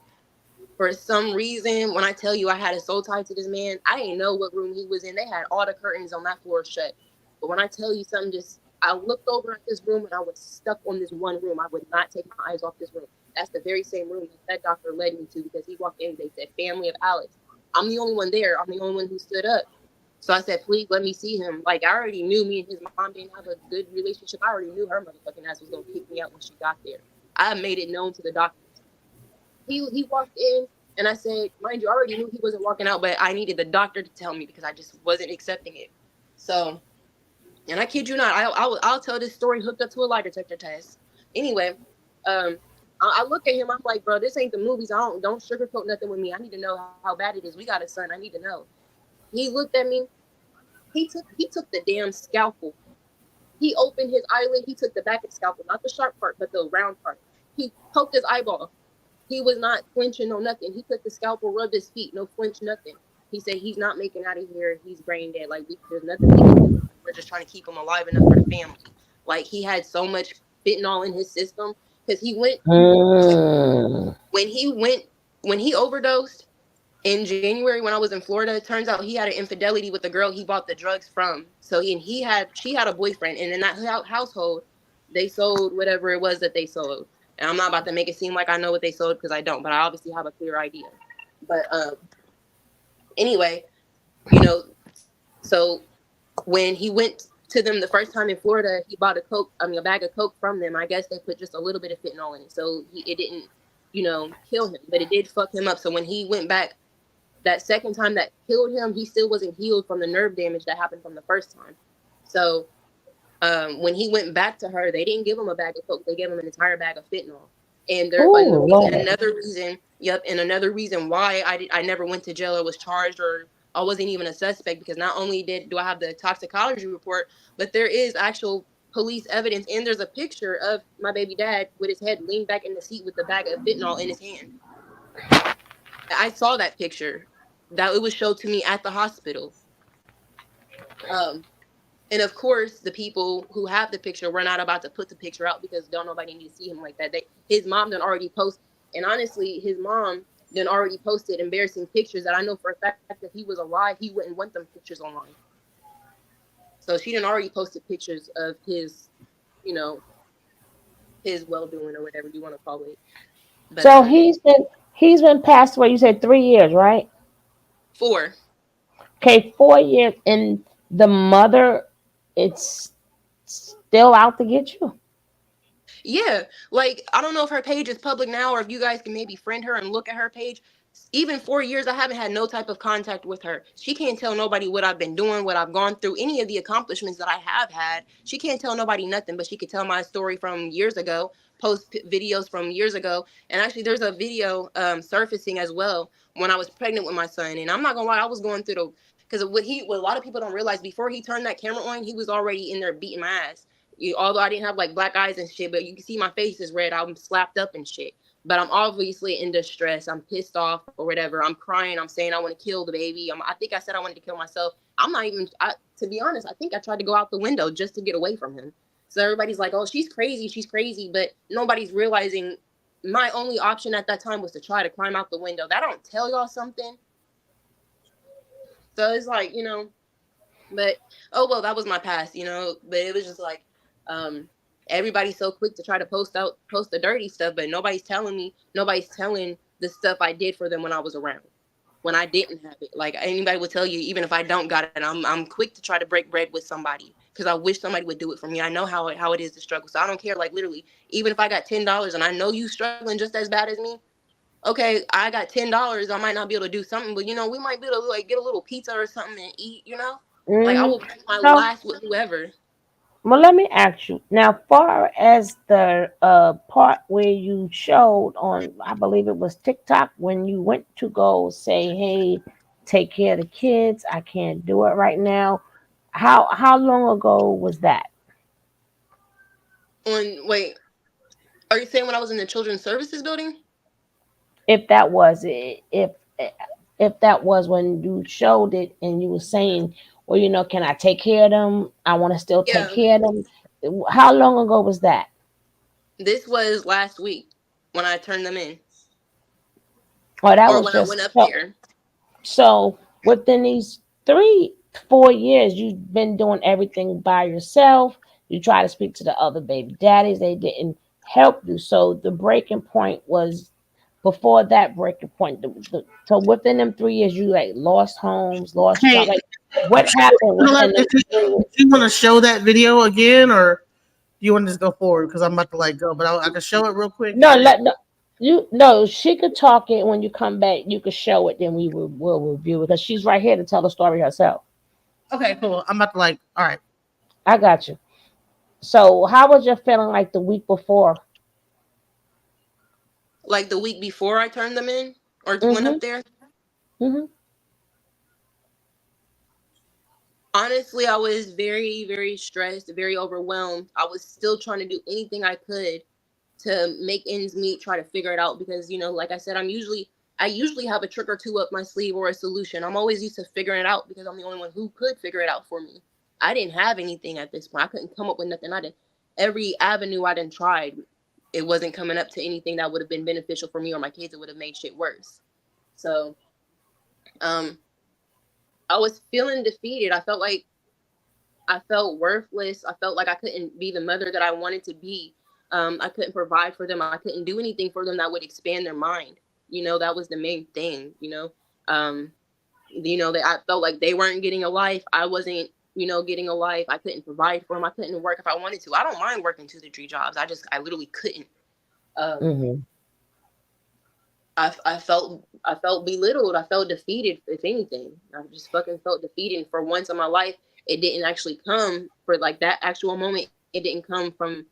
for some reason, when I tell you I had a soul tied to this man, I didn't know what room he was in. They had all the curtains on that floor shut. But when I tell you something, I looked over at this room and I was stuck on this one room. I would not take my eyes off this room. That's the very same room that doctor led me to because he walked in. They said, family of Alex. I'm the only one there. I'm the only one who stood up. So I said, please let me see him. Like, I already knew me and his mom didn't have a good relationship. I already knew her motherfucking ass was going to kick me out when she got there. I made it known to the doctors. He walked in, and I said, mind you, I already knew he wasn't walking out, but I needed the doctor to tell me because I just wasn't accepting it. So, and I kid you not, I'll tell this story hooked up to a lie detector test. Anyway, I look at him, I'm like, bro, this ain't the movies. Don't sugarcoat nothing with me. I need to know how bad it is. We got a son. I need to know. He looked at me. He took the damn scalpel. He opened his eyelid. He took the back of the scalpel, not the sharp part, but the round part. He poked his eyeball. He was not flinching or nothing. He took the scalpel, rubbed his feet, no flinch, nothing. He said he's not making out of here. He's brain dead. Like, there's nothing we can do. We're just trying to keep him alive enough for the family. Like, he had so much fentanyl in his system because he went when he overdosed in January when I was in Florida. It turns out he had an infidelity with the girl he bought the drugs from. So she had a boyfriend, and in that household, they sold whatever it was that they sold. And I'm not about to make it seem like I know what they sold because I don't, but I obviously have a clear idea. But anyway, so when he went to them the first time in Florida. He bought a bag of coke from them. I guess they put just a little bit of fentanyl in it, so it didn't, kill him, but it did fuck him up. So when he went back that second time that killed him, he still wasn't healed from the nerve damage that happened from the first time. So when he went back to her, they didn't give him a bag of coke. They gave him an entire bag of fentanyl. And there, and the Oh reason, Lord. another reason why I never went to jail or was charged or I wasn't even a suspect, because not only do I have the toxicology report, but there is actual police evidence, and there's a picture of my baby dad with his head leaned back in the seat with the bag of fentanyl in his hand. I saw that picture. That it was showed to me at the hospital. Um, And of course, the people who have the picture were not about to put the picture out because don't nobody need to see him like that. His mom done already post, and honestly, his mom done already posted embarrassing pictures that I know for a fact that if he was alive, he wouldn't want them pictures online. So she done already posted pictures of you know, his well doing or whatever you want to call it. But So he's been passed away. You said 3 years, right? 4. Okay, 4 years, and the mother, it's still out to get you. Yeah, like I don't know if her page is public now or if you guys can maybe friend her and look at her page. Even 4 years, I haven't had no type of contact with her. She can't tell nobody what I've been doing, what I've gone through, any of the accomplishments that I have had. She can't tell nobody nothing, but she could tell my story from years ago, videos from years ago. And actually, there's a video surfacing as well when I was pregnant with my son. And I'm not gonna lie, I was going through because what a lot of people don't realize, before he turned that camera on, he was already in there beating my ass. Although I didn't have like black eyes and shit, but you can see my face is red. I'm slapped up and shit. But I'm obviously in distress. I'm pissed off or whatever. I'm crying. I'm saying I want to kill the baby. I think I said I wanted to kill myself. I'm not even. To be honest, I think I tried to go out the window just to get away from him. So everybody's like, "Oh, she's crazy. She's crazy," but nobody's realizing my only option at that time was to try to climb out the window. That don't tell y'all something. So it's like, but oh well, that was my past. But it was just like, um, everybody's so quick to try to post the dirty stuff, but nobody's telling the stuff I did for them when I was around, when I didn't have it. Like anybody would tell you, even if I don't got it, I'm quick to try to break bread with somebody because I wish somebody would do it for me. I know how it is to struggle, so I don't care. Like literally, even if I got $10 and I know you struggling just as bad as me. Okay, I got $10. I might not be able to do something, but we might be able to like get a little pizza or something and eat. Like I Mm. will break my So, last with whoever. well, let me ask you now. Far as the part where you showed on, I believe it was TikTok, when you went to go say, "Hey, take care of the kids. I can't do it right now." How long ago was that? Wait, are you saying when I was in the children's services building? If that was it, if that was when you showed it and you were saying, "Well, can I take care of them? I want to still take Yeah, care of them." How long ago was that? this was last week when I turned them in, Or that or was when I just went up so, there. so within these 4 years, you've been doing everything by yourself. You try to speak to the other baby daddies, they didn't help you. So the breaking point was before that breaking point. So within them 3 years, you like lost homes, lost Hey, job. Like what happened you know what? within them 3 years? If you want to show that video again, or do you want to just go forward? Because I'm about to like go, but I can show it real quick. No, no, you no. She could talk it when you come back. You could show it, then will review it because she's right here to tell the story herself. Okay, cool. I'm about to like. All right. I got you. So how was your feeling like the week before? Like the week before I turned them in or went Mm-hmm. up there. Mm-hmm. Honestly, I was very, very stressed, very overwhelmed. I was still trying to do anything I could to make ends meet, try to figure it out because like I said, I usually have a trick or two up my sleeve or a solution. I'm always used to figuring it out because I'm the only one who could figure it out for me. I didn't have anything at this point. I couldn't come up with nothing. I did every avenue I done tried. It wasn't coming up to anything that would have been beneficial for me or my kids. It would have made shit worse. So, um, I was feeling defeated. I felt worthless. I felt like I couldn't be the mother that I wanted to be. I couldn't provide for them. I couldn't do anything for them that would expand their mind. That was the main thing. That I felt like they weren't getting a life. I wasn't getting a life. I couldn't provide for him. I couldn't work if I wanted to. I don't mind working 2 to 3 jobs. I literally couldn't. Um, Hmm. I felt belittled. I felt defeated. If anything, I just fucking felt defeated. And for once in my life, it didn't actually come for like that actual moment. It didn't come from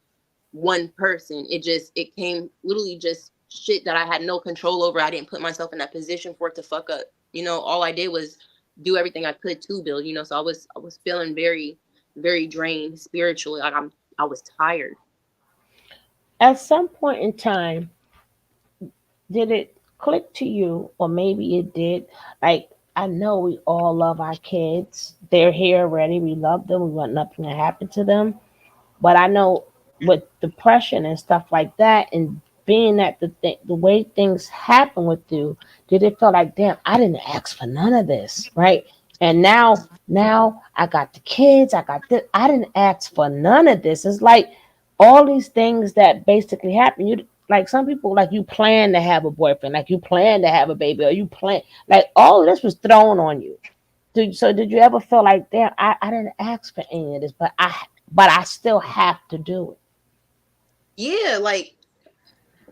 one person. It came literally just shit that I had no control over. I didn't put myself in that position for it to fuck up. All I did was do everything I could to build. So I was feeling very, very drained spiritually. Like I was tired. At some point in time, did it click to you, or maybe it did? Like, I know we all love our kids. They're here already. We love them. We want nothing to happen to them. But I know with depression and stuff like that, and being that the way things happen with you, did it feel like, damn, I didn't ask for none of this, right? And now I got the kids, I got this. I didn't ask for none of this. It's like all these things that basically happen. You like some people, like, you plan to have a boyfriend, like you plan to have a baby, or you plan, like, all of this was thrown on you. Did you ever feel like, damn, I didn't ask for any of this, but I still have to do it? Yeah, like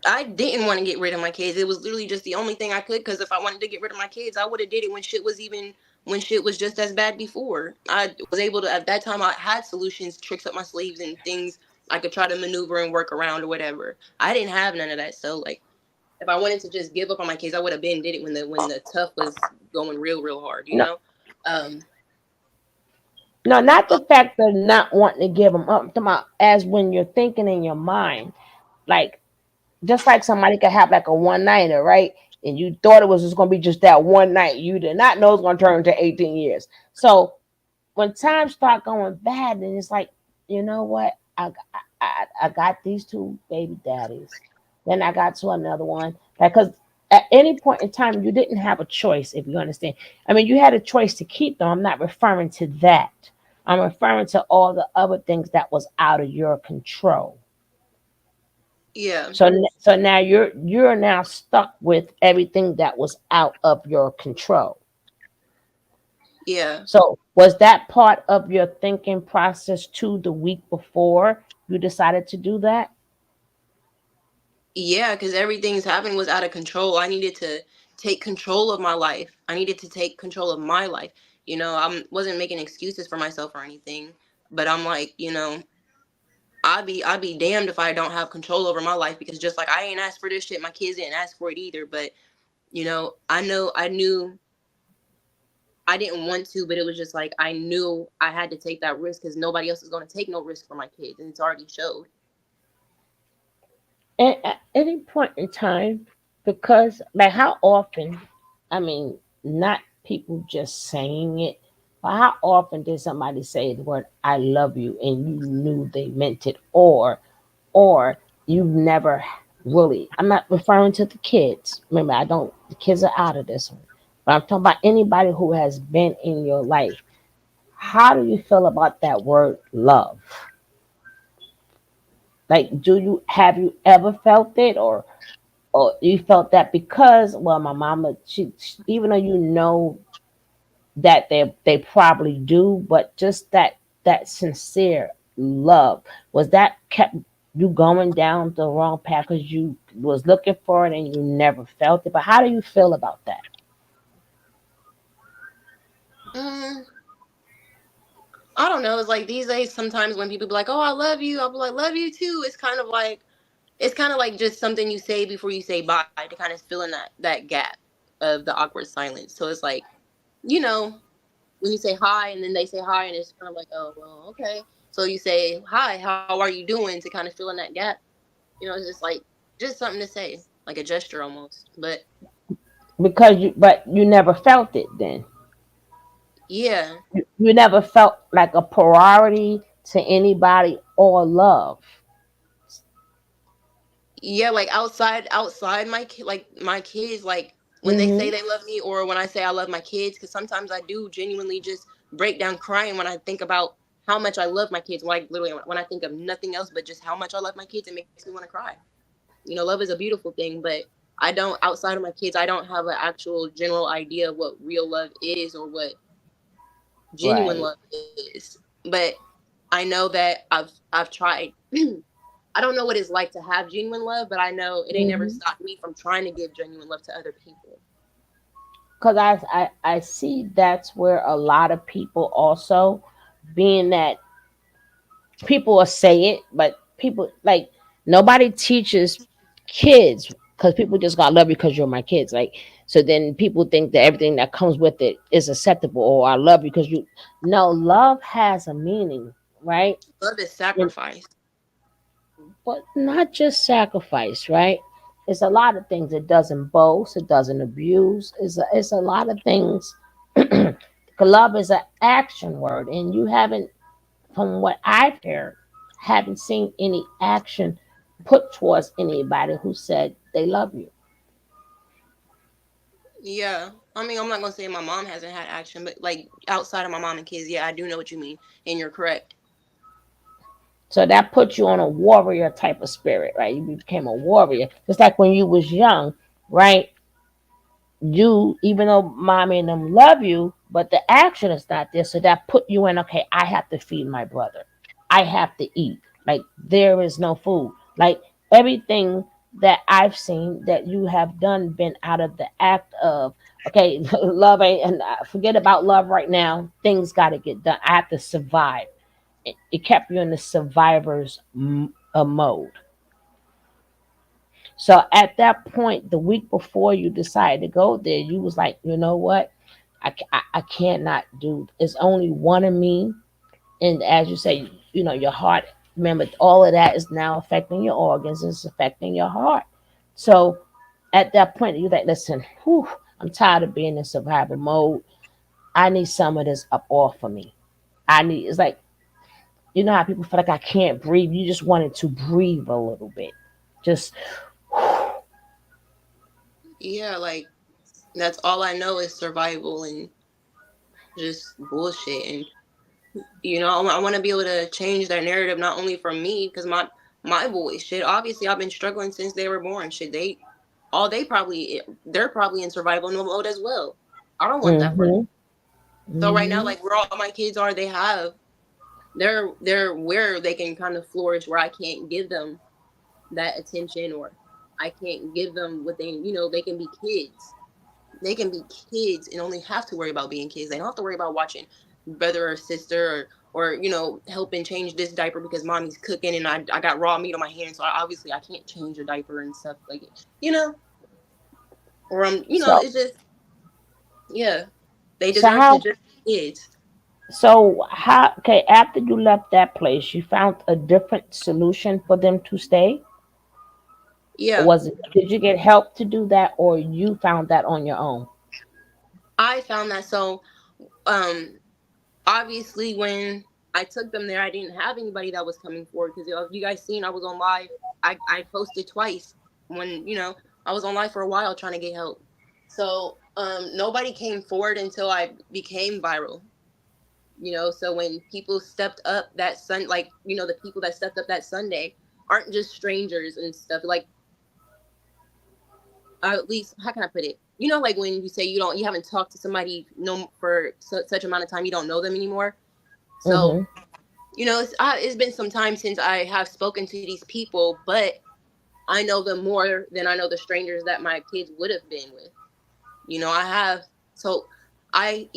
I didn't want to get rid of my kids. It was literally just the only thing I could. Because if I wanted to get rid of my kids, I would have did it when shit was just as bad before. I was able to at that time. I had solutions, tricks up my sleeves, and things I could try to maneuver and work around or whatever. I didn't have none of that. So like, if I wanted to just give up on my kids, I would have been did it when the tough was going real hard. No, Um, no, not the fact of not wanting to give them up. I'm talking about as when you're thinking in your mind, like, just like somebody could have like a one nighter, right? And you thought it was just going to be just that one night. You did not know it's going to turn into 18 years. So when times start going bad, then it's like, you know what? I got these two baby daddies. Then I got to another one. Because at any point in time, you didn't have a choice, if you understand. I mean, you had a choice to keep them. I'm not referring to that. I'm referring to all the other things that was out of your control. yeah, So now you're now stuck with everything that was out of your control. yeah, So was that part of your thinking process too the week before you decided to do that? yeah. Because everything's happening was out of control. I needed to take control of my life. I needed to take control of my life. I wasn't making excuses for myself or anything, but I'm like, I'd be damned if I don't have control over my life, because just like I ain't asked for this shit, my kids didn't ask for it either. But I knew I didn't want to, but it was just like I knew I had to take that risk because nobody else is going to take no risk for my kids, and it's already showed. And at any point in time, because like how often, I mean, not people just saying it, but how often did somebody say the word "I love you" and you knew they meant it, or you never really? I'm not referring to the kids. Remember, I don't. The kids are out of this one, but I'm talking about anybody who has been in your life. How do you feel about that word "love"? Like, do you have you ever felt it, or you felt that because, well, my mama, she even though you know that they probably do, but just that sincere love, was that kept you going down the wrong path because you was looking for it and you never felt it? But how do you feel about that? Mm, I don't know. It's like these days, sometimes when people be like, "Oh, I love you," I'll be like, "Love you too." It's kind of like just something you say before you say bye to kind of fill in that gap of the awkward silence. So it's like, you know, when you say hi and then they say hi, and it's kind of like, oh well, okay. So you say hi, how are you doing, to kind of fill in that gap. It's just like just something to say, like a gesture almost. But Because you never felt it then. yeah, You never felt like a priority to anybody or love. yeah, like outside my kids, like when they say Hmm. they love me, or when I say I love my kids, because sometimes I do genuinely just break down crying when I think about how much I love my kids. Like literally, when I think of nothing else but just how much I love my kids, it makes me want to cry. Love is a beautiful thing, but I don't, outside of my kids, I don't have an actual general idea of what real love is, or what genuine Right. love is. But I know that I've tried. I don't know what it's like to have genuine love, but I know it ain't never Mhm. stopped me from trying to give genuine love to other people. Because I see that's where a lot of people also, being that people will say it, but people like nobody teaches kids because people just got love you because you're my kids. Like, so then people think that everything that comes with it is acceptable, or I love you because you. No, love has a meaning, right? Love is And, sacrifice. but not just sacrifice, right? It's a lot of things. It doesn't boast. It doesn't abuse. It's a lot of things. Love is an action word, and you haven't, from what I've heard, haven't seen any action put towards anybody who said they love you. Yeah. I mean, I'm not gonna say my mom hasn't had action, but like outside of my mom and kids, yeah, I do know what you mean, and you're correct. So that puts you on a warrior type of spirit, right? You became a warrior. Just like when you was young, right? You, even though mommy and them love you, but the action is not there. So that put you in, okay, I have to feed my brother. I have to eat. Like there is no food. Like everything that I've seen that you have done been out of the act of, okay, love ain't, and forget about love right now. Things got to get done. I have to survive. It kept you in the survivor's mode. So at that point, the week before you decided to go there, you was like, you know what? I cannot do. It's only one of me, and as you say, you know, your heart. Remember, all of that is now affecting your organs. It's affecting your heart. So at that point, you're like, listen, whew, I'm tired of being in survival mode. I need some of this up off of me. I need. It's like, you know how people feel like I can't breathe. You just wanted to breathe a little bit. Just Yeah, like that's all I know is survival and just bullshit. And I want to be able to change that narrative not only from me because my boys, shit. Obviously, I've been struggling since they were born. Shit, they're probably in survival mode as well. I don't want that for them. mm-hmm, So right now, mm-hmm. like where all my kids are, they're where they can kind of flourish where I can't give them that attention or I can't give them what they can be kids. They can be kids and only have to worry about being kids. They don't have to worry about watching brother or sister or helping change this diaper because mommy's cooking and I got raw meat on my hands. So obviously I can't change a diaper and stuff you know, or So it's just, yeah, they so deserve to how just be kids. so how okay, after you left that place, you found a different solution for them to stay? Or Yeah. was it, did you get help to do that, or you found that on your own? I found that um obviously when I took them there I didn't have anybody that was coming forward because if you guys seen I was on live. I posted twice when I was on live for a while trying to get help. So nobody came forward until I became viral. So when people stepped up that the people that stepped up that Sunday aren't just strangers and stuff. Like, at least, how can I put it? Like when you say you haven't talked to somebody no for such amount of time, you don't know them anymore. So Mm-hmm. it's been some time since I have spoken to these people, but I know them more than I know the strangers that my kids would have been with. I have so I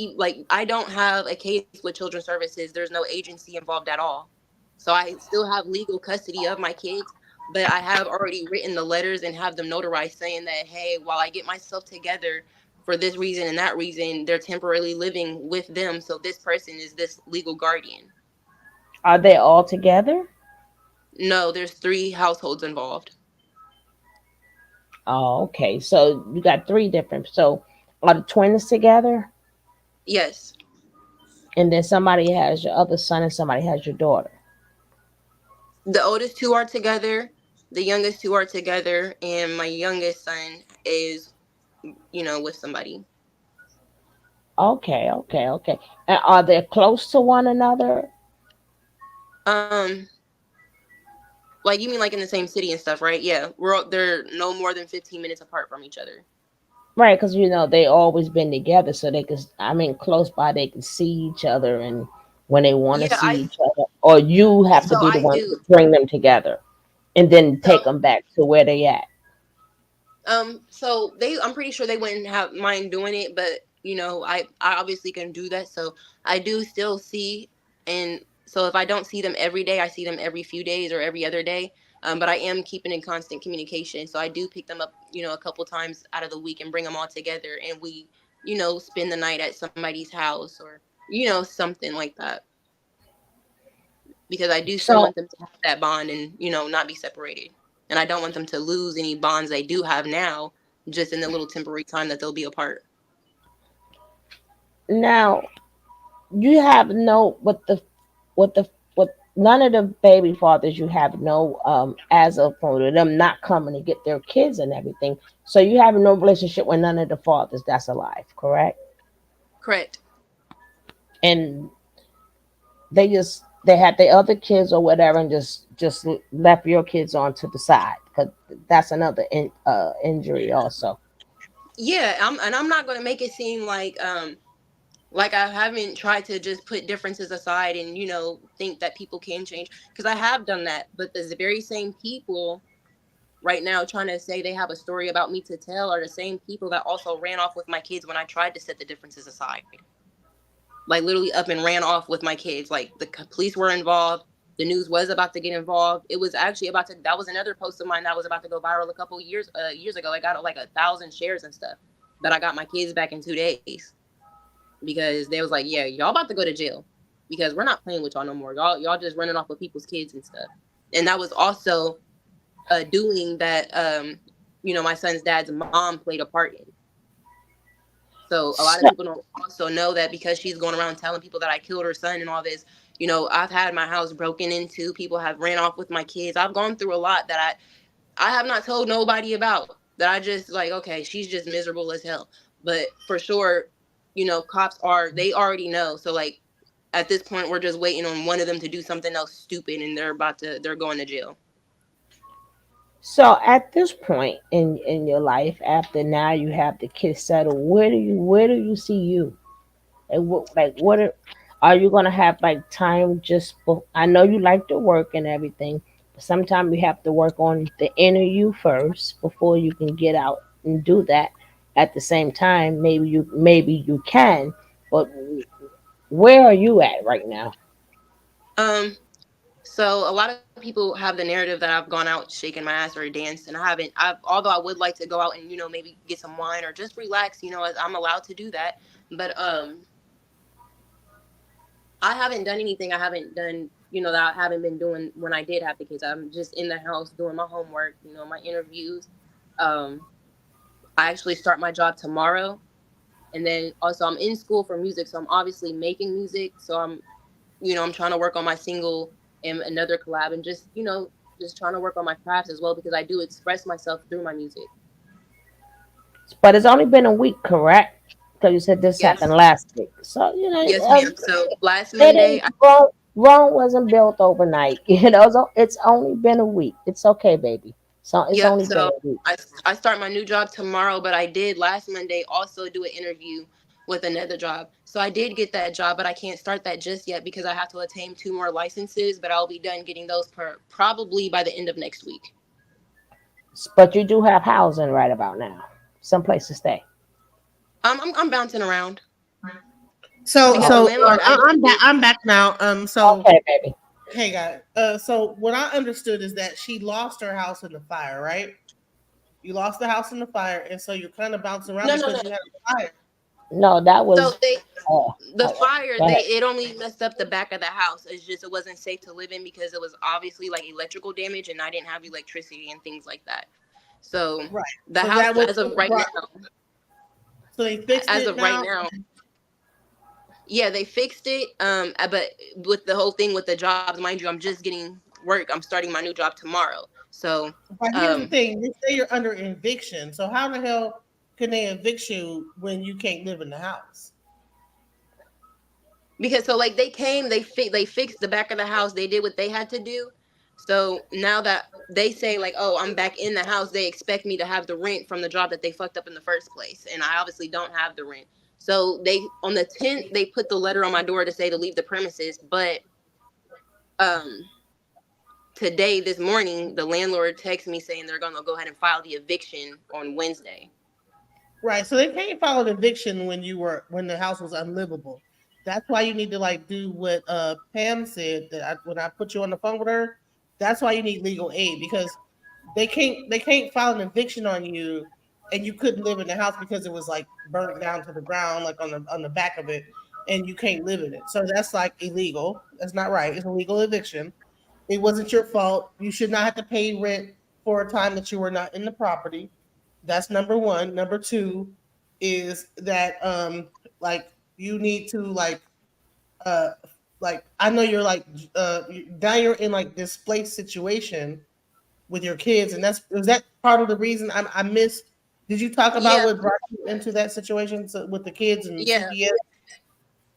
don't have a case with children's services. There's no agency involved at all. So I still have legal custody of my kids, but I have already written the letters and have them notarized saying that, hey, while I get myself together for this reason and that reason, they're temporarily living with them. So this person is this legal guardian. Are they all together? No, there's 3 households involved. Oh, okay. So you got three different. So are the twins together? Yes. And then somebody has your other son and somebody has your daughter. The oldest 2 are together, the youngest 2 are together, and my youngest son is, with somebody. Okay, okay, okay. And are they close to one another? Um, like you mean like in the same city and stuff, right? Yeah, they're no more than 15 minutes apart from each other. Right, because they always been together, so they can. I mean, close by, they can see each other, and when they want to Yeah, see each other, or you have to so be the I one to do. bring them together, and then So take them back to where they at. so I'm pretty sure they wouldn't have mind doing it, but I obviously can do that. So I do still see, and so if I don't see them every day, I see them every few days or every other day. But I am keeping in constant communication. So I do pick them up, a couple times out of the week and bring them all together, and we, spend the night at somebody's house or something like that, because I do still So want them to have that bond and not be separated, and I don't want them to lose any bonds they do have now, just in the little temporary time that they'll be apart. now you have no with none of the baby fathers. You have no as of for them not coming to get their kids and everything. So you have no relationship with none of the fathers that's alive, correct? Correct. And they had their other kids or whatever, and just left your kids on to the side, because that's another injury also. Yeah, I'm not going to make it seem like I haven't tried to just put differences aside and think that people can change, because I have done that, but the very same people right now trying to say they have a story about me to tell are the same people that also ran off with my kids when I tried to set the differences aside. Like literally up and ran off with my kids. Like the police were involved. The news was about to get involved. It was actually about to. That was another post of mine that was about to go viral a couple years ago. I got like 1,000 shares and stuff. But I got my kids back in 2 days because they was like, "Yeah, y'all about to go to jail because we're not playing with y'all no more. Y'all just running off with people's kids and stuff." And that was also doing that. My son's dad's mom played a part in. So a lot of So, people don't also know that because she's going around telling people that I killed her son and all this. I've had my house broken into. People have ran off with my kids. I've gone through a lot that I have not told nobody about. That I just like, okay, she's just miserable as hell. But for sure, cops they already know. So like at this point, we're just waiting on one of them to do something else stupid, and they're going to jail. so at this point in your life, after now you have the kids settled, where do you see you? Are you gonna have like time I know you like to work and everything, but sometimes you have to work on the inner you first before you can get out and do that. At the same time, maybe you can, but where are you at right now? Um, So a lot of people have the narrative that I've gone out shaking my ass or danced, and I haven't. Although I would like to go out and maybe get some wine or just relax. As I'm allowed to do that, but I haven't done anything. I haven't done that I haven't been doing when I did have the kids. I'm just in the house doing my homework, my interviews. Um, I actually start my job tomorrow, and then also I'm in school for music, so I'm obviously making music. So I'm trying to work on my single and another collab, and just trying to work on my crafts as well, because I do express myself through my music. But it's only been a week, correct? Because you said this happened Yes. last week, so Yes, ma'am. So last it Monday, ain't Rome wasn't built overnight. It's only been a week. It's okay, baby. So it's yep. only been So a week. I start my new job tomorrow, but I did last Monday also do an interview with another job. So I did get that job, but I can't start that just yet because I have to attain 2 more licenses. But I'll be done getting those probably by the end of next week. But you do have housing right about now, someplace to stay. I'm bouncing around So, because the so landlord I'm actually back. did. I'm back now. So Okay, baby. hey guys. So what I understood is that she lost her house in the fire, right? You lost the house in the fire, and so you're kind of bouncing around No, no, because no. you had a fire. No, that So was. Uh, the uh, fire, go ahead. it only messed up the back of the house. It's just it wasn't safe to live in because it was obviously like electrical damage, and I didn't have electricity and things like that. So Right. the So house, that was as of right now, so they fixed as it of right now. now, yeah, they fixed it. But with the whole thing with the jobs, mind you, I'm just getting work. I'm starting my new job tomorrow. So But here's the um, thing: they say you're under eviction. So how the hell can they evict you when you can't live in the house? because so like they came, they fixed the back of the house. They did what they had to do. So now that they say like, oh, I'm back in the house, they expect me to have the rent from the job that they fucked up in the first place, and I obviously don't have the rent. So they on the 10th they put the letter on my door to say to leave the premises, but um today this morning the landlord texted me saying they're gonna go ahead and file the eviction on Wednesday. Right. So they can't file an eviction when the house was unlivable. That's why you need to like do what Pam said when I put you on the phone with her. That's why you need legal aid because they can't file an eviction on you and you couldn't live in the house because it was like burnt down to the ground like on the back of it and you can't live in it. So that's like illegal. That's not right. It's a legal eviction. It wasn't your fault. You should not have to pay rent for a time that you were not in the property. That's number one. Number two is that like you need to uh like I know you're like now you're in like displaced situation with your kids, and was that part of the reason I missed. Did you talk about Yeah, what brought you into that situation with the kids and yeah, CPS?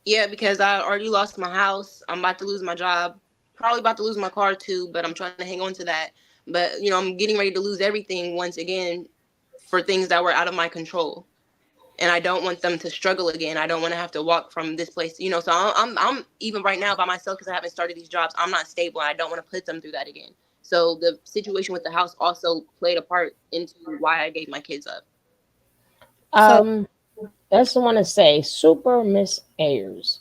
yeah, because I already lost my house. I'm about to lose my job. Probably about to lose my car too, but I'm trying to hang on to that. But I'm getting ready to lose everything once again for things that were out of my control. And I don't want them to struggle again. I don't want to have to walk from this place. So I'm even right now by myself because I haven't started these jobs. I'm not stable. And I don't want to put them through that again. So the situation with the house also played a part into why I gave my kids up. So Um, I just want to say, Super Miss Ayers.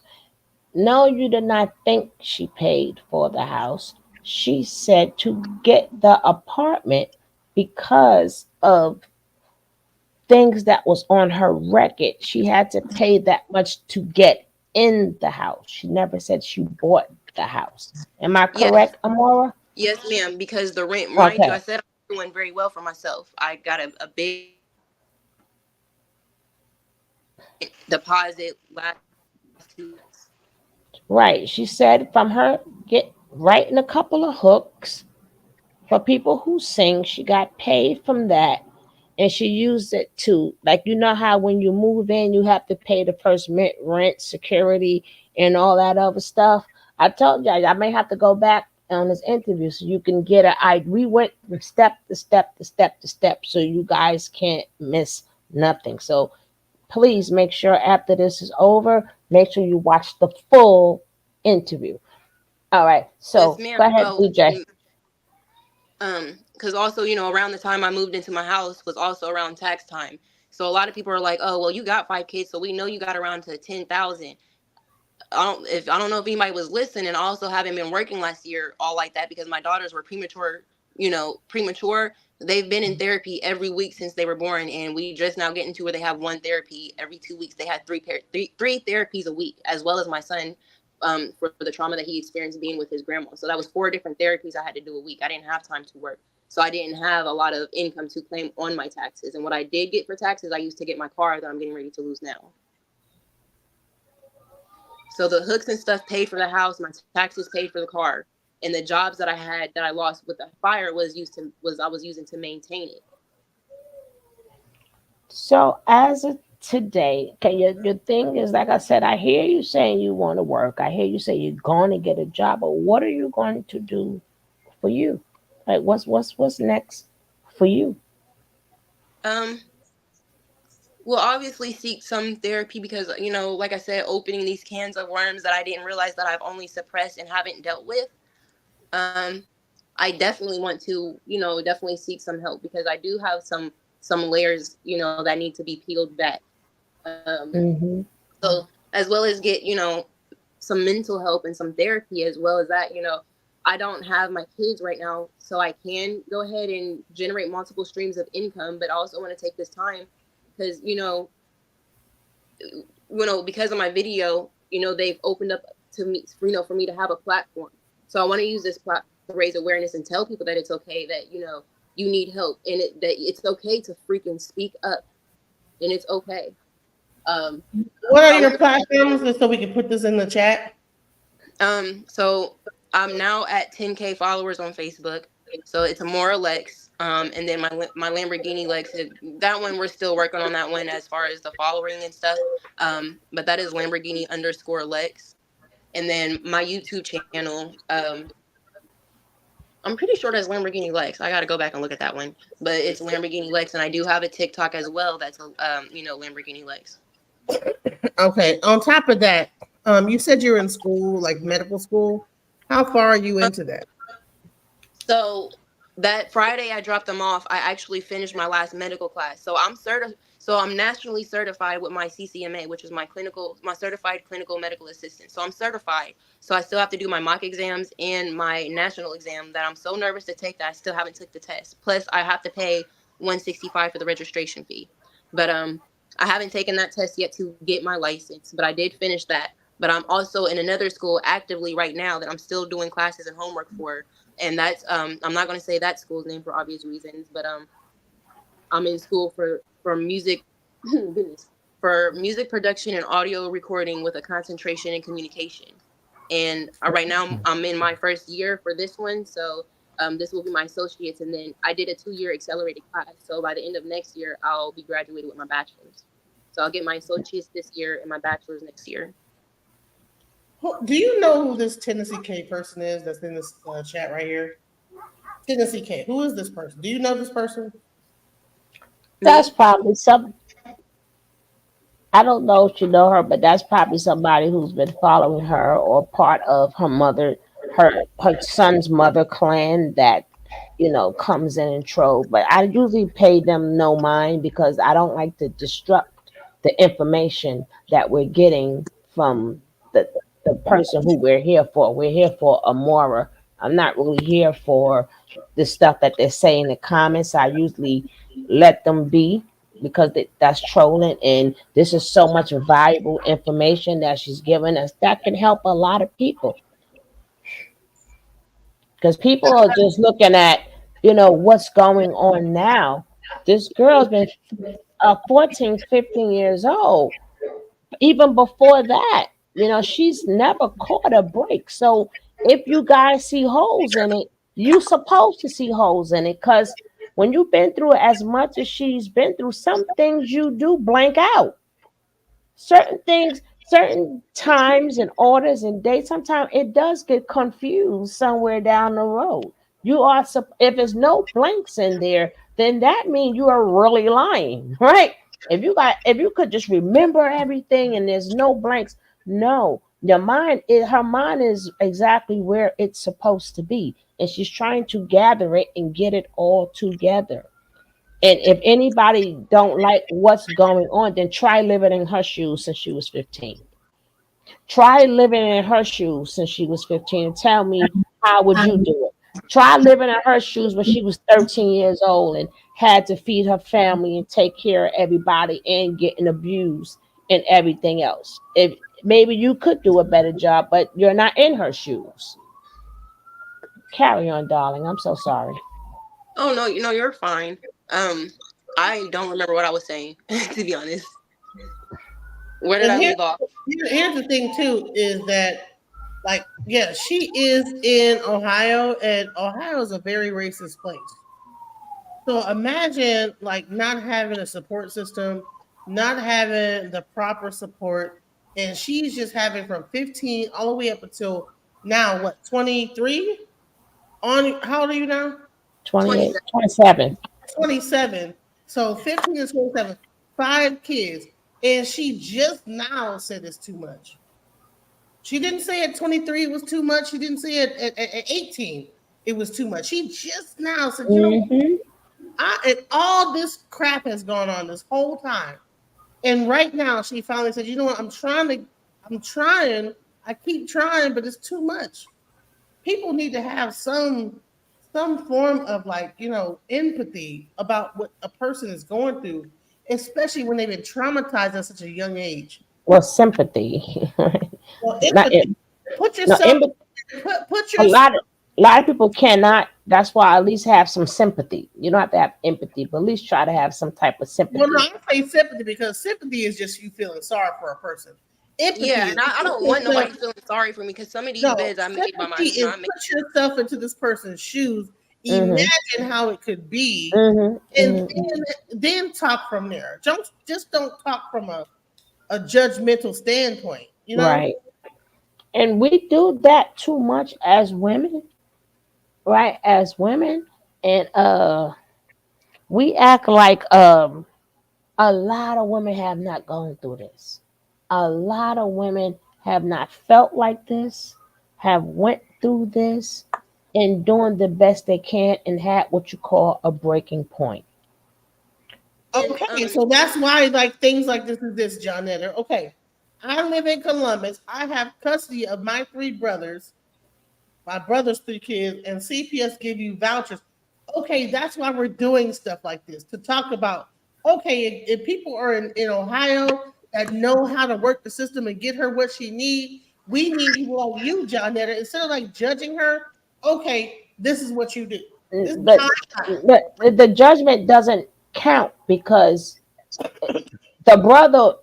No, you did not think she paid for the house. She said to get the apartment because of things that was on her record. She had to pay that much to get in the house. She never said she bought the house. Am I Yes, correct, Amora? yes, ma'am. Because the rent, mind you, I Okay. said I'm doing very well for myself. I got a big deposit last 2 weeks. Right. She said from her get writing a couple of hooks for people who sing. She got paid from that, and she used it to, like, you know how when you move in you have to pay the first rent, security, and all that other stuff. I told you I may have to go back on this interview so you can get a I we went from step to step to step to step so you guys can't miss nothing. So please make sure after this is over, make sure you watch the full interview. All right, Yes, so ma'am. go ahead, Well, DJ. because also, around the time I moved into my house was also around tax time. So a lot of people are like, "Oh, well, you got 5 kids, so we know you got around to 10,000." I don't know if anybody was listening, and also haven't been working last year all like that because my daughters were premature. They've been in therapy every week since they were born, and we just now getting to where they have one therapy every 2 weeks. They had three therapies a week, as well as my son, for the trauma that he experienced being with his grandma. So that was 4 different therapies I had to do a week. I didn't have time to work. So I didn't have a lot of income to claim on my taxes. And what I did get for taxes, I used to get my car that I'm getting ready to lose now. So the hooks and stuff paid for the house, my taxes paid for the car, and the jobs that I had that I lost with the fire was I was using to maintain it. So as of today, okay, your thing is like I said, I hear you saying you want to work. I hear you say you're going to get a job, but what are you going to do for you? Like what's next for you? Um, will obviously seek some therapy because like I said, opening these cans of worms that I didn't realize that I've only suppressed and haven't dealt with. Um, I definitely want to, definitely seek some help because I do have some layers, that need to be peeled back. Um, Hmm. So as well as get, some mental help and some therapy as well as that, I don't have my kids right now, so I can go ahead and generate multiple streams of income, but I also want to take this time because, because of my video, they've opened up to me, for me to have a platform. So I want to use this platform to raise awareness and tell people that it's okay that, you need help and that it's okay to freaking speak up and it's okay. Um, what are I your want platforms just so we can put this in the chat? So I'm now at 10K followers on Facebook. So it's Amora Lex. And then my Lamborghini Lex. That one we're still working on that one as far as the following and stuff. But that is Lamborghini _ Lex. And then my YouTube channel. I'm pretty sure that's Lamborghini Lex. I got to go back and look at that one, but it's Lamborghini Lex, and I do have a TikTok as well. That's Lamborghini Lex. Okay. On top of that, you said you're in school, like medical school. How far are you into that? So that Friday I dropped them off. I actually finished my last medical class. So I'm nationally certified with my CCMA, which is my certified clinical medical assistant. So I'm certified. So I still have to do my mock exams and my national exam that I'm so nervous to take that I still haven't took the test. Plus I have to pay 165 for the registration fee. But I haven't taken that test yet to get my license, but I did finish that. But I'm also in another school actively right now that I'm still doing classes and homework for, and that's I'm not going to say that school's name for obvious reasons, but I'm in school for music goodness, for music production and audio recording with a concentration in communication. And right now I'm in my first year for this one, so this will be my associates, and then I did a 2-year accelerated class. So by the end of next year, I'll be graduated with my bachelor's. So I'll get my associates this year and my bachelor's next year. Do you know who this Tennessee K person is that's in this chat right here? Tennessee K. Who is this person? Do you know this person? That's Me? probably some. I don't know if you know her, but that's probably somebody who's been following her or part of her son's mother clan that comes in trove. But I usually pay them no mind because I don't like to disrupt the information that we're getting from the person who we're here for. We're here for Amora. I'm not really here for the stuff that they say in the comments. I usually let them be because that's trolling, and this is so much valuable information that she's giving us that can help a lot of people, because people are just looking at what's going on now. This girl's been 14, 15 years old. Even before that, she's never caught a break. So if you guys see holes in it, you supposed to see holes in it, because when you've been through as much as she's been through, some things you do blank out. Certain things, certain times and orders and dates, sometimes it does get confused somewhere down the road. If there's no blanks in there, then that means you are really lying, right? If you could just remember everything and there's no blanks, no, her mind is exactly where it's supposed to be, and she's trying to gather it and get it all together. And if anybody don't like what's going on, then try living in her shoes since she was 15. Try living in her shoes since she was 15 and tell me, how would you do it? Try living in her shoes when she was 13 years old and had to feed her family and take care of everybody and getting abused and everything else. If maybe you could do a better job, but you're not in her shoes. Carry on, darling. I'm so sorry. Oh no, you're fine. Um, I don't remember what I was saying to be honest. Where did And I leave off? here's the thing too is that, like, yeah, she is in Ohio, and Ohio is a very racist place. So imagine like not having a support system, not having the proper support, and she's just having from 15 all the way up until now, what, 23? On how old are you now? 28, 27. 27. 27. So 15 to 27, 5 kids. And she just now said it's too much. She didn't say at 23 it was too much. She didn't say it at 18 it was too much. She just now said, you know what? Hmm. And all this crap has gone on this whole time. And right now she finally said, you know what? I'm trying. I keep trying, but it's too much. People need to have some form of, like, empathy about what a person is going through, especially when they've been traumatized at such a young age. Well, sympathy. Well, Not empathy. Put no, yourself put a yourself. lot of people cannot. That's why at least have some sympathy. You don't have to have empathy, but at least try to have some type of Well, no, sympathy. I don't say sympathy because sympathy is just you feeling sorry for a person. Empathy Yeah, is and I don't want nobody feeling sorry for me because some of these no, beds I made by my, sympathy is I made. put yourself into this person's shoes, Hmm. imagine how it could be, Hmm. and Hmm. then talk from there. Don't talk from a judgmental standpoint, Right. And we do that too much as women. right? As women, and we act like a lot of women have not gone through this. A lot of women have not felt like this, have went through this, and doing the best they can, and had what you call a breaking point. And Okay, so that's why like things like this is this, John Netter. Okay, I live in Columbus. I have custody of my three brothers, my brother's three kids, and CPS give you vouchers. Okay, that's why we're doing stuff like this to talk about. Okay, if people are in Ohio that know how to work the system and get her what she need, we need people like you, John Netter. Instead of like judging her, okay, this is what you do. This is But how. the judgment doesn't count because the brother,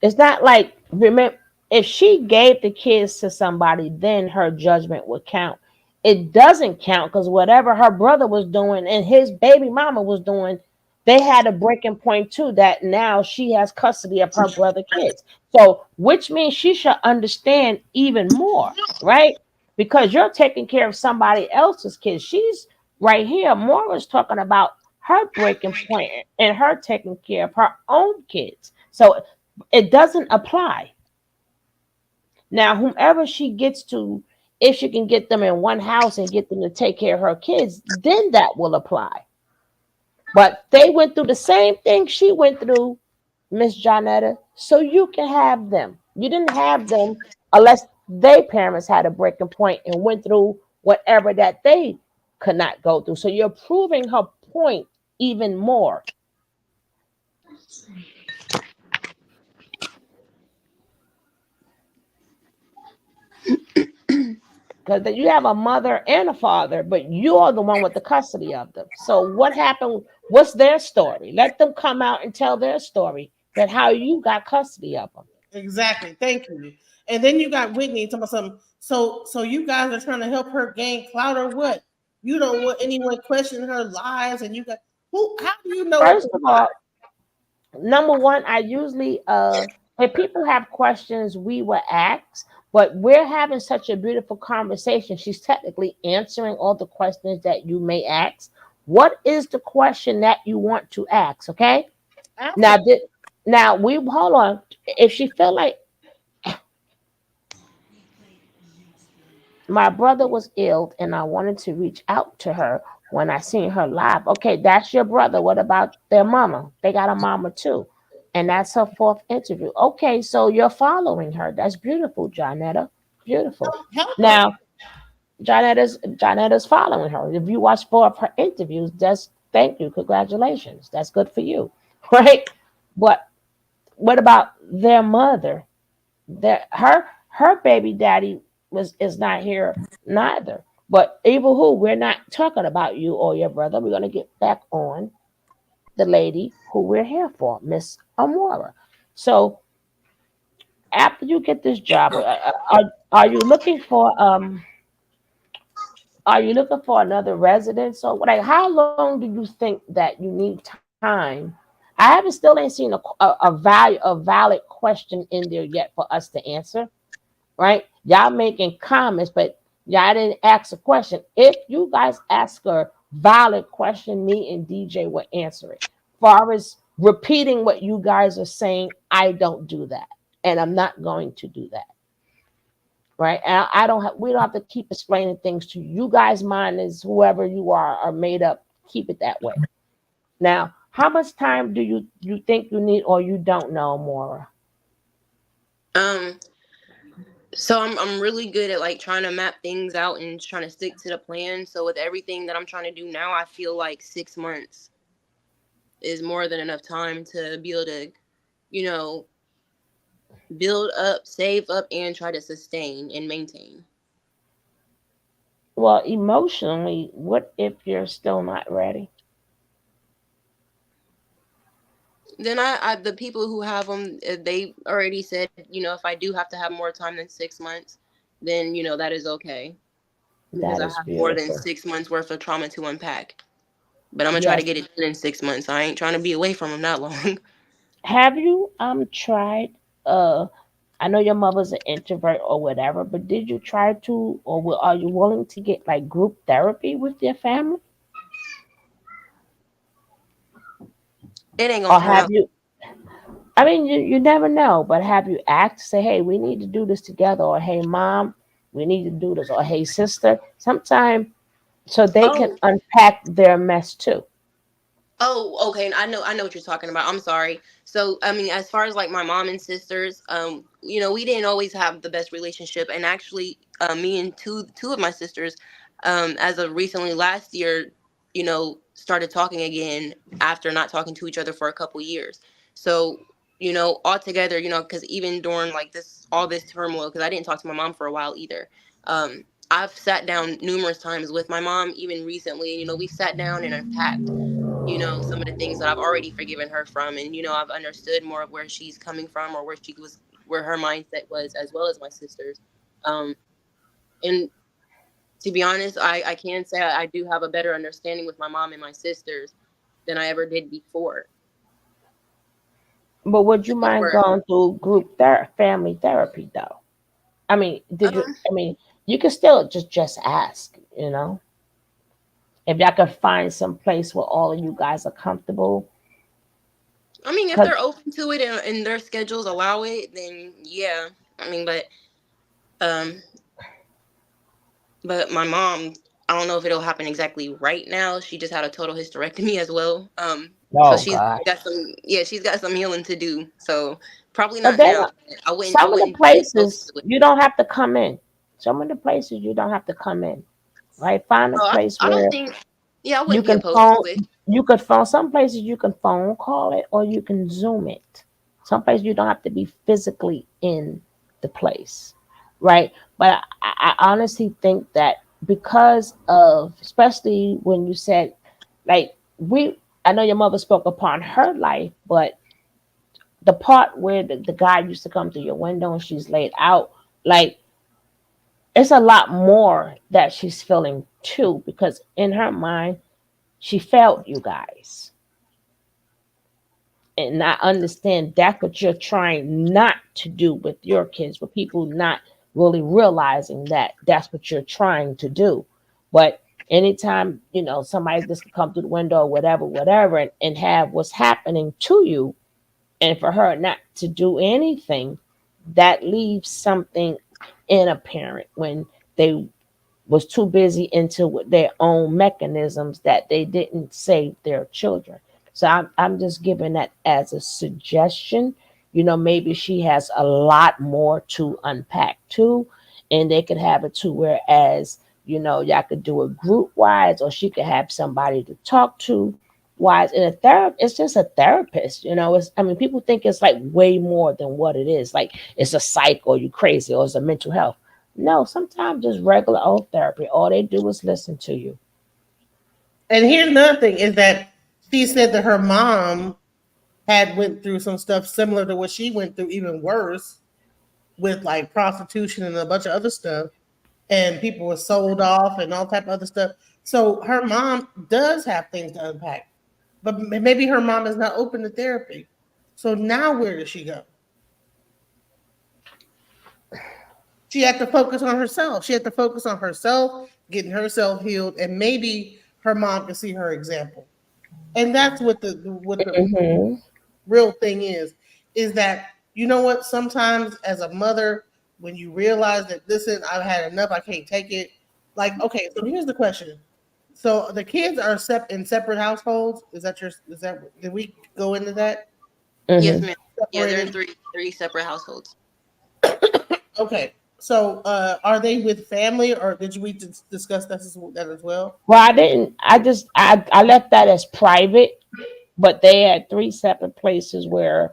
it's not like, remember, if she gave the kids to somebody, then her judgment would count. It doesn't count because whatever her brother was doing and his baby mama was doing, they had a breaking point too, that now she has custody of her brother kids. So which means she should understand even more, right? Because you're taking care of somebody else's kids. She's right here. Maura's talking about her breaking point and her taking care of her own kids. So it doesn't apply. Now, whomever she gets to, if she can get them in one house and get them to take care of her kids, then that will apply. But they went through the same thing she went through, Miss Jonetta, so you can have them. You didn't have them unless their parents had a breaking point and went through whatever that they could not go through. So you're proving her point even more. Because you have a mother and a father, but you're the one with the custody of them. So what happened? What's their story? Let them come out and tell their story, that how you got custody of them. Exactly. Thank you. And then you got Whitney talking about something. So you guys are trying to help her gain clout or what? You don't want anyone questioning her lies, and you got who? How do you know it's First a of lie? all, number one, I usually if people have questions, we will ask. But we're having such a beautiful conversation. She's technically answering all the questions that you may ask. What is the question that you want to ask? Okay. Ask Now, her. now we hold on. If she feel like my brother was ill and I wanted to reach out to her when I seen her live. Okay, that's your brother. What about their mama? They got a mama too. And that's her fourth interview. Okay, so you're following her. That's beautiful, Jonetta. Beautiful. Help her. Now, Jonetta's following her. If you watch four of her interviews, that's thank you. Congratulations. That's good for you. Right? But what about their mother? That her baby daddy was is not here neither. But even who, we're not talking about you or your brother. We're gonna get back on the lady who we're here for, Miss Amora. So after you get this job, are you looking for are you looking for another residence? So like how long do you think that you need time? I haven't still ain't seen a valid question in there yet for us to answer, right? Y'all making comments, but y'all didn't ask a question. If you guys ask a valid question, me and DJ will answer it. Far as repeating what you guys are saying, I don't do that. And I'm not going to do that. Right. And I don't have we don't have to keep explaining things to you. You guys' mind is whoever you are made up. Keep it that way. Now, how much time do you think you need or you don't know, Maura? um so I'm really good at like trying to map things out and trying to stick to the plan. So with everything that I'm trying to do now, I feel like 6 months is more than enough time to be able to, you know, build up, save up, and try to sustain and maintain. Well, emotionally, what if you're still not ready? Then the people who have them, they already said, if I do have to have more time than 6 months, then that is okay because That I is have more than beautiful. 6 months worth of trauma to unpack. But I'm gonna try to Yes. get it done in 6 months. I ain't trying to be away from them that long. Have you tried? I know your mother's an introvert or whatever, but did you try to, or are you willing to get like group therapy with your family? It ain't gonna Or turn have out. you, I mean, you never know, but have you asked, say, hey, we need to do this together, or hey, mom, we need to do this, or hey, sister, sometime so they can Oh, unpack their mess too. oh, okay. I know what you're talking about. I'm sorry. So, I mean, as far as like my mom and sisters, we didn't always have the best relationship, and actually, me and two of my sisters, as of recently last year, started talking again after not talking to each other for a couple years. So, altogether, because even during like all this turmoil, because I didn't talk to my mom for a while either. I've sat down numerous times with my mom, even recently. We sat down and unpacked some of the things that I've already forgiven her from, and I've understood more of where she's coming from, or where her mindset was, as well as my sisters. um and to be honest, I can say I do have a better understanding with my mom and my sisters than I ever did before. But would you mind Before, going through family therapy though? I mean, did you? um I mean, you can still just ask. If y'all could find some place where all of you guys are comfortable. I mean, if Cause they're open to it and their schedules allow it, then yeah. I mean, um but my mom, I don't know if it'll happen exactly right now. She just had a total hysterectomy as well. So oh she's god, got she's got some healing to do. So probably but not then now. I some of the wouldn't be opposed places to it. you don't have to come in. Some of the places you don't have to come in. Right? Find a Oh, place I don't where think. Yeah, I you wouldn't be can opposed phone. to it. You could phone. Some places you can phone call it, or you can Zoom it. Some places you don't have to be physically in the place, right? But I honestly think that because of, especially when you said, like I know your mother spoke upon her life, but the part where the guy used to come through your window and she's laid out, like it's a lot more that she's feeling too, because in her mind she felt you guys. And I understand that's what you're trying not to do with your kids, but people not really realizing that that's what you're trying to do. But anytime, somebody just could come through the window or whatever, and have what's happening to you, and for her not to do anything, that leaves something in a parent when they was too busy into their own mechanisms that they didn't save their children. So I'm just giving that as a suggestion. Maybe she has a lot more to unpack too, and they could have it too. Whereas, y'all could do it group wise, or she could have somebody to talk to wise. And a therapist, it's just a therapist. It's, I mean, people think it's like way more than what it is. Like it's a psych, or you crazy, or it's a mental health. No, sometimes just regular old therapy. All they do is listen to you. And here's another thing is that she said that her mom had went through some stuff similar to what she went through, even worse, with like prostitution and a bunch of other stuff, and people were sold off and all type of other stuff. So her mom does have things to unpack, but maybe her mom is not open to therapy. So now where does she go? She had to focus on herself. She had to focus on herself, getting herself healed, and maybe her mom can see her example. And that's what the Hmm. real thing is that you know what? Sometimes as a mother, when you realize that listen, I've had enough, I can't take it. Like, okay, so here's the question. So the kids are in separate households. Is that did we go into that? Yes, Hmm. ma'am. Yeah, they're in Separated. three separate households. Okay. So are they with family or did we discuss that as well? Well, I didn't. I left that as private, but they had three separate places where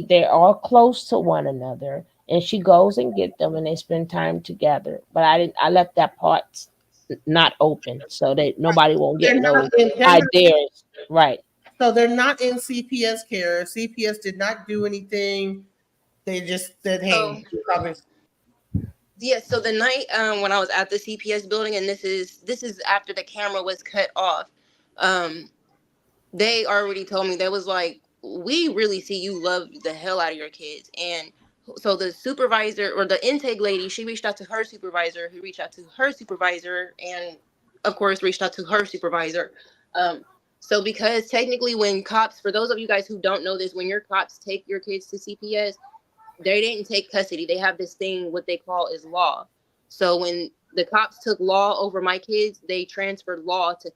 they're all close to one another, and she goes and get them, and they spend time together. But I didn't. I left that part not open, so that nobody won't get no They're not ideas. Right. so they're not in CPS care. CPS did not do anything. They just said, So "Hey, you probably yeah, so the night when I was at the CPS building, and this is after the camera was cut off, um, they already told me, they was like, we really see you love the hell out of your kids, and So the supervisor or the intake lady, she reached out to her supervisor, who reached out to her supervisor, and of course reached out to her supervisor. Um, so because technically, when cops, for those of you guys who don't know this, when your cops take your kids to CPS, they didn't take custody. They have this thing what they call is law. So when the cops took law over my kids, they transferred law to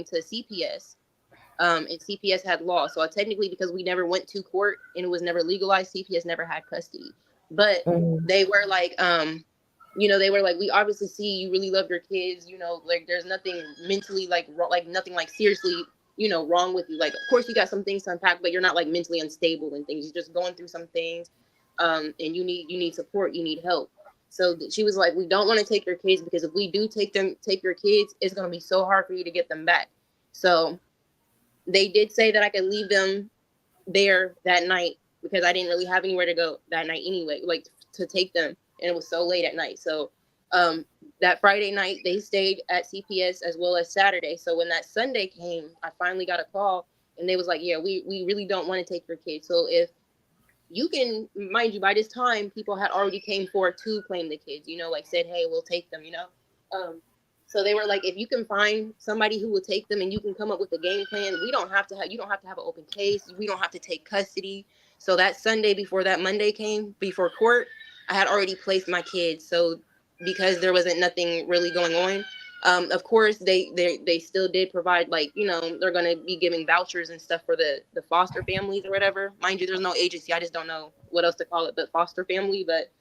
to CPS. And CPS had law. So technically, because we never went to court and it was never legalized, CPS never had custody. But Mm. they were like, they were like, we obviously see you really love your kids. Like there's nothing mentally like like nothing like seriously, wrong with you. Like of course you got some things to unpack, but you're not like mentally unstable and things. You're just going through some things, and you need support, you need help. So she was like, we don't want to take your kids because if we do take your kids, it's gonna be so hard for you to get them back. So they did say that I could leave them there that night because I didn't really have anywhere to go that night anyway, like to take them. And it was so late at night. So that Friday night, they stayed at CPS as well as Saturday. So when that Sunday came, I finally got a call and they was like, yeah, we really don't want to take your kids. So if you can, mind you, by this time, people had already came forward to claim the kids, like said, hey, we'll take them. Um, so they were like, if you can find somebody who will take them and you can come up with a game plan, you don't have to have an open case. We don't have to take custody. So that Sunday before that Monday came, before court, I had already placed my kids. So because there wasn't nothing really going on, of course they still did provide, like, they're going to be giving vouchers and stuff for the foster families or whatever. Mind you, there's no agency. I just don't know what else to call it, but foster family. But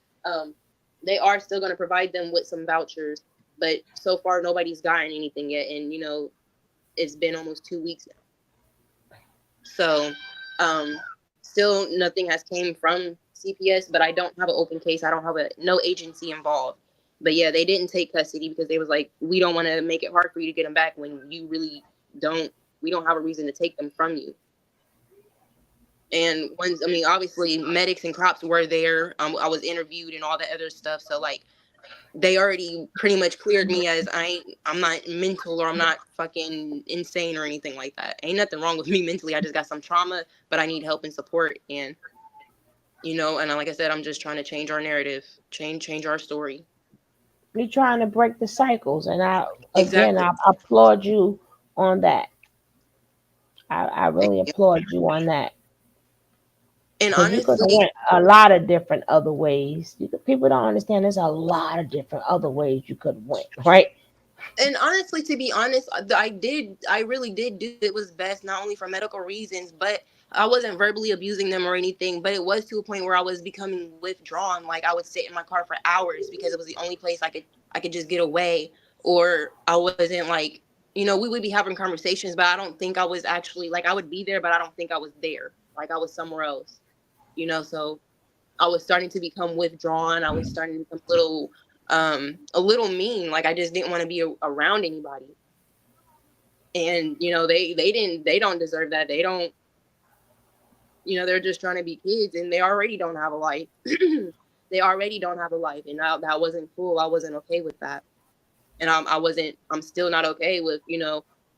they are still going to provide them with some vouchers. But so far nobody's gotten anything yet, and it's been almost 2 weeks now. So still nothing has came from CPS, but I don't have an open case. I don't have no agency involved. But yeah, they didn't take custody because they was like, we don't want to make it hard for you to get them back when you really don't. We don't have a reason to take them from you. And obviously medics and cops were there. I was interviewed and all that other stuff. So like, they already pretty much cleared me as I'm not mental, or I'm not fucking insane or anything like that. Ain't nothing wrong with me mentally. I just got some trauma, but I need help and support. And and like I said, I'm just trying to change our narrative, change our story. You're trying to break the cycles, and Exactly. I applaud you on that. I really applaud you on that And because you could have honestly, went a lot of different other ways. People don't understand. There's a lot of different other ways you could have went, right? to be honest, I really did do it was best, not only for medical reasons, but I wasn't verbally abusing them or anything, but it was to a point where I was becoming withdrawn. Like I would sit in my car for hours because it was the only place I could just get away. Or I wasn't like, we would be having conversations, but I don't think I was actually, like, I would be there, but I don't think I was there. Like I was somewhere else, so I was starting to become withdrawn. I was starting to become a little mean. Like I just didn't want to be around anybody. And they don't deserve that. They don't, they're just trying to be kids, and they already don't have a life. They already don't have a life, and that wasn't cool. I wasn't okay with that. And I'm still not okay with,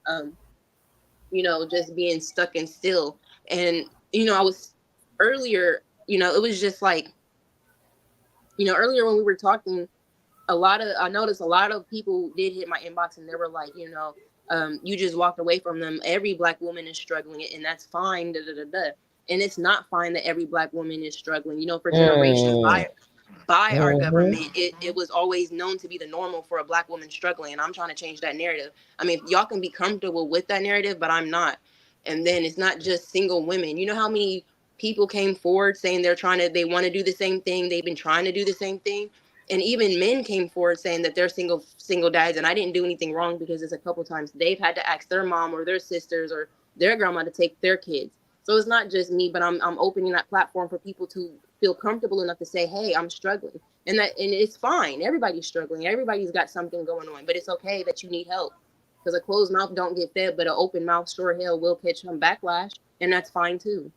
um, just being stuck and still. And, I was earlier, it was just like, earlier when we were talking, I noticed a lot of people did hit my inbox and they were like, you just walked away from them. Every Black woman is struggling, and that's fine. Da, da, da, da. And it's not fine that every Black woman is struggling. For generations, Mm, by our hmm. government, it was always known to be the normal for a Black woman struggling. And I'm trying to change that narrative. I mean, y'all can be comfortable with that narrative, but I'm not. And then it's not just single women. You know how many people came forward saying they want to do the same thing. They've been trying to do the same thing. And even men came forward saying that they're single dads, and I didn't do anything wrong because it's a couple times they've had to ask their mom or their sisters or their grandma to take their kids. So it's not just me, but I'm opening that platform for people to feel comfortable enough to say, hey, I'm struggling. And it's fine. Everybody's struggling. Everybody's got something going on, but it's okay that you need help. Because a closed mouth don't get fed, but an open mouth sure hell will catch some backlash, and that's fine too.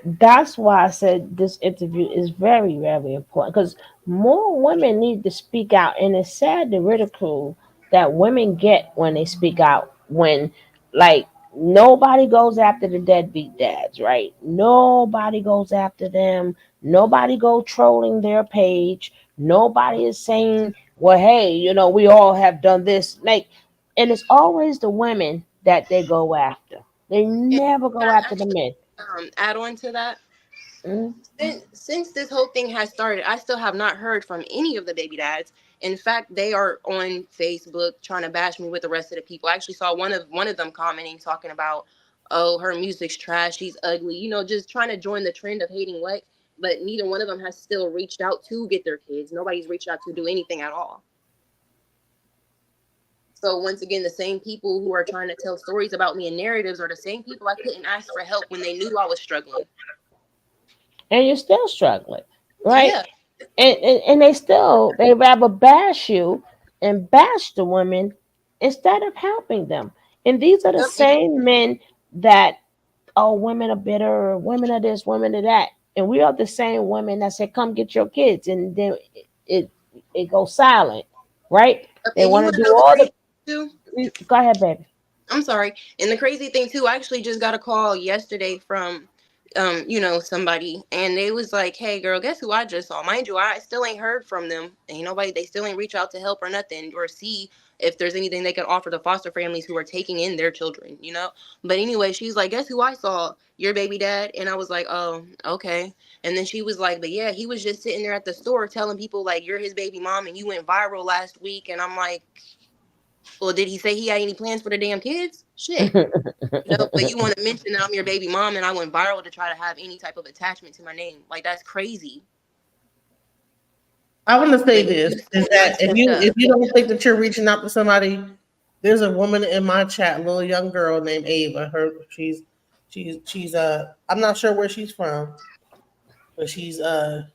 That's why I said this interview is very, very important because more women need to speak out, and it's sad the ridicule that women get when they speak out. When, like, nobody goes after the deadbeat dads, right? Nobody goes after them. Nobody go trolling their page. Nobody is saying, well, hey, we all have done this. Like, and it's always the women that they go after. They And never can go I after the actually men. add on to that? Mm. Since this whole thing has started, I still have not heard from any of the baby dads. In fact, they are on Facebook trying to bash me with the rest of the people. I actually saw one of them commenting, talking about, oh, her music's trash, she's ugly, just trying to join the trend of hating Lex. But neither one of them has still reached out to get their kids. Nobody's reached out to do anything at all. So once again, the same people who are trying to tell stories about me and narratives are the same people I couldn't ask for help when they knew I was struggling. And you're still struggling, right? Yeah. And they rather bash you and bash the women instead of helping them. And these are the Yep. same men that, oh, women are bitter, or women are this, women are that. And we are the same women that say, come get your kids. And then it it goes silent, right? They And you want want to to do know the all crazy thing too? go ahead, baby. I'm sorry. And the crazy thing too, I actually just got a call yesterday from somebody, and they was like, hey girl, guess who I just saw? Mind you, I still ain't heard from them. Ain't nobody, they still ain't reach out to help or nothing, or see if there's anything they could offer the foster families who are taking in their children. But anyway, she's like, guess who I saw? Your baby dad. And I was like, oh, okay. And then she was like, but yeah, he was just sitting there at the store telling people like, you're his baby mom and you went viral last week. And I'm like, well, did he say he had any plans for the damn kids? Shit. But you want to mention that I'm your baby mom and I went viral to try to have any type of attachment to my name. Like, that's crazy. I want to say Like, this you is so that if you up. if you don't think that you're reaching out to somebody, there's a woman in my chat, a little young girl named Ava. She's I'm not sure where she's from, but she's in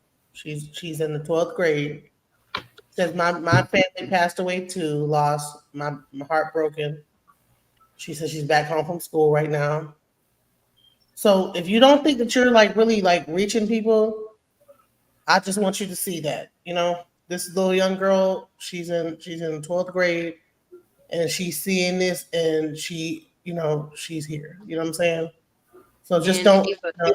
the 12th grade. Says my family passed away too, lost my heart broken. She says she's back home from school right now. So if you don't think that you're like really like reaching people, I just want you to see that. This little young girl, she's in 12th grade and she's seeing this and she's here. You know what I'm saying? So just And don't. Ava,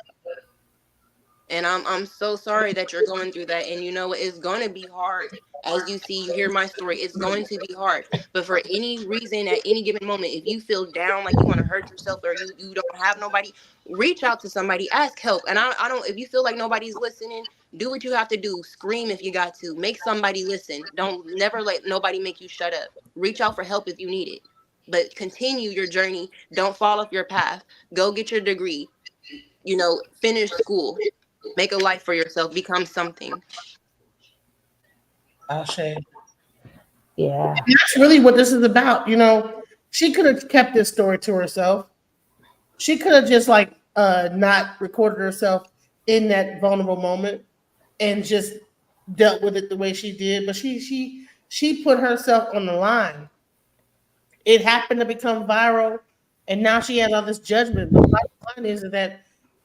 and I'm so sorry that you're going through that. And it's going to be hard. As you see, you hear my story, it's going to be hard. But for any reason, at any given moment, if you feel down, like you want to hurt yourself, or you don't have nobody, reach out to somebody, ask help. And I don't, if you feel like nobody's listening, do what you have to do. Scream if you got to. Make somebody listen. Don't never let nobody make you shut up. Reach out for help if you need it. But continue your journey. Don't fall off your path. Go get your degree. Finish school. Make a life for yourself. Become something. Ashe. Yeah. That's really what this is about. She could have kept this story to herself. She could have just like not recorded herself in that vulnerable moment and just dealt with it the way she did. But she put herself on the line. It happened to become viral, and now she has all this judgment. But the bottom line is that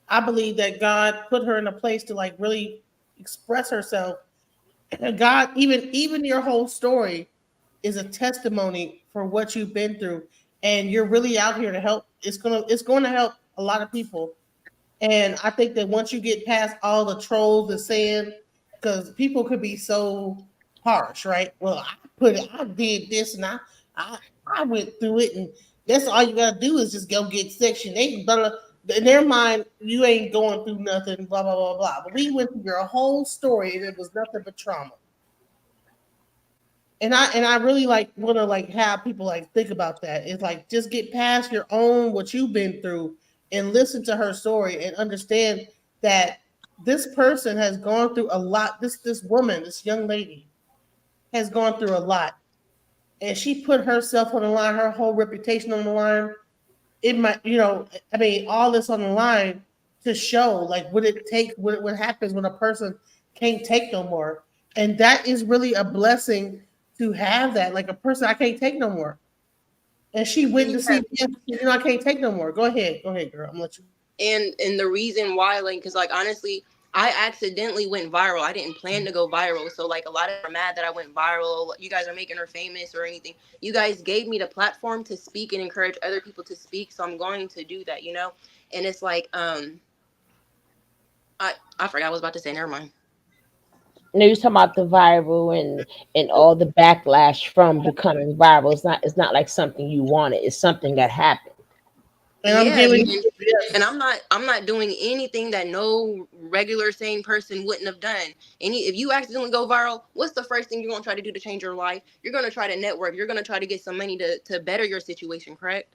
I believe that God put her in a place to like really express herself. And God, even your whole story is a testimony for what you've been through, and you're really out here to help. It's gonna help a lot of people. And I think that once you get past all the trolls and saying, because people could be so harsh, right? Well, I did this, and I, I went through it, and that's all you gotta do is just go get Section 8. Blah, blah. In their mind, you ain't going through nothing, blah blah blah blah. But we went through your whole story, and it was nothing but trauma. And I really like want to like have people like think about that. It's like just get past your own what you've been through and listen to her story and understand that this person has gone through a lot. This woman, this young lady, has gone through a lot, and she put herself on the line, her whole reputation on the line. It might, I mean, all this on the line to show like what it takes, what happens when a person can't take no more, and that is really a blessing to have that. Like a person, I can't take no more, and she went to see, I can't take no more. Go ahead, girl. I'm gonna let you. And the reason why, like, because like honestly, I accidentally went viral. I didn't plan to go viral. So like a lot of people are mad that I went viral. You guys are making her famous or anything. You guys gave me the platform to speak and encourage other people to speak. So I'm going to do that, you know? And it's like, I forgot what I was about to say. Never mind. No, you're talking about the viral and all the backlash from becoming viral. It's not like something you wanted. It's something that happened. And I'm Yeah, giving and yes. I'm not doing anything that no regular sane person wouldn't have done. Any if you accidentally go viral, what's the first thing you're gonna try to do to change your life? You're gonna try to network. You're gonna try to get some money to better your situation, correct?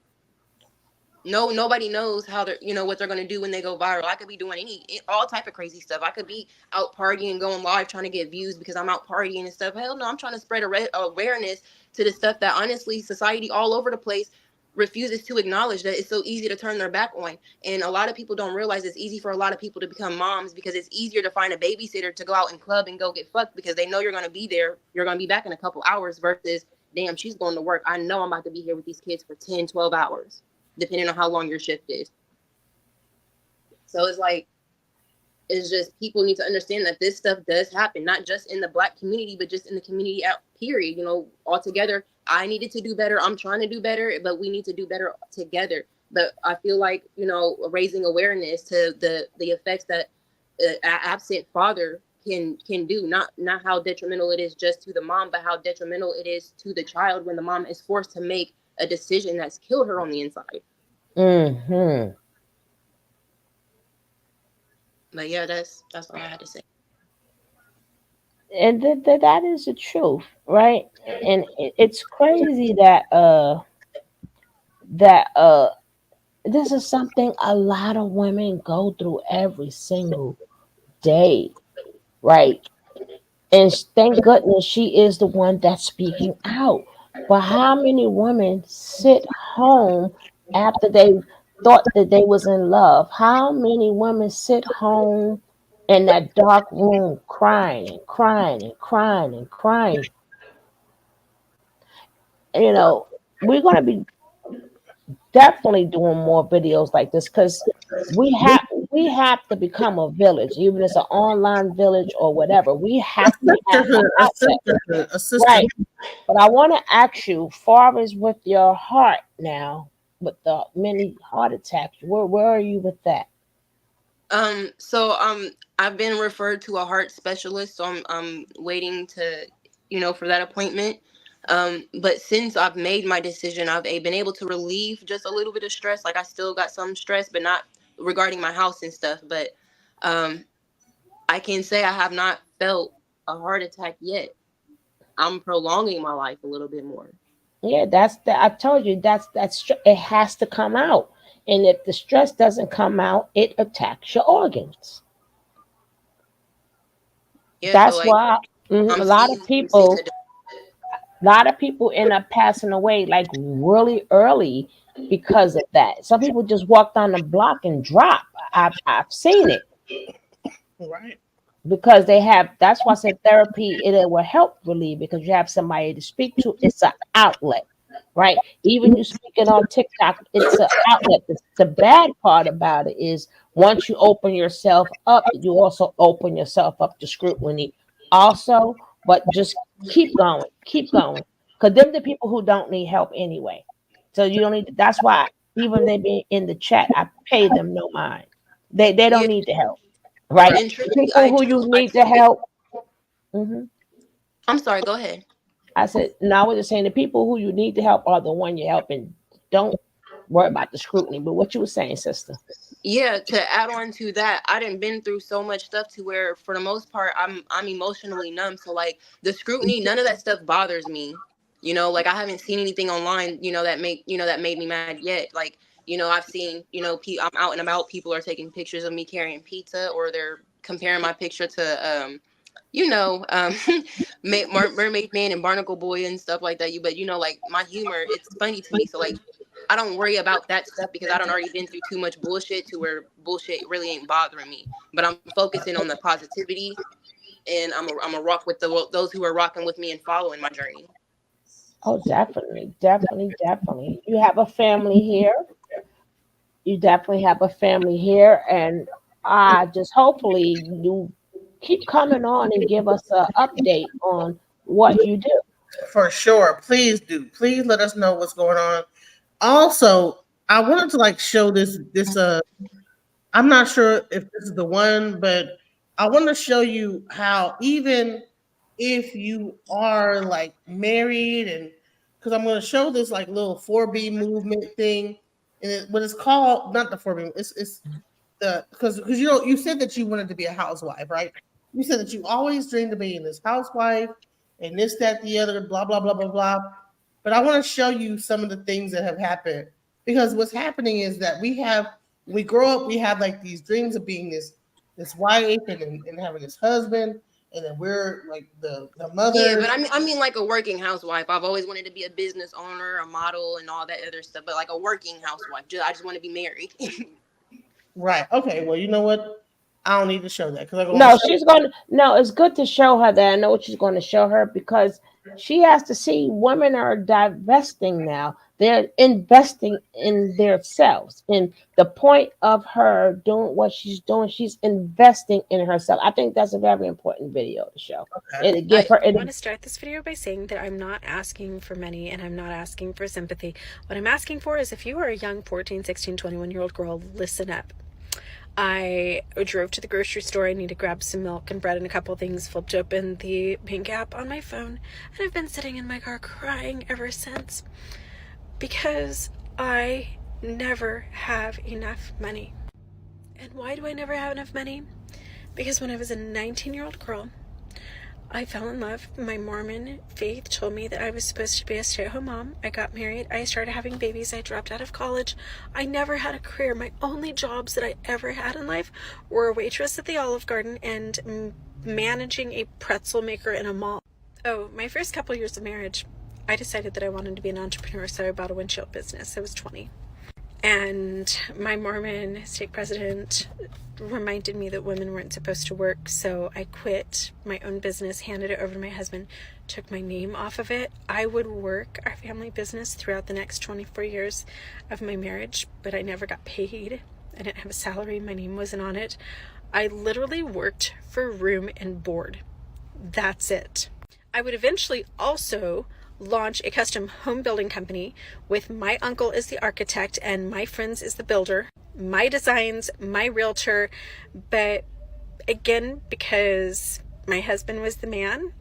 No, nobody knows how they're, what they're gonna do when they go viral. I could be doing all type of crazy stuff. I could be out partying, going live, trying to get views because I'm out partying and stuff. Hell no, I'm trying to spread awareness to the stuff that honestly society all over the place refuses to acknowledge, that it's so easy to turn their back on. And a lot of people don't realize it's easy for a lot of people to become moms because it's easier to find a babysitter to go out and club and go get fucked because they know you're gonna be there. You're gonna be back in a couple hours versus, damn, she's going to work. I know I'm about to be here with these kids for 10, 12 hours depending on how long your shift is. So it's like, it's just people need to understand that this stuff does happen, not just in the Black community, but just in the community out period. Altogether, I needed to do better. I'm trying to do better, but we need to do better together. But I feel like, raising awareness to the effects that absent father can do, not how detrimental it is just to the mom, but how detrimental it is to the child when the mom is forced to make a decision that's killed her on the inside. Hmm. But yeah, that's all I had to say. And that is the truth, right? And it's crazy that this is something a lot of women go through every single day, right? And thank goodness she is the one that's speaking out. But how many women sit home after they thought that they was in love? How many women sit home in that dark room crying and crying and crying and crying? You know, we're gonna be definitely doing more videos like this because we have to become a village, even if it's an online village or whatever. We have to have an Sisterhood, a outlet, sisterhood, a right? sisterhood. But I want to ask you, far as with your heart now, with the many heart attacks, where are you with that? So I've been referred to a heart specialist, so I'm waiting to, for that appointment. But since I've made my decision, I've been able to relieve just a little bit of stress. Like I still got some stress, but not regarding my house and stuff. But um I can say I have not felt a heart attack yet. I'm prolonging my life a little bit more. Yeah, that's that. I told you it has to come out, and if the stress doesn't come out, it attacks your organs. Yeah, so That's like why I'm a lot seeing of I'm seeing people, end up passing away like really early because of that. Some people just walk down the block and drop. I've seen it Right. because they have. That's why I said therapy. It will help relieve because you have somebody to speak to. It's an outlet, right? Even you speaking on TikTok, it's an outlet. The bad part about it is once you open yourself up, you also open yourself up to scrutiny. Also, but just keep going, because them the people who don't need help anyway. So you don't need. That's why even they be in the chat, I pay them no mind. They don't yeah, need the help, right? and The truly people who you I need to help. hmm I'm sorry, go ahead. I said, no, I was just saying the people who you need to help are the one you're helping. Don't worry about the scrutiny. But what you were saying, sister? Yeah, to add on to that, I didn't been through so much stuff to where for the most part I'm emotionally numb. So like the scrutiny, none of that stuff bothers me. Like I haven't seen anything online, that made me mad yet. Like, I've seen, I'm out and about, people are taking pictures of me carrying pizza or they're comparing my picture to you know, um, Mermaid Man and Barnacle Boy and stuff like that. But like my humor, it's funny to me. So like, I don't worry about that stuff because I don't already been through too much bullshit to where bullshit really ain't bothering me. But I'm focusing on the positivity, and I'm a rock with those who are rocking with me and following my journey. Oh, definitely, definitely, definitely. You have a family here. You definitely have a family here, and Just hopefully you keep coming on and give us an update on what you do. For sure. Please do. Please let us know what's going on. Also, I wanted to like show this. I'm not sure if this is the one, but I want to show you how even if you are like married and because I'm going to show this like little 4B movement thing, and what it's called, not the 4B, it's the because you said that you wanted to be a housewife, right? You said that you always dreamed of being this housewife and this, that, the other, blah blah blah blah blah. But I want to show you some of the things that have happened because what's happening is that when we grow up, we have like these dreams of being this wife and having this husband, and then we're like the Yeah, but mothers. I mean like a working housewife. I've always wanted to be a business owner, a model, and all that other stuff. But like a working housewife, I just want to be married. Right. Okay. Well, you know what? I don't need to show that because I'm going to No, show. she's gonna. No, it's good to show her that. I know what she's going to show her because she has to see women are divesting now. They're investing in themselves. And the point of her doing what she's doing, she's investing in herself. I think that's a very important video to show. Okay. It'll give her. I want to start this video by saying that I'm not asking for money and I'm not asking for sympathy. What I'm asking for is if you are a young 14, 16, 21-year-old girl, listen up. I drove to the grocery store. I need to grab some milk and bread and a couple of things, flipped open the bank app on my phone, and I've been sitting in my car crying ever since because I never have enough money. And why do I never have enough money? Because when I was a 19-year-old girl, I fell in love. My Mormon faith told me that I was supposed to be a stay-at-home mom. I got married. I started having babies. I dropped out of college. I never had a career. My only jobs that I ever had in life were a waitress at the Olive Garden and managing a pretzel maker in a mall. Oh, my first couple years of marriage, I decided that I wanted to be an entrepreneur, so I bought a windshield business. I was 20. And my Mormon stake president reminded me that women weren't supposed to work, so I quit my own business, handed it over to my husband, took my name off of it. I would work our family business throughout the next 24 years of my marriage, but I never got paid. I didn't have a salary. My name wasn't on it. I literally worked for room and board. That's it. I would eventually also launch a custom home building company with my uncle as the architect and my friends as the builder, my designs, my realtor. But again, because my husband was the man,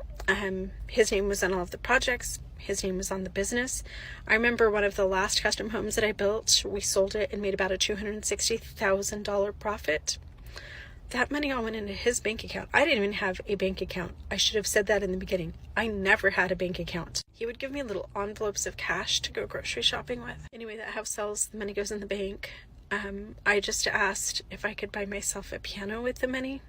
his name was on all of the projects, his name was on the business. I remember one of the last custom homes that I built, we sold it and made about a $260,000 profit. That money all went into his bank account. I didn't even have a bank account. I should have said that in the beginning. I never had a bank account. He would give me little envelopes of cash to go grocery shopping with. Anyway, that house sells, the money goes in the bank. I just asked if I could buy myself a piano with the money.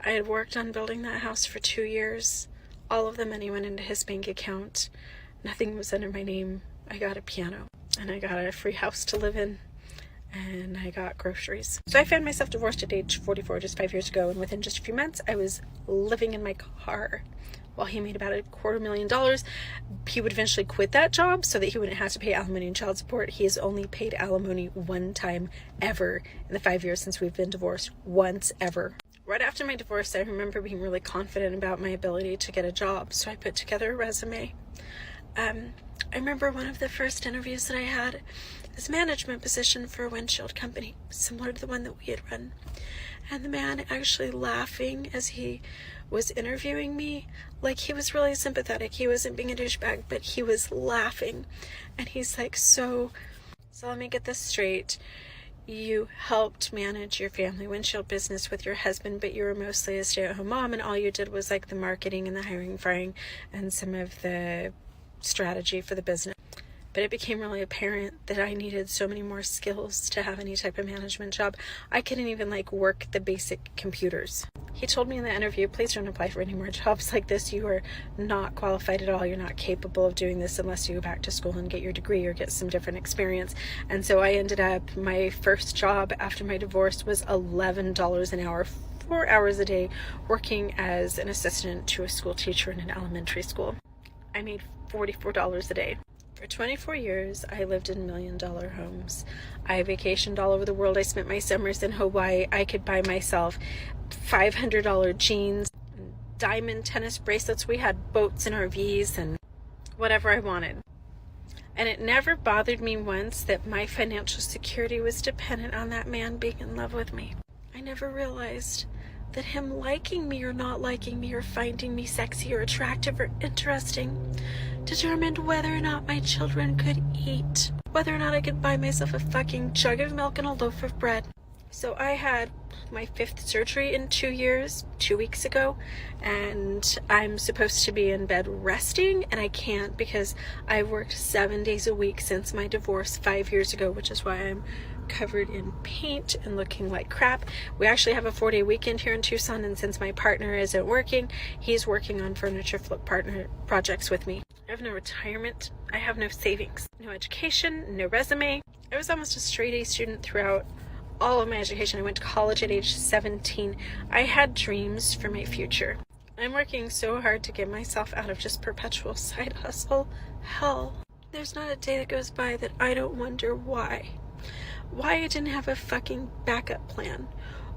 I had worked on building that house for 2 years. All of the money went into his bank account. Nothing was under my name. I got a piano and I got a free house to live in. And I got groceries. So I found myself divorced at age 44 just 5 years ago, and within just a few months I was living in my car while he made about $250,000. He would eventually quit that job so that he wouldn't have to pay alimony and child support. He has only paid alimony one time ever in the 5 years since we've been divorced. Once ever. Right after my divorce, I remember being really confident about my ability to get a job, so I put together a resume. I remember one of the first interviews that I had, this management position for a windshield company, similar to the one that we had run. And the man actually laughing as he was interviewing me, like he was really sympathetic. He wasn't being a douchebag, but he was laughing. And he's like, so let me get this straight. You helped manage your family windshield business with your husband, but you were mostly a stay-at-home mom, and all you did was like the marketing and the hiring, firing, and some of the strategy for the business. But it became really apparent that I needed so many more skills to have any type of management job. I couldn't even work the basic computers. He told me in the interview, please don't apply for any more jobs like this. You are not qualified at all. You're not capable of doing this unless you go back to school and get your degree or get some different experience. And so I ended up, my first job after my divorce was $11 an hour, 4 hours a day, working as an assistant to a school teacher in an elementary school. I made $44 a day. For 24 years, I lived in $1 million homes. I vacationed all over the world. I spent my summers in Hawaii. I could buy myself $500 jeans, diamond tennis bracelets. We had boats and RVs and whatever I wanted. And it never bothered me once that my financial security was dependent on that man being in love with me. I never realized that him liking me or not liking me or finding me sexy or attractive or interesting determined whether or not my children could eat, whether or not I could buy myself a fucking jug of milk and a loaf of bread. So I had my 5th surgery in 2 years, 2 weeks ago, and I'm supposed to be in bed resting, and I can't because I've worked 7 days a week since my divorce 5 years ago, which is why I'm covered in paint and looking like crap. We actually have a 4-day weekend here in Tucson, and since my partner isn't working, he's working on furniture flip partner projects with me. I have no retirement. I have no savings, no education, no resume. I was almost a straight A student throughout all of my education. I went to college at age 17. I had dreams for my future. I'm working so hard to get myself out of just perpetual side hustle hell. There's not a day that goes by that I don't wonder why. Why I didn't have a fucking backup plan.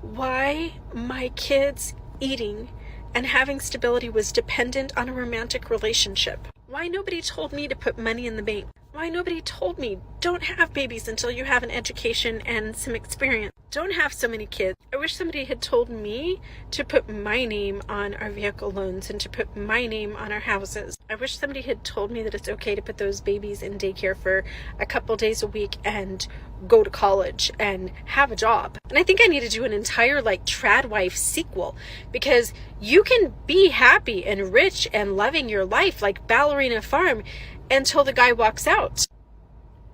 Why my kids eating and having stability was dependent on a romantic relationship. Why nobody told me to put money in the bank. Why nobody told me don't have babies until you have an education and some experience. Don't have so many kids. I wish somebody had told me to put my name on our vehicle loans and to put my name on our houses. I wish somebody had told me that it's okay to put those babies in daycare for a couple days a week and go to college and have a job. And I think I need to do an entire Trad Wife sequel, because you can be happy and rich and loving your life like Ballerina Farm until the guy walks out.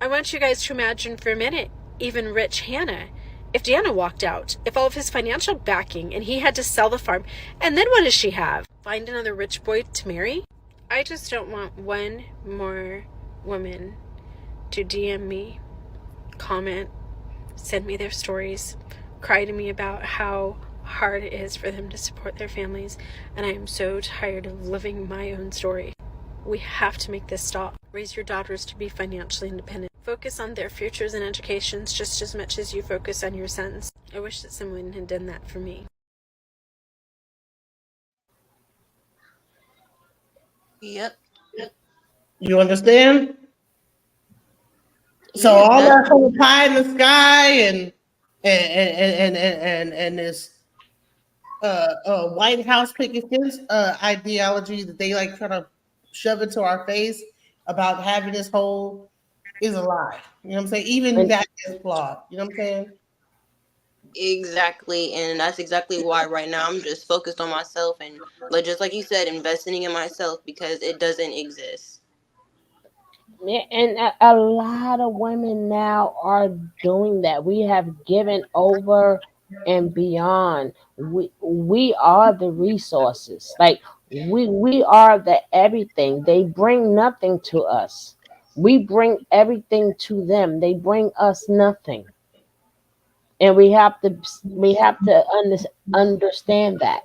I want you guys to imagine for a minute, even rich Hannah, if Deanna walked out, if all of his financial backing and he had to sell the farm, and then what does she have? Find another rich boy to marry? I just don't want one more woman to DM me, comment, send me their stories, cry to me about how hard it is for them to support their families, and I am so tired of living my own story. We have to make this stop. Raise your daughters to be financially independent. Focus on their futures and educations just as much as you focus on your sons. I wish that someone had done that for me. Yep. You understand? So Yeah, all that that whole pie in the sky and this White House picket fence ideology that they try to shove into our face about having this whole is a lie. You know what I'm saying? Even that is flawed. You know what I'm saying? exactly, and that's exactly why right now I'm just focused on myself and just like you said, investing in myself because it doesn't exist. Yeah, and a lot of women now are doing that. We have given over and beyond. We are the resources. We are the everything. They bring nothing to us. We bring everything to them. They bring us nothing. And we have to understand that.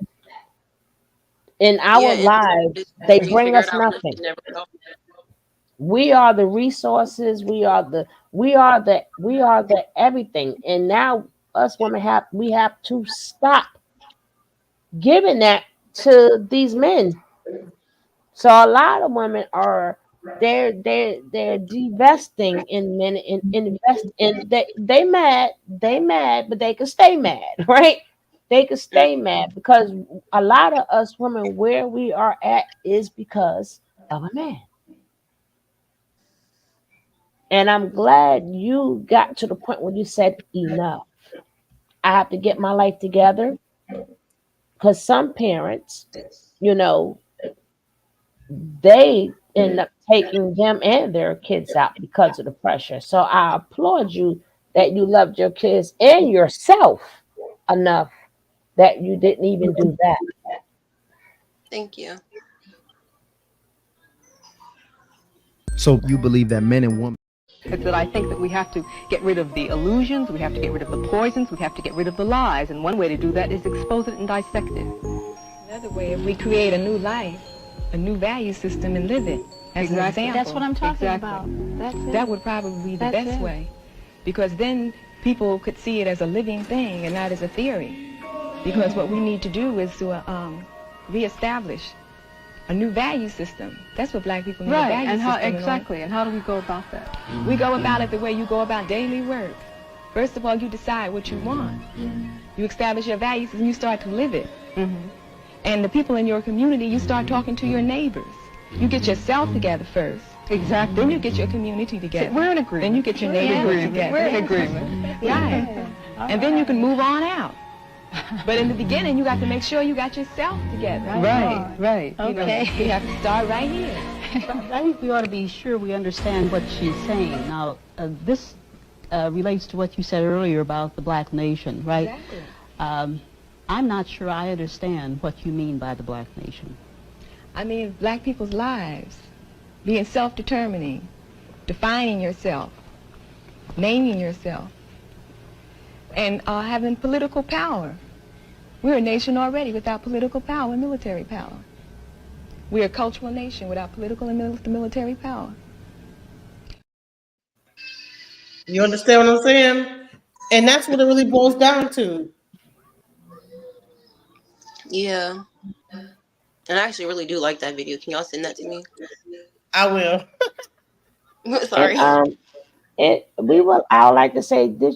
In Yeah, our and lives, it's they after you bring figure it us out, nothing. you never know. We are the resources. We are the everything. And now us women have to stop giving that to these men. So a lot of women are they're divesting in men and invest in they mad, but they can stay mad, right? They can stay mad because a lot of us women where we are at is because of a man. And I'm glad you got to the point where you said enough. I have to get my life together because some parents, you know, they end up taking them and their kids out because of the pressure. So I applaud you that you loved your kids and yourself enough that you didn't even do that. Thank you. So you believe that men and women. It's that I think that we have to get rid of the illusions, we have to get rid of the poisons, we have to get rid of the lies, and one way to do that is expose it and dissect it. Another way, if we create a new life, a new value system and live it, as an Exactly. example. That's what I'm talking Exactly. about. That's it. That would probably be the That's best it. way, because then people could see it as a living thing and not as a theory. Because what we need to do is to reestablish a new value system. That's what black people need. Right. A value And how system in order. exactly? And how do we go about that? We go about it the way you go about daily work. First of all, you decide what you want. You establish your values and you start to live it. Mm-hmm. And the people in your community, you start talking to your neighbors. You get yourself together first. Exactly. Then you get your community together. We're in agreement. Then you get your neighborhood together. We're in agreement. Right. And then you can move on out. But in the beginning, you got to make sure you got yourself together. Right. Right. You know, Okay. you have to start right here. I think we ought to be sure we understand what she's saying. Now, this relates to what you said earlier about the black nation, right? Exactly. I'm not sure I understand what you mean by the black nation. I mean, black people's lives, being self-determining, defining yourself, naming yourself, and having political power. We're a nation already without political power and military power. We're a cultural nation without political and military power. You understand what I'm saying? And that's what it really boils down to. Yeah. And I actually really do like that video. Can y'all send that to me? I will. Sorry. And, I would like to say, did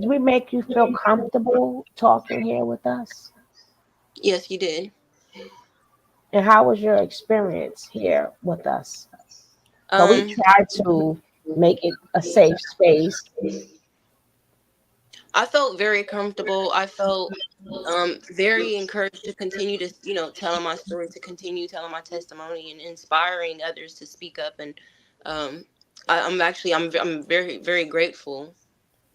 we make you feel comfortable talking here with us? Yes, you did. And how was your experience here with us? But we tried to make it a safe space. I felt very comfortable. I felt very encouraged to continue to, telling my story, to continue telling my testimony and inspiring others to speak up. And I'm very, very grateful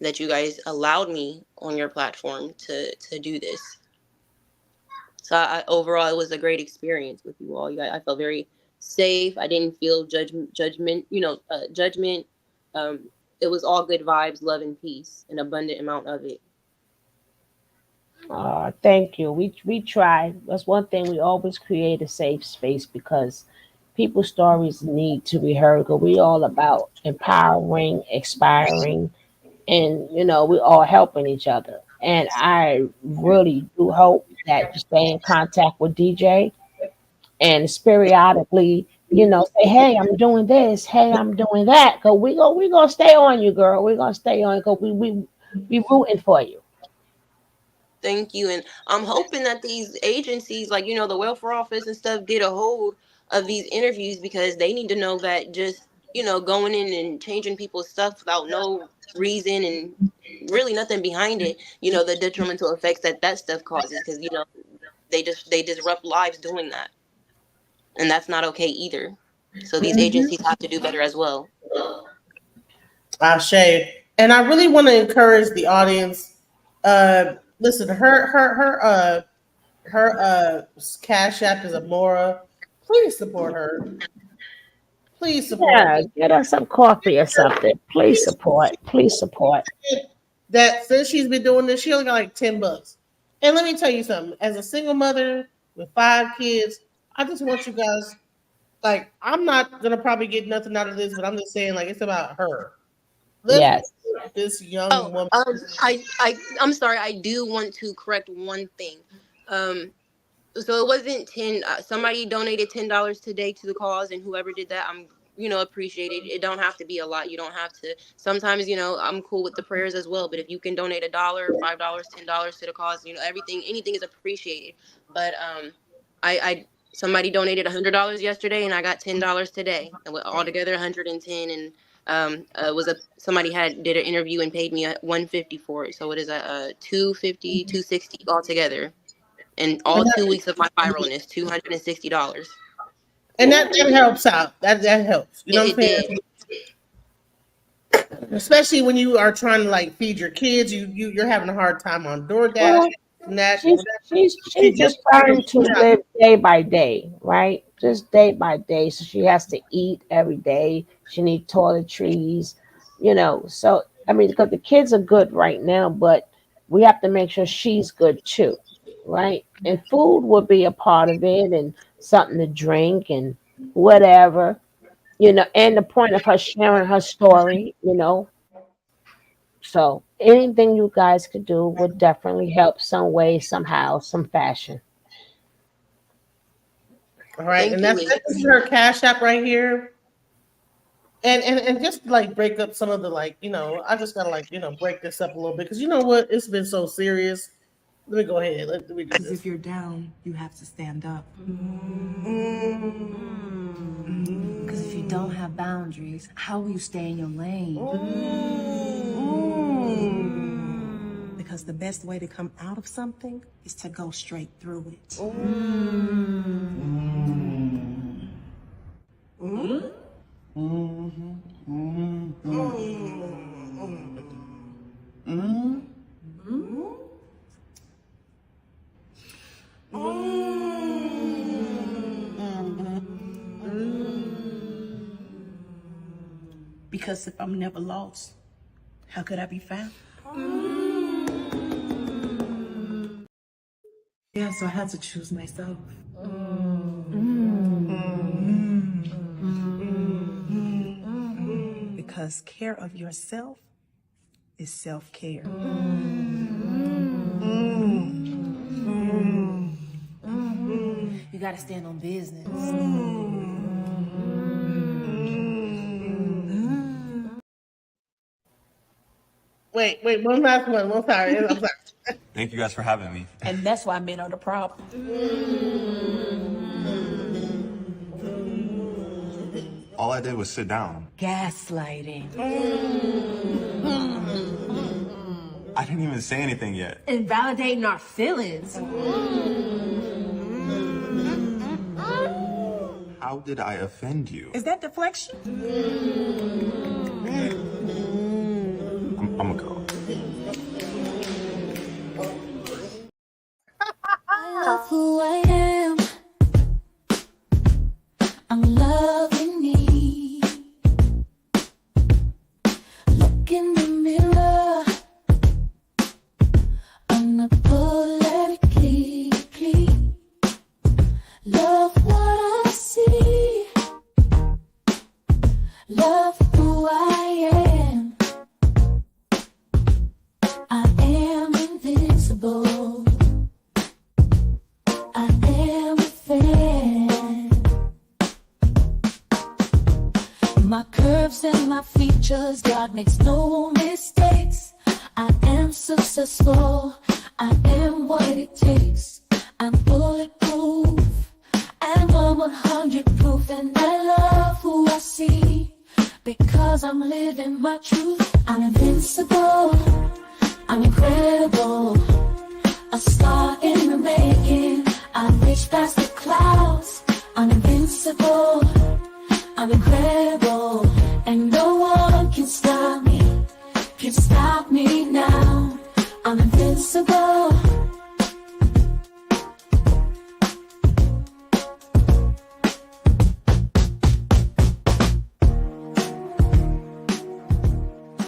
that you guys allowed me on your platform to do this. So overall, it was a great experience with you all. I felt very safe. I didn't feel judgment. Judgment. It was all good vibes, love, and peace, an abundant amount of it. Thank you. We try. That's one thing. We always create a safe space because people's stories need to be heard. Because we all about empowering, expiring, and we all helping each other. And I really do hope that you stay in contact with DJ and periodically, say, hey, I'm doing this, hey, I'm doing that. Cause we gonna stay on you, girl. We're gonna stay on you because we rooting for you. Thank you. And I'm hoping that these agencies, like, the welfare office and stuff, get a hold of these interviews, because they need to know that just, going in and changing people's stuff without no reason and really nothing behind it, the detrimental effects that stuff causes, because, they disrupt lives doing that. And that's not okay either. So these agencies have to do better as well. Ashe. And I really want to encourage the audience. Listen, her Cash App is Amora. Please support her. Please support her. Get us some coffee or something. Please support. Please support. That since she's been doing this, she only got like $10. And let me tell you something. As a single mother with 5 kids, I just want you guys, like, I'm not gonna probably get nothing out of this, but I'm just saying, like, it's about her. Yes. This young woman. I'm sorry. I do want to correct one thing. So it wasn't 10. Somebody donated $10 today to the cause, and whoever did that, I'm appreciate it. It don't have to be a lot. You don't have to. Sometimes I'm cool with the prayers as well. But if you can donate $1, $5, $10 to the cause, anything is appreciated. But I somebody donated $100 yesterday, and I got $10 today, and altogether 110. And somebody did an interview and paid me $150 for it. So it is a $250, $260 altogether. And all 2 weeks of my viralness, $260. And that helps out. That helps. You know what I'm saying? Especially when you are trying to like feed your kids, you're having a hard time on DoorDash. She's just trying to live day by day, right? Just day by day. So she has to eat every day. She needs toiletries, So I mean, because the kids are good right now, but we have to make sure she's good too, right? And food would be a part of it, and something to drink, and whatever, and the point of her sharing her story, So anything you guys could do would definitely help some way, somehow, some fashion. All right, Thank and you, that's Lex. this is her cash app right here. And just like break up some of the I just gotta break this up a little bit because you know what? It's been so serious. Let me go ahead. Let me do Because this. if you're down, you have to stand up. Because if you don't have boundaries, how will you stay in your lane? Because the best way to come out of something is to go straight through it. Because if I'm never lost, how could I be found? Yeah, so I had to choose myself. Because care of yourself is self-care. You gotta stand on business. Wait, one last one. I'm sorry. Thank you guys for having me. And that's why men are the problem. All I did was sit down. Gaslighting. I didn't even say anything yet. Invalidating our feelings. How did I offend you? Is that deflection? I'm gonna go. I love who I am. I'm loving me. Look in the mirror. Unapologetically love what I see. Love who I am. I am invincible. I am a fan. My curves and my features, God makes no mistakes. I am successful. I am what it takes. I'm bulletproof. I'm 100 proof, and I love who I see because I'm living my truth. I'm invincible. I'm incredible. A star in the making. I reach past the clouds. I'm invincible. I'm incredible. And no one can stop me. Can stop me now. I'm invincible.